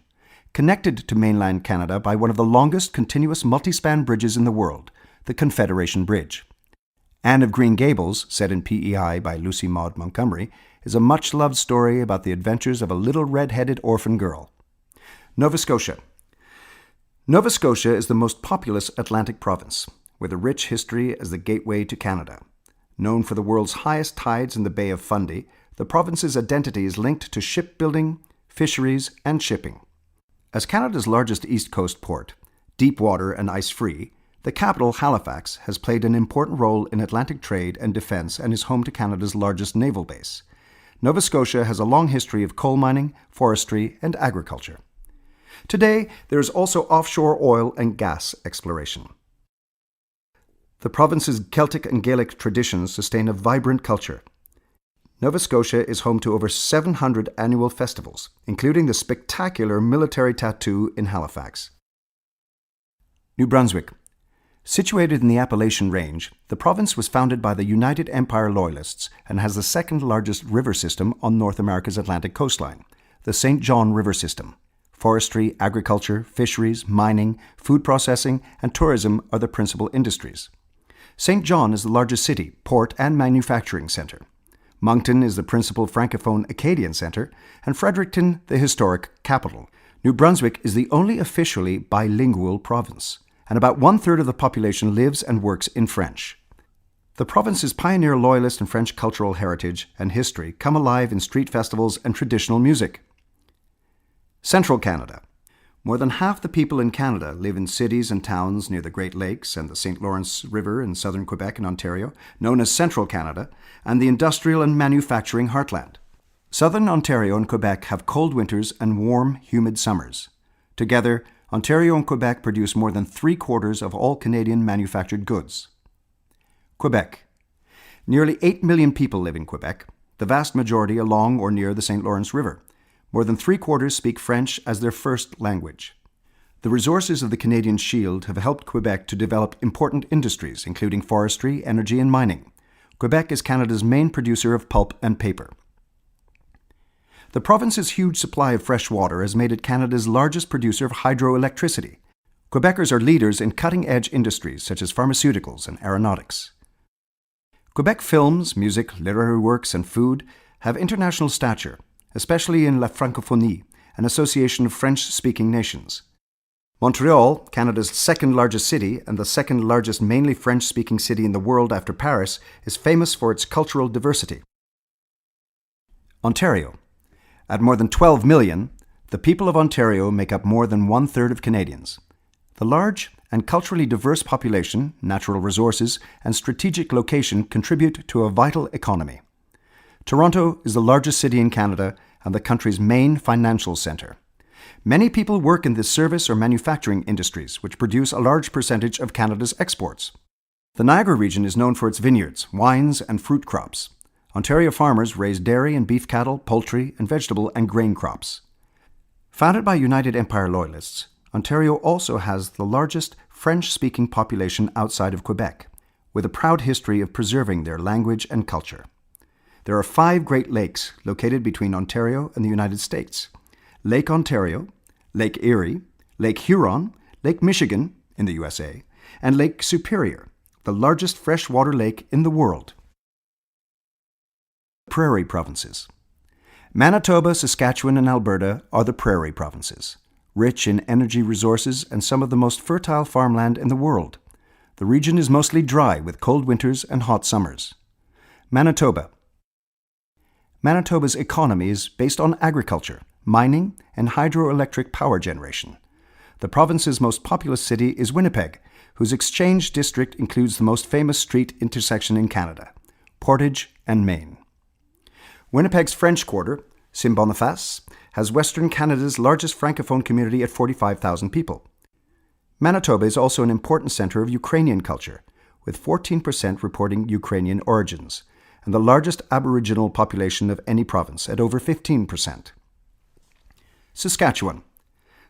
connected to mainland Canada by one of the longest continuous multi-span bridges in the world, the Confederation Bridge. Anne of Green Gables, set in PEI by Lucy Maud Montgomery, is a much-loved story about the adventures of a little red-headed orphan girl. Nova Scotia. Nova Scotia is the most populous Atlantic province, with a rich history as the gateway to Canada. Known for the world's highest tides in the Bay of Fundy, the province's identity is linked to shipbuilding, fisheries, and shipping. As Canada's largest east coast port, deep water and ice-free, the capital, Halifax, has played an important role in Atlantic trade and defense and is home to Canada's largest naval base. Nova Scotia has a long history of coal mining, forestry, and agriculture. Today, there is also offshore oil and gas exploration. The province's Celtic and Gaelic traditions sustain a vibrant culture. Nova Scotia is home to over 700 annual festivals, including the spectacular military tattoo in Halifax. New Brunswick. Situated in the Appalachian Range, the province was founded by the United Empire Loyalists and has the second largest river system on North America's Atlantic coastline, the St. John River System. Forestry, agriculture, fisheries, mining, food processing, and tourism are the principal industries. St. John is the largest city, port, and manufacturing center. Moncton is the principal Francophone Acadian center, and Fredericton the historic capital. New Brunswick is the only officially bilingual province, and about one-third of the population lives and works in French. The province's pioneer Loyalist and French cultural heritage and history come alive in street festivals and traditional music. Central Canada. More than half the people in Canada live in cities and towns near the Great Lakes and the St. Lawrence River in southern Quebec and Ontario, known as Central Canada, and the industrial and manufacturing heartland. Southern Ontario and Quebec have cold winters and warm, humid summers. Together, Ontario and Quebec produce more than 3/4 of all Canadian manufactured goods. Quebec. Nearly 8 million people live in Quebec, the vast majority along or near the St. Lawrence River. More than 3/4 speak French as their first language. The resources of the Canadian Shield have helped Quebec to develop important industries, including forestry, energy, and mining. Quebec is Canada's main producer of pulp and paper. The province's huge supply of fresh water has made it Canada's largest producer of hydroelectricity. Quebecers are leaders in cutting-edge industries such as pharmaceuticals and aeronautics. Quebec films, music, literary works, and food have international stature, especially in La Francophonie, an association of French-speaking nations. Montreal, Canada's second-largest city and the second-largest mainly French-speaking city in the world after Paris, is famous for its cultural diversity. Ontario. At more than 12 million, the people of Ontario make up more than one-third of Canadians. The large and culturally diverse population, natural resources, and strategic location contribute to a vital economy. Toronto is the largest city in Canada and the country's main financial centre. Many people work in the service or manufacturing industries, which produce a large percentage of Canada's exports. The Niagara region is known for its vineyards, wines, and fruit crops. Ontario farmers raise dairy and beef cattle, poultry, and vegetable and grain crops. Founded by United Empire Loyalists, Ontario also has the largest French-speaking population outside of Quebec, with a proud history of preserving their language and culture. There are 5 Great Lakes located between Ontario and the United States: Lake Ontario, Lake Erie, Lake Huron, Lake Michigan in the USA, and Lake Superior, the largest freshwater lake in the world. Prairie provinces. Manitoba, Saskatchewan, and Alberta are the prairie provinces, rich in energy resources and some of the most fertile farmland in the world. The region is mostly dry with cold winters and hot summers. Manitoba. Manitoba's economy is based on agriculture, mining, and hydroelectric power generation. The province's most populous city is Winnipeg, whose exchange district includes the most famous street intersection in Canada, Portage and Main. Winnipeg's French Quarter, Saint-Boniface, has Western Canada's largest Francophone community at 45,000 people. Manitoba is also an important centre of Ukrainian culture, with 14% reporting Ukrainian origins, and the largest Aboriginal population of any province at over 15%. Saskatchewan.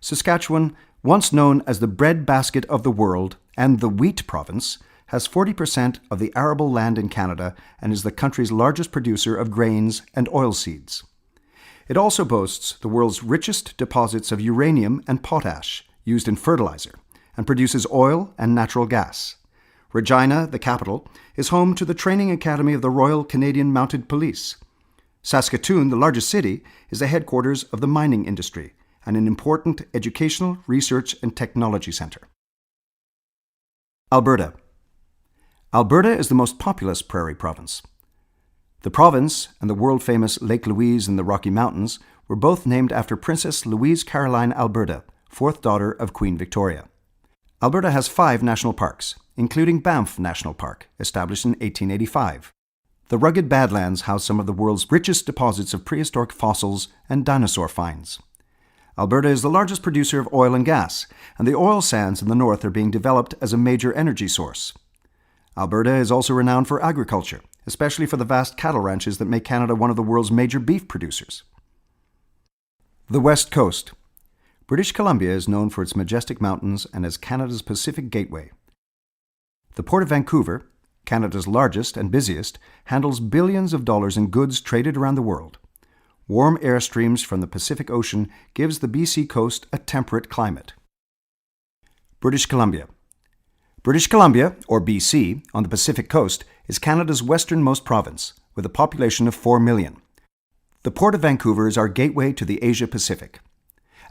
Saskatchewan, once known as the breadbasket of the world and the wheat province, has 40% of the arable land in Canada and is the country's largest producer of grains and oilseeds. It also boasts the world's richest deposits of uranium and potash used in fertilizer and produces oil and natural gas. Regina, the capital, is home to the training academy of the Royal Canadian Mounted Police. Saskatoon, the largest city, is the headquarters of the mining industry and an important educational, research, and technology centre. Alberta. Alberta is the most populous prairie province. The province and the world-famous Lake Louise in the Rocky Mountains were both named after Princess Louise Caroline Alberta, fourth daughter of Queen Victoria. Alberta has 5 national parks, including Banff National Park, established in 1885. The rugged Badlands house some of the world's richest deposits of prehistoric fossils and dinosaur finds. Alberta is the largest producer of oil and gas, and the oil sands in the north are being developed as a major energy source. Alberta is also renowned for agriculture, especially for the vast cattle ranches that make Canada one of the world's major beef producers. The West Coast. British Columbia is known for its majestic mountains and as Canada's Pacific Gateway. The Port of Vancouver, Canada's largest and busiest, handles billions of dollars in goods traded around the world. Warm air streams from the Pacific Ocean gives the BC coast a temperate climate. British Columbia. British Columbia, or BC, on the Pacific coast, is Canada's westernmost province, with a population of 4 million. The Port of Vancouver is our gateway to the Asia-Pacific.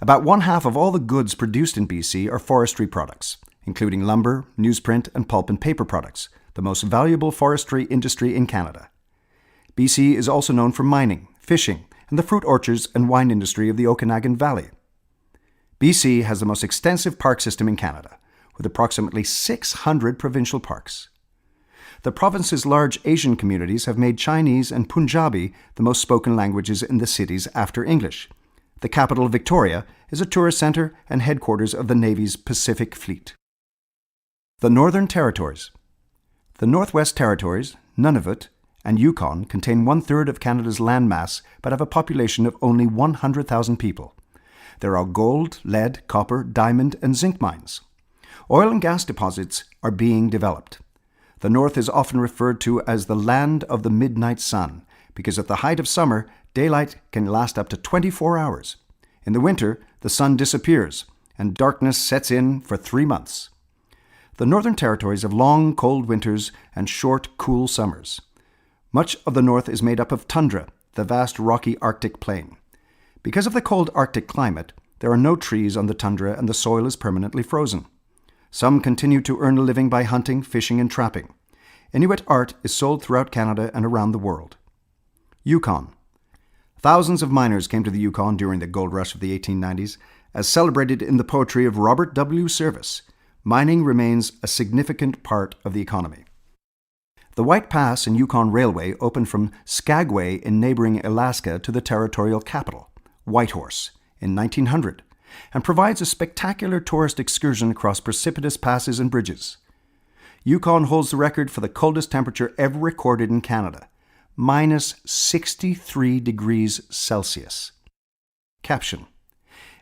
About 1/2 of all the goods produced in BC are forestry products, including lumber, newsprint, and pulp and paper products, the most valuable forestry industry in Canada. BC is also known for mining, fishing, and the fruit orchards and wine industry of the Okanagan Valley. BC has the most extensive park system in Canada, with approximately 600 provincial parks. The province's large Asian communities have made Chinese and Punjabi the most spoken languages in the cities after English. The capital, Victoria, is a tourist centre and headquarters of the Navy's Pacific Fleet. The Northern Territories. The Northwest Territories, Nunavut, and Yukon contain 1/3 of Canada's landmass but have a population of only 100,000 people. There are gold, lead, copper, diamond, and zinc mines. Oil and gas deposits are being developed. The North is often referred to as the land of the midnight sun because at the height of summer, daylight can last up to 24 hours. In the winter, the sun disappears and darkness sets in for 3 months. The Northern Territories have long, cold winters and short, cool summers. Much of the north is made up of tundra, the vast rocky Arctic plain. Because of the cold Arctic climate, there are no trees on the tundra and the soil is permanently frozen. Some continue to earn a living by hunting, fishing, and trapping. Inuit art is sold throughout Canada and around the world. Yukon. Thousands of miners came to the Yukon during the gold rush of the 1890s. As celebrated in the poetry of Robert W. Service, mining remains a significant part of the economy. The White Pass and Yukon Railway opened from Skagway in neighboring Alaska to the territorial capital, Whitehorse, in 1900, and provides a spectacular tourist excursion across precipitous passes and bridges. Yukon holds the record for the coldest temperature ever recorded in Canada, minus 63 degrees Celsius. Caption.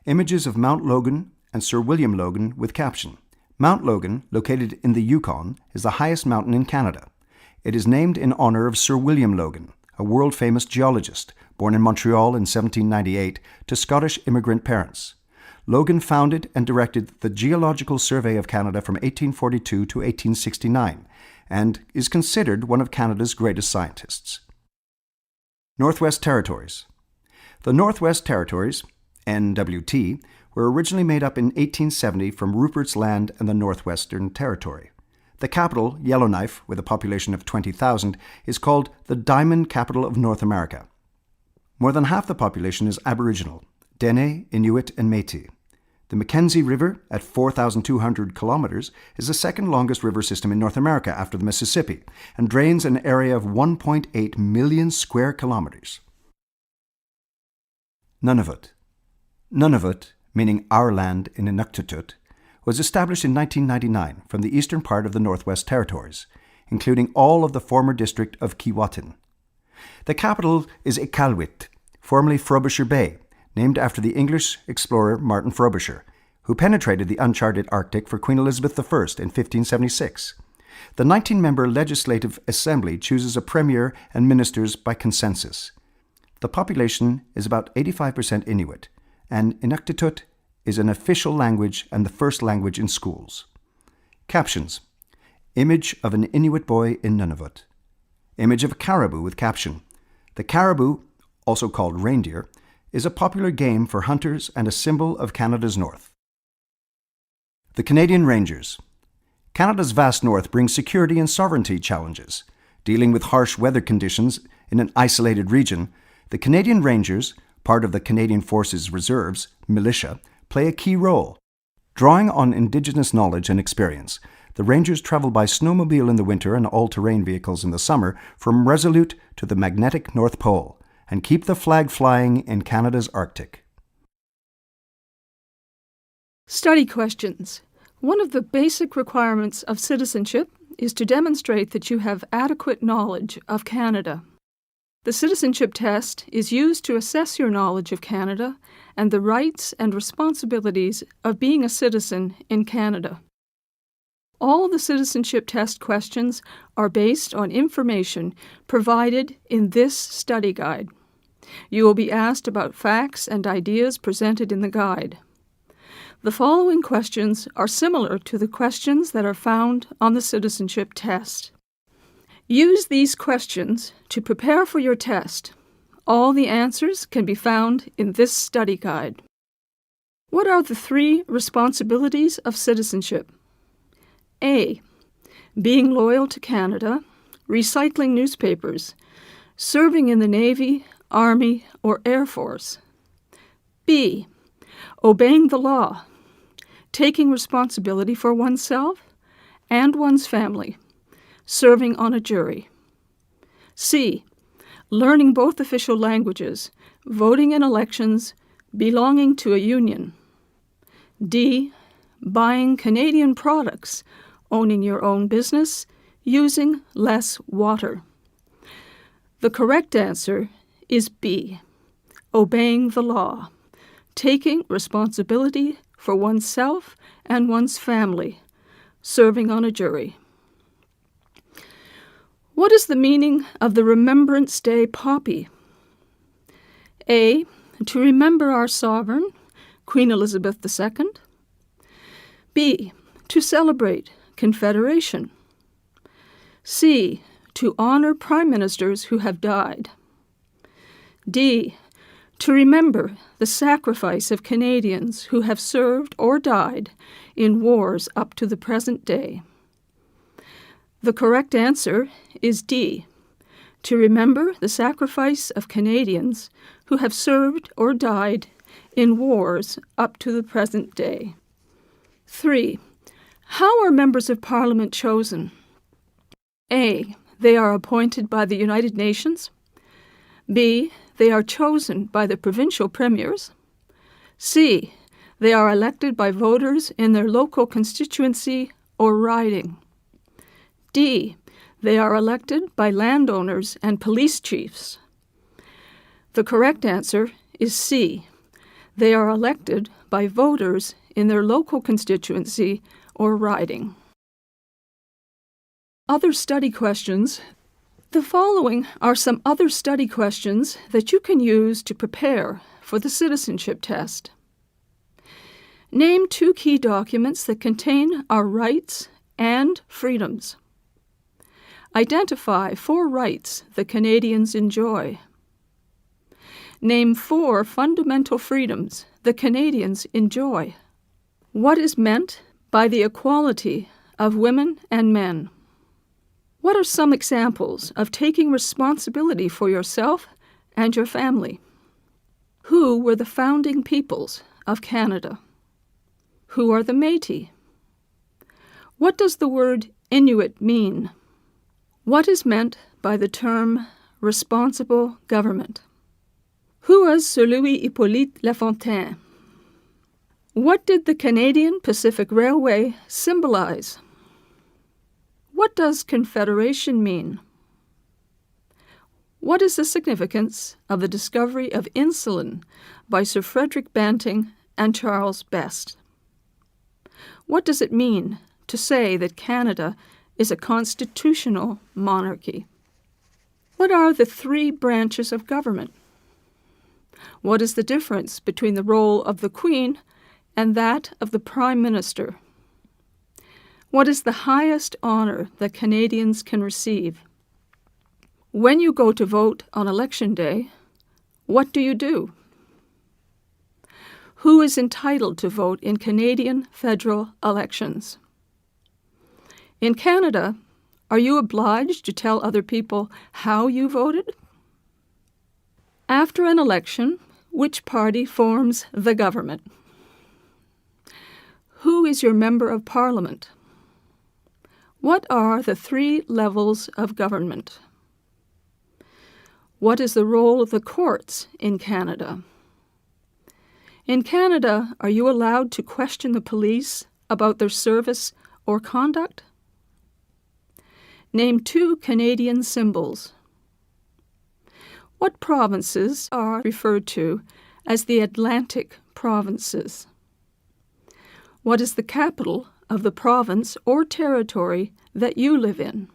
Images of Mount Logan and Sir William Logan with caption. Mount Logan, located in the Yukon, is the highest mountain in Canada. It is named in honor of Sir William Logan, a world-famous geologist, born in Montreal in 1798 to Scottish immigrant parents. Logan founded and directed the Geological Survey of Canada from 1842 to 1869 and is considered one of Canada's greatest scientists. Northwest Territories. The Northwest Territories, NWT, were originally made up in 1870 from Rupert's Land and the Northwestern Territory. The capital, Yellowknife, with a population of 20,000, is called the Diamond Capital of North America. More than half the population is Aboriginal, Dene, Inuit, and Métis. The Mackenzie River, at 4,200 kilometers, is the second longest river system in North America after the Mississippi and drains an area of 1.8 million square kilometers. Nunavut. Nunavut, meaning our land in Inuktitut, was established in 1999 from the eastern part of the Northwest Territories, including all of the former district of Keewatin. The capital is Iqaluit, formerly Frobisher Bay, named after the English explorer Martin Frobisher, who penetrated the uncharted Arctic for Queen Elizabeth I in 1576. The 19-member Legislative Assembly chooses a premier and ministers by consensus. The population is about 85% Inuit, and Inuktitut is an official language and the first language in schools. Captions. Image of an Inuit boy in Nunavut. Image of a caribou with caption. The caribou, also called reindeer, is a popular game for hunters and a symbol of Canada's north. The Canadian Rangers. Canada's vast north brings security and sovereignty challenges. Dealing with harsh weather conditions in an isolated region, the Canadian Rangers, part of the Canadian Forces Reserves, militia, play a key role. Drawing on Indigenous knowledge and experience, the Rangers travel by snowmobile in the winter and all-terrain vehicles in the summer from Resolute to the magnetic North Pole and keep the flag flying in Canada's Arctic. Study questions. One of the basic requirements of citizenship is to demonstrate that you have adequate knowledge of Canada. The citizenship test is used to assess your knowledge of Canada and the rights and responsibilities of being a citizen in Canada. All the citizenship test questions are based on information provided in this study guide. You will be asked about facts and ideas presented in the guide. The following questions are similar to the questions that are found on the citizenship test. Use these questions to prepare for your test. All the answers can be found in this study guide. What are the 3 responsibilities of citizenship? A. Being loyal to Canada, recycling newspapers, serving in the Navy, Army, or Air Force. B. Obeying the law, taking responsibility for oneself and one's family, serving on a jury. C. Learning both official languages, voting in elections, belonging to a union. D. Buying Canadian products, owning your own business, using less water. The correct answer is B. Obeying the law, taking responsibility for oneself and one's family, serving on a jury. What is the meaning of the Remembrance Day poppy? A. To remember our sovereign, Queen Elizabeth II. B. To celebrate Confederation. C. To honor prime ministers who have died. D. To remember the sacrifice of Canadians who have served or died in wars up to the present day. The correct answer is D. To remember the sacrifice of Canadians who have served or died in wars up to the present day. 3. How are members of Parliament chosen? A. They are appointed by the United Nations. B. They are chosen by the provincial premiers. C. They are elected by voters in their local constituency or riding. D. They are elected by landowners and police chiefs. The correct answer is C. They are elected by voters in their local constituency or riding. Other study questions. The following are some other study questions that you can use to prepare for the citizenship test. Name 2 key documents that contain our rights and freedoms. Identify 4 rights that Canadians enjoy. Name 4 fundamental freedoms that Canadians enjoy. What is meant by the equality of women and men? What are some examples of taking responsibility for yourself and your family? Who were the founding peoples of Canada? Who are the Métis? What does the word Inuit mean? What is meant by the term responsible government? Who was Sir Louis Hippolyte Lafontaine? What did the Canadian Pacific Railway symbolize? What does Confederation mean? What is the significance of the discovery of insulin by Sir Frederick Banting and Charles Best? What does it mean to say that Canada is a constitutional monarchy? What are the three branches of government? What is the difference between the role of the Queen and that of the Prime Minister? What is the highest honor that Canadians can receive? When you go to vote on Election Day, what do you do? Who is entitled to vote in Canadian federal elections? In Canada, are you obliged to tell other people how you voted? After an election, which party forms the government? Who is your member of Parliament? What are the three levels of government? What is the role of the courts in Canada? In Canada, are you allowed to question the police about their service or conduct? Name 2 Canadian symbols. What provinces are referred to as the Atlantic provinces? What is the capital of the province or territory that you live in?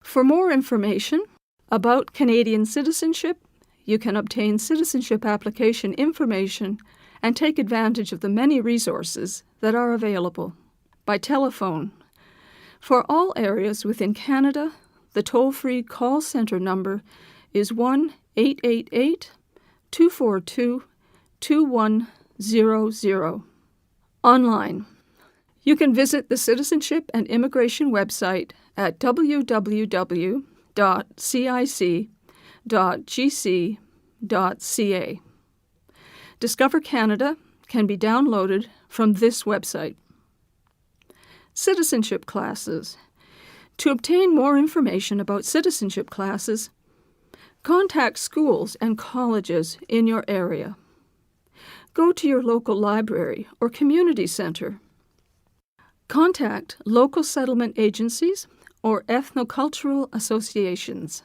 For more information about Canadian citizenship, you can obtain citizenship application information and take advantage of the many resources that are available by telephone. For all areas within Canada, the toll-free call center number is 1-888-242-2100. Online, you can visit the Citizenship and Immigration website at www.cic.gc.ca. Discover Canada can be downloaded from this website. Citizenship classes. To obtain more information about citizenship classes, contact schools and colleges in your area. Go to your local library or community center. Contact local settlement agencies or ethnocultural associations.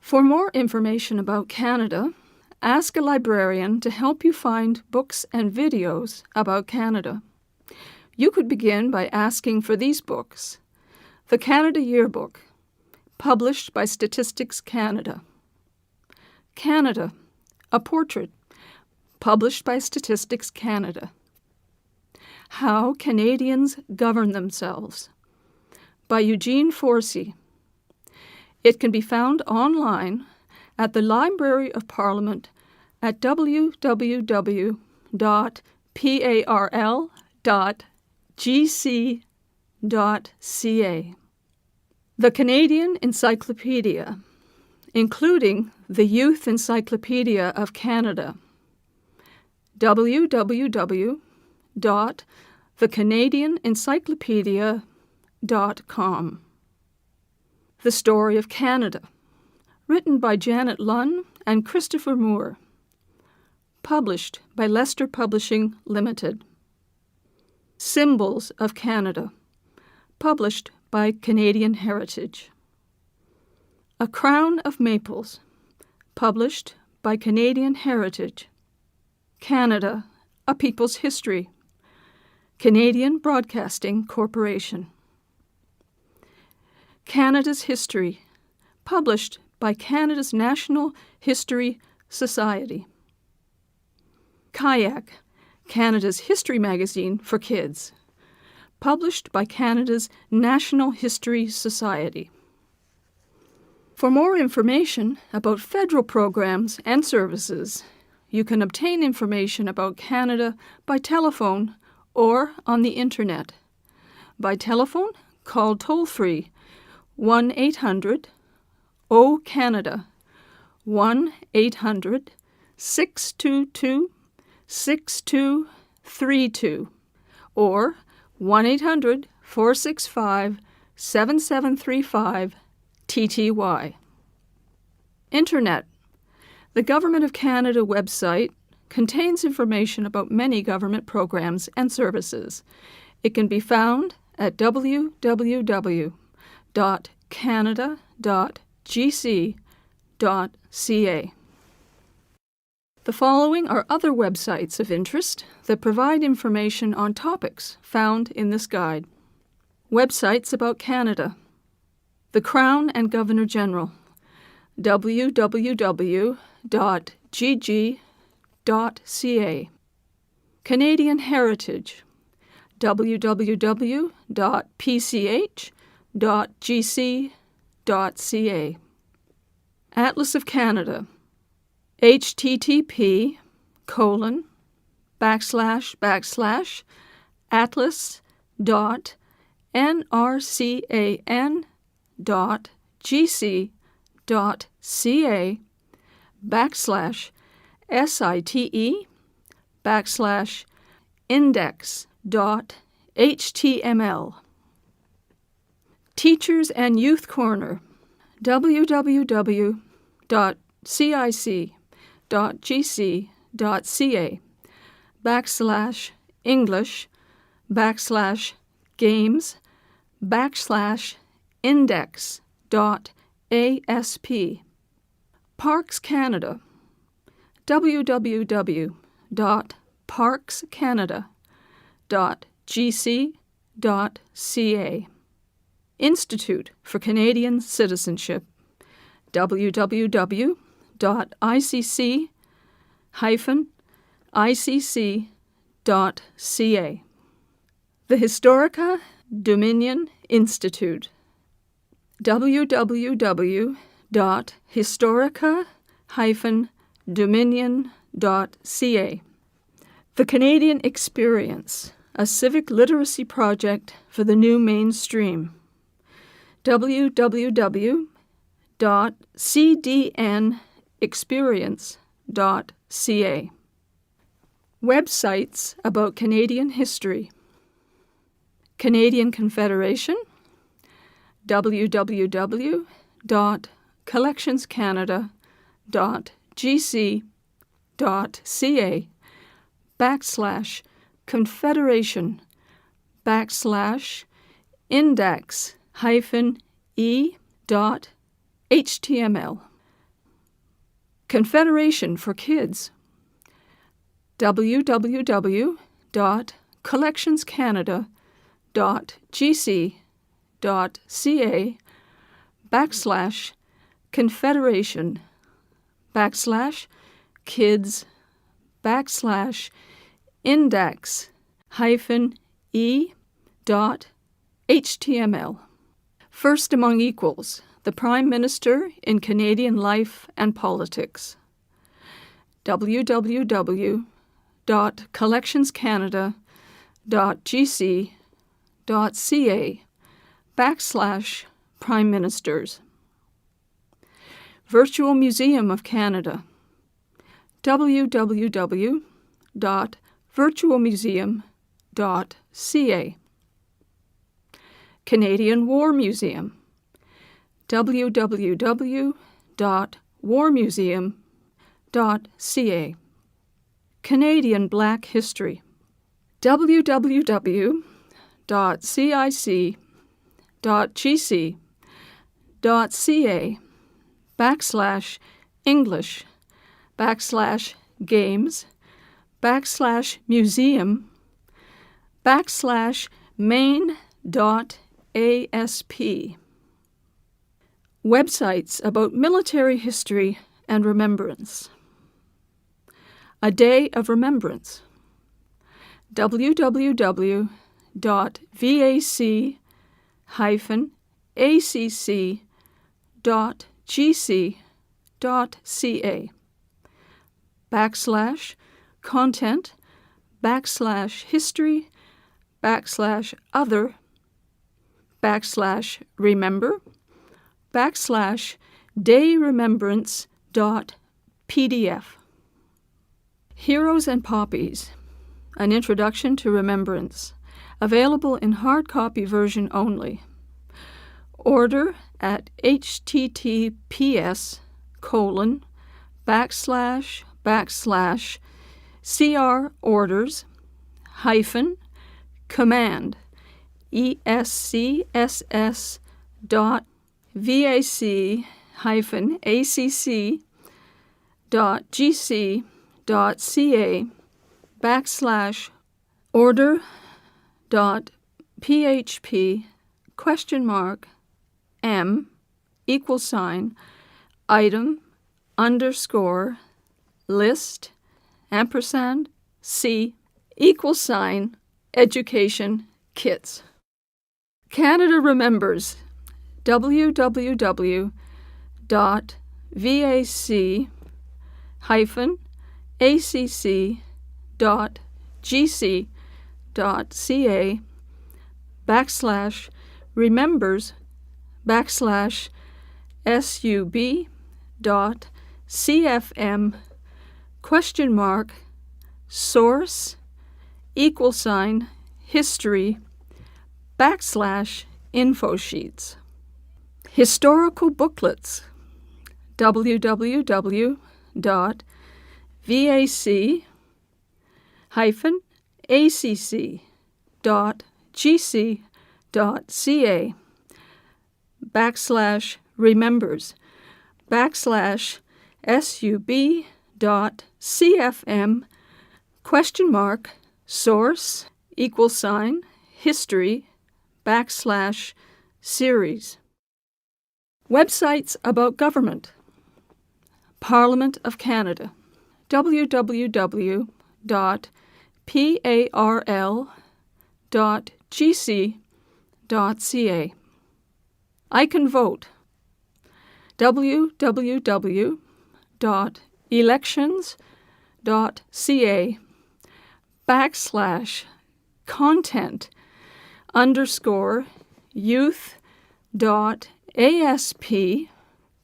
For more information about Canada, ask a librarian to help you find books and videos about Canada. You could begin by asking for these books. The Canada Yearbook, published by Statistics Canada. Canada, a Portrait, published by Statistics Canada. How Canadians Govern Themselves, by Eugene Forsey. It can be found online at the Library of Parliament at www.parl.gc.ca. The Canadian Encyclopedia, including the Youth Encyclopedia of Canada, www.thecanadianencyclopedia.com. The Story of Canada, written by Janet Lunn and Christopher Moore, published by Leicester Publishing Limited. Symbols of Canada, published by Canadian Heritage. A Crown of Maples, published by Canadian Heritage. Canada, A People's History, Canadian Broadcasting Corporation. Canada's History, published by Canada's National History Society. Kayak, Canada's history magazine for kids, published by Canada's National History Society. For more information about federal programs and services, you can obtain information about Canada by telephone or on the Internet. By telephone, call toll-free 1-800-O-CANADA, 1-800-622-6232, or 1-800-465-7735 TTY. Internet. The Government of Canada website contains information about many government programs and services. It can be found at www.canada.gc.ca. The following are other websites of interest that provide information on topics found in this guide. Websites about Canada. The Crown and Governor-General, www.gg.ca. Canadian Heritage, www.pch.gc.ca. Atlas of Canada, atlas.nrcan.gc.ca/site/index.html. Teachers and Youth Corner, www.cic.gc.ca/English/English/games/index.asp. Parks Canada, www.parkscanada.gc.ca. Institute for Canadian Citizenship, www.icc-icc.ca. The Historica Dominion Institute, www.historica-dominion.ca. The Canadian Experience, a civic literacy project for the new mainstream, www.cdnexperience.ca. Websites about Canadian history. Canadian Confederation, www.collectionscanada.gc.ca/confederation-e.html. Confederation for Kids, www.confederation-kids-index-e.html. First Among Equals, the Prime Minister in Canadian Life and Politics, www.collectionscanada.gc.ca/Prime Ministers. Virtual Museum of Canada, www.virtualmuseum.ca. Canadian War Museum, www.warmuseum.ca. Canadian Black History, www.cic.gc.ca/English/Games/main.asp. Websites about military history and remembrance. A Day of Remembrance, www.vac-history-other-dayremembrance.pdf. Heroes and Poppies, An Introduction to Remembrance, available in hard copy version only. Order at https:// CR orders hyphen command ESCSS dot VAC hyphen ACC dot GC dot CA backslash order dot PHP question mark M equal sign item underscore list ampersand C equal sign education kits. Canada remembers www.vac-acc.gc.ca backslash remembers backslash sub.cfm question mark source equal sign history backslash info sheets. Historical booklets www.vac-acc.gc.ca backslash remembers backslash sub.cfm question mark source equal sign history backslash series. Websites about government. Parliament of Canada, www.parl.gc.ca. I can vote, www.elections.ca backslash content underscore youth.asp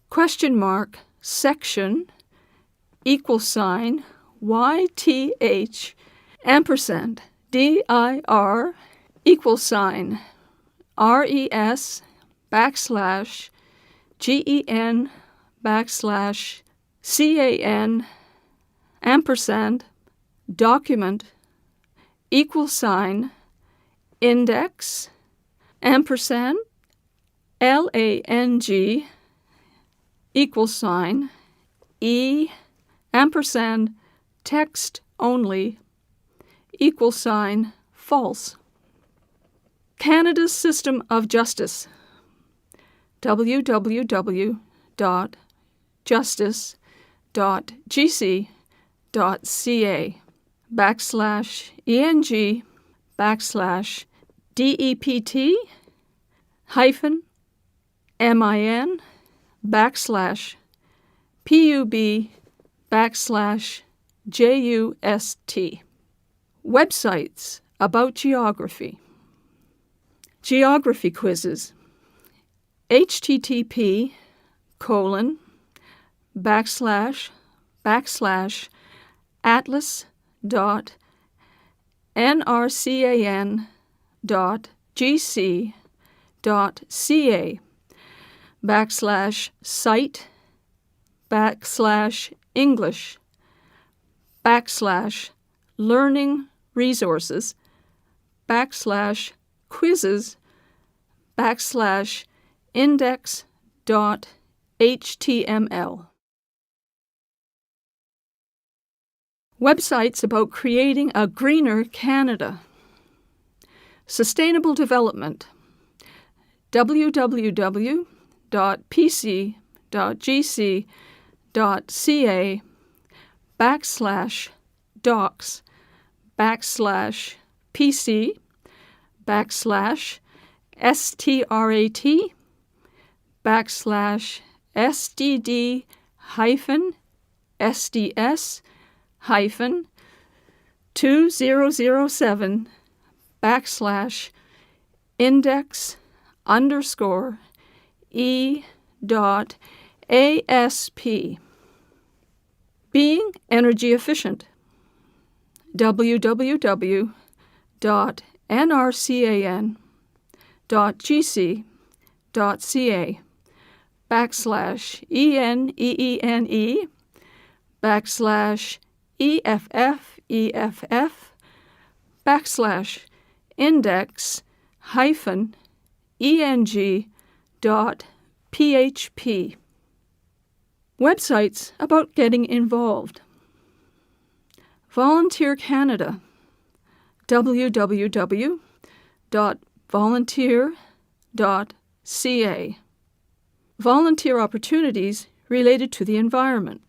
question mark section equal sign YTH ampersand DIR equal sign RES backslash GEN backslash CAN ampersand document equal sign index ampersand LANG equal sign E ampersand text only equal sign false. Canada's system of justice, www.justice.gc.ca backslash ENG backslash DEPT hyphen MIN backslash PUB backslash JUST. Websites about geography. Geography quizzes. http atlas.nrcan.gc.ca backslash site backslash English backslash learning resources backslash quizzes backslash index.html. Websites about creating a greener Canada. Sustainable development. www.pc.gc.ca backslash docs backslash pc backslash strat backslash sdd hyphen sds hyphen 2007 backslash index underscore e dot asp. Being energy efficient. www.nrcan.gc.ca backslash ENEENE backslash EFF/EFF/eng.php. Websites about getting involved. Volunteer Canada, www.volunteer.ca. Volunteer opportunities related to the environment.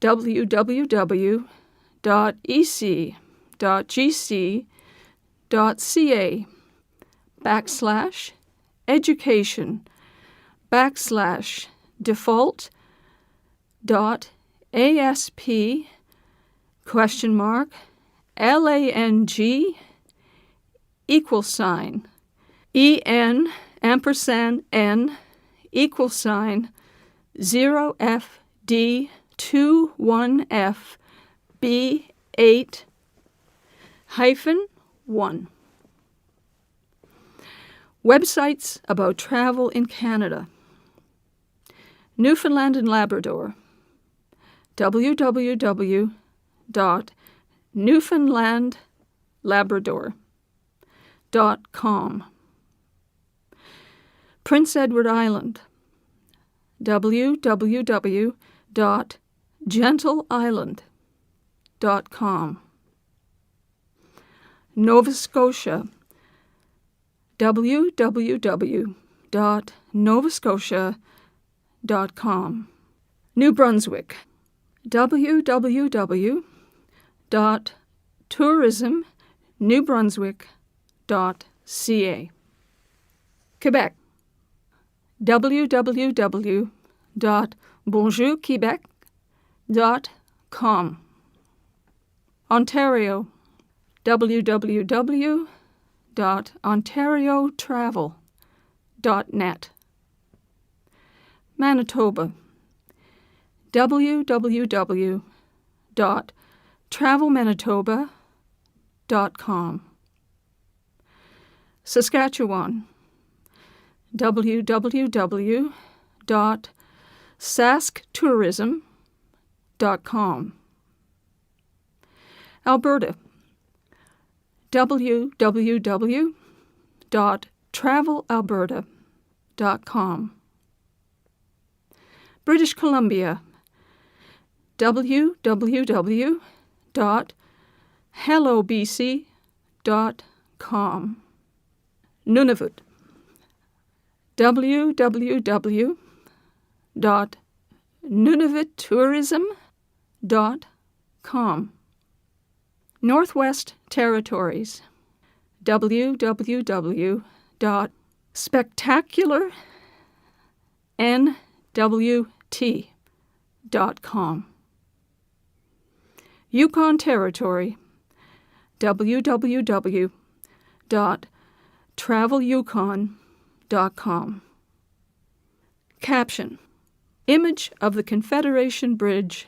www.EN#N=01F/B8-1. Websites about travel in Canada. Newfoundland and Labrador, www.newfoundlandlabrador.com. Prince Edward Island, www.gentleisland.com. Nova Scotia, www.novascotia.com. New Brunswick, www.tourismnewbrunswick.ca. Quebec, www.bonjourquebec.com. Ontario, www.ontariotravel.net. Manitoba, www.travelmanitoba.com. Saskatchewan, www.sasktourism.com. Alberta, www.travelalberta.com. British Columbia, www.hellobc.com. Nunavut, www.nunavuttourism.com. Northwest Territories, www.spectacularnwt.com. Yukon Territory, www.travelyukon.com. Caption: Image of the Confederation Bridge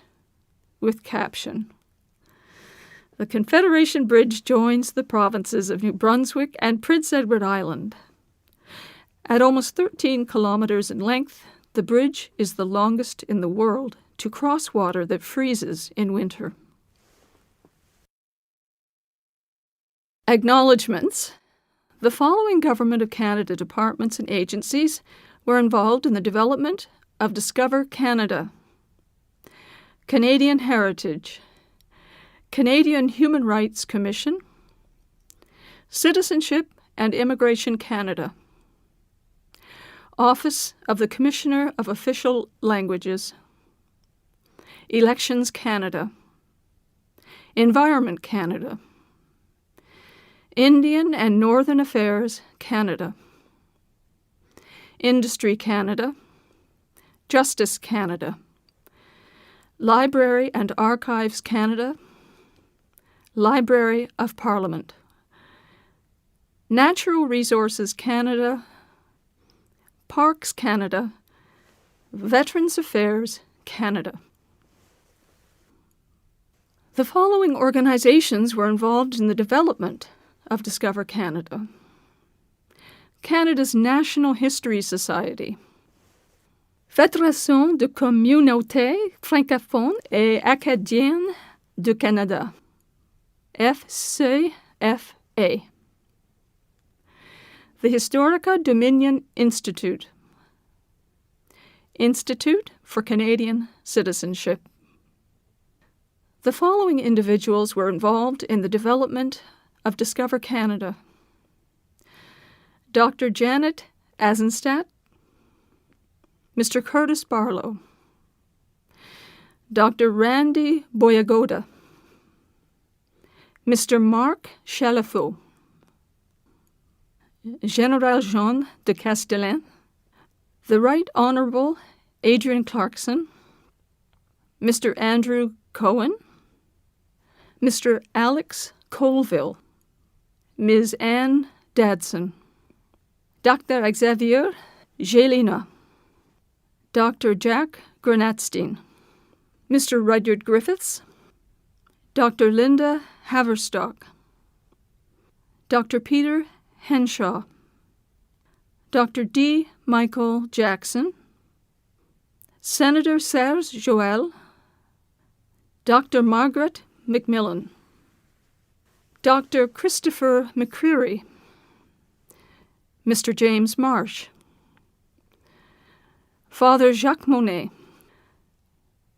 with caption. The Confederation Bridge joins the provinces of New Brunswick and Prince Edward Island. At almost 13 kilometers in length, the bridge is the longest in the world to cross water that freezes in winter. Acknowledgements. The following Government of Canada departments and agencies were involved in the development of Discover Canada. Canadian Heritage, Canadian Human Rights Commission, Citizenship and Immigration Canada, Office of the Commissioner of Official Languages, Elections Canada, Environment Canada, Indian and Northern Affairs Canada, Industry Canada, Justice Canada, Library and Archives Canada, Library of Parliament, Natural Resources Canada, Parks Canada, Veterans Affairs Canada. The following organizations were involved in the development of Discover Canada: Canada's National History Society, Fédération de communautés francophones et acadiennes du Canada, FCFA. The Historica Dominion Institute, Institute for Canadian Citizenship. The following individuals were involved in the development of Discover Canada: Dr. Janet Azenstadt, Mr. Curtis Barlow, Dr. Randy Boyagoda, Mr. Marc Chalafaux, General Jean de Castellan, the Right Honourable Adrian Clarkson, Mr. Andrew Cohen, Mr. Alex Colville, Ms. Anne Dadson, Dr. Xavier Gelina, Dr. Jack Granatstein, Mr. Rudyard Griffiths, Dr. Linda Haverstock, Dr. Peter Henshaw, Dr. D. Michael Jackson, Senator Serge Joel, Dr. Margaret McMillan, Dr. Christopher McCreary, Mr. James Marsh, Father Jacques Monet,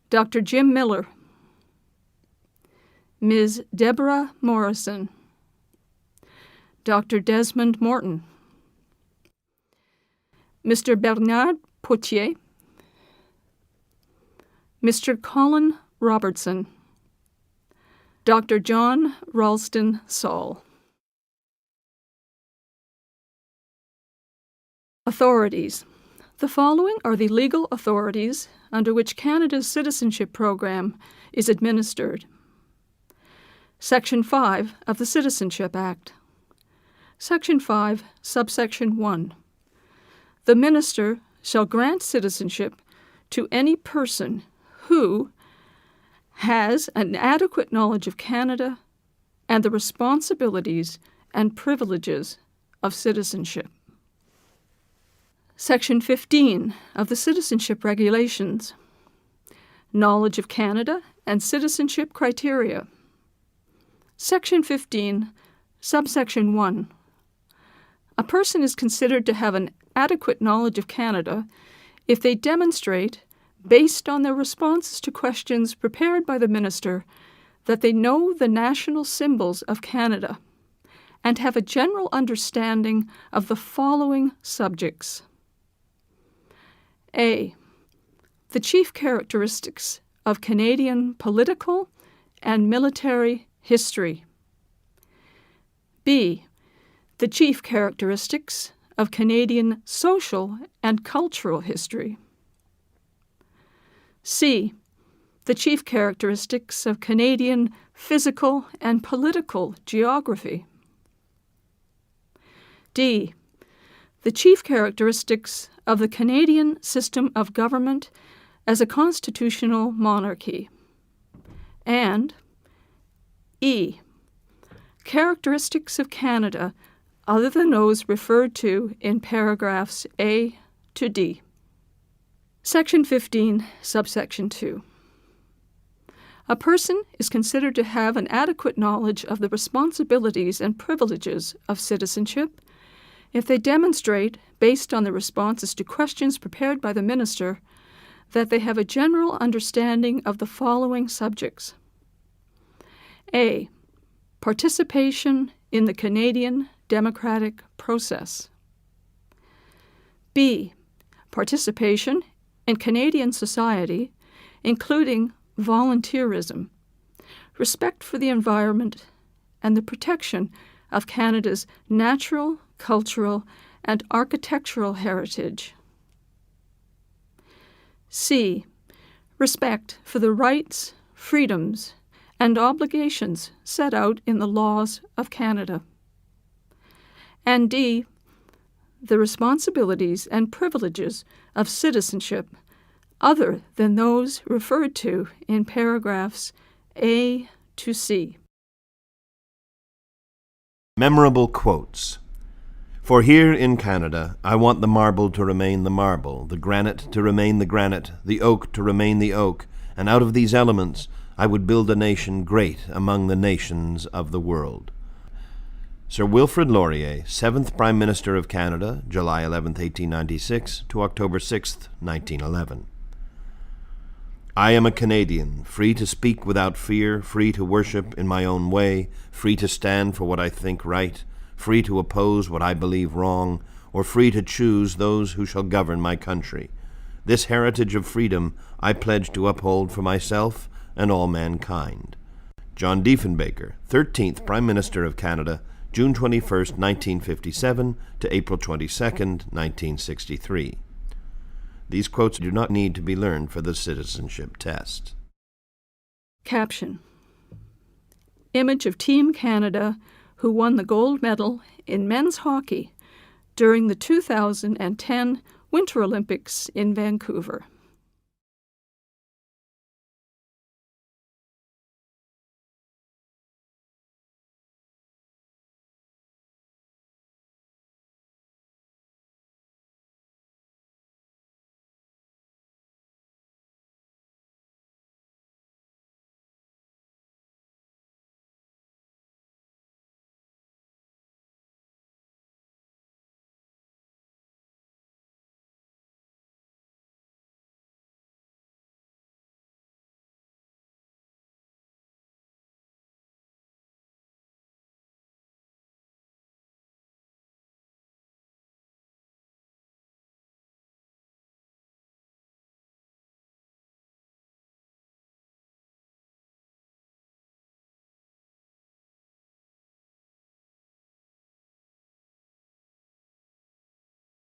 Dr. Jim Miller, Ms. Deborah Morrison, Dr. Desmond Morton, Mr. Bernard Potier, Mr. Colin Robertson, Dr. John Ralston Saul. Authorities. The following are the legal authorities under which Canada's citizenship program is administered. Section 5 of the Citizenship Act. Section 5, subsection 1. The Minister shall grant citizenship to any person who has an adequate knowledge of Canada and the responsibilities and privileges of citizenship. Section 15 of the Citizenship Regulations. Knowledge of Canada and citizenship criteria. Section 15, subsection 1. A person is considered to have an adequate knowledge of Canada if they demonstrate, based on their responses to questions prepared by the Minister, that they know the national symbols of Canada and have a general understanding of the following subjects. A. The chief characteristics of Canadian political and military history. B. The chief characteristics of Canadian social and cultural history. C. The chief characteristics of Canadian physical and political geography. D. The chief characteristics of the Canadian system of government as a constitutional monarchy. And E. Characteristics of Canada other than those referred to in paragraphs A to D. Section 15, subsection 2. A person is considered to have an adequate knowledge of the responsibilities and privileges of citizenship if they demonstrate, based on the responses to questions prepared by the Minister, that they have a general understanding of the following subjects. A. Participation in the Canadian democratic process. B. Participation in Canadian society, including volunteerism, respect for the environment, and the protection of Canada's natural, cultural, and architectural heritage. C. Respect for the rights, freedoms, and obligations set out in the laws of Canada. And D. The responsibilities and privileges of citizenship other than those referred to in paragraphs A to C. Memorable quotes. For here in Canada, I want the marble to remain the marble, the granite to remain the granite, the oak to remain the oak, and out of these elements I would build a nation great among the nations of the world. Sir Wilfrid Laurier, 7th Prime Minister of Canada, July 11, 1896 to October 6, 1911. I am a Canadian, free to speak without fear, free to worship in my own way, free to stand for what I think right, free to oppose what I believe wrong, or free to choose those who shall govern my country. This heritage of freedom I pledge to uphold for myself and all mankind. John Diefenbaker, 13th Prime Minister of Canada, June 21, 1957 to April 22, 1963. These quotes do not need to be learned for the citizenship test. Caption: Image of Team Canada who won the gold medal in men's hockey during the 2010 Winter Olympics in Vancouver.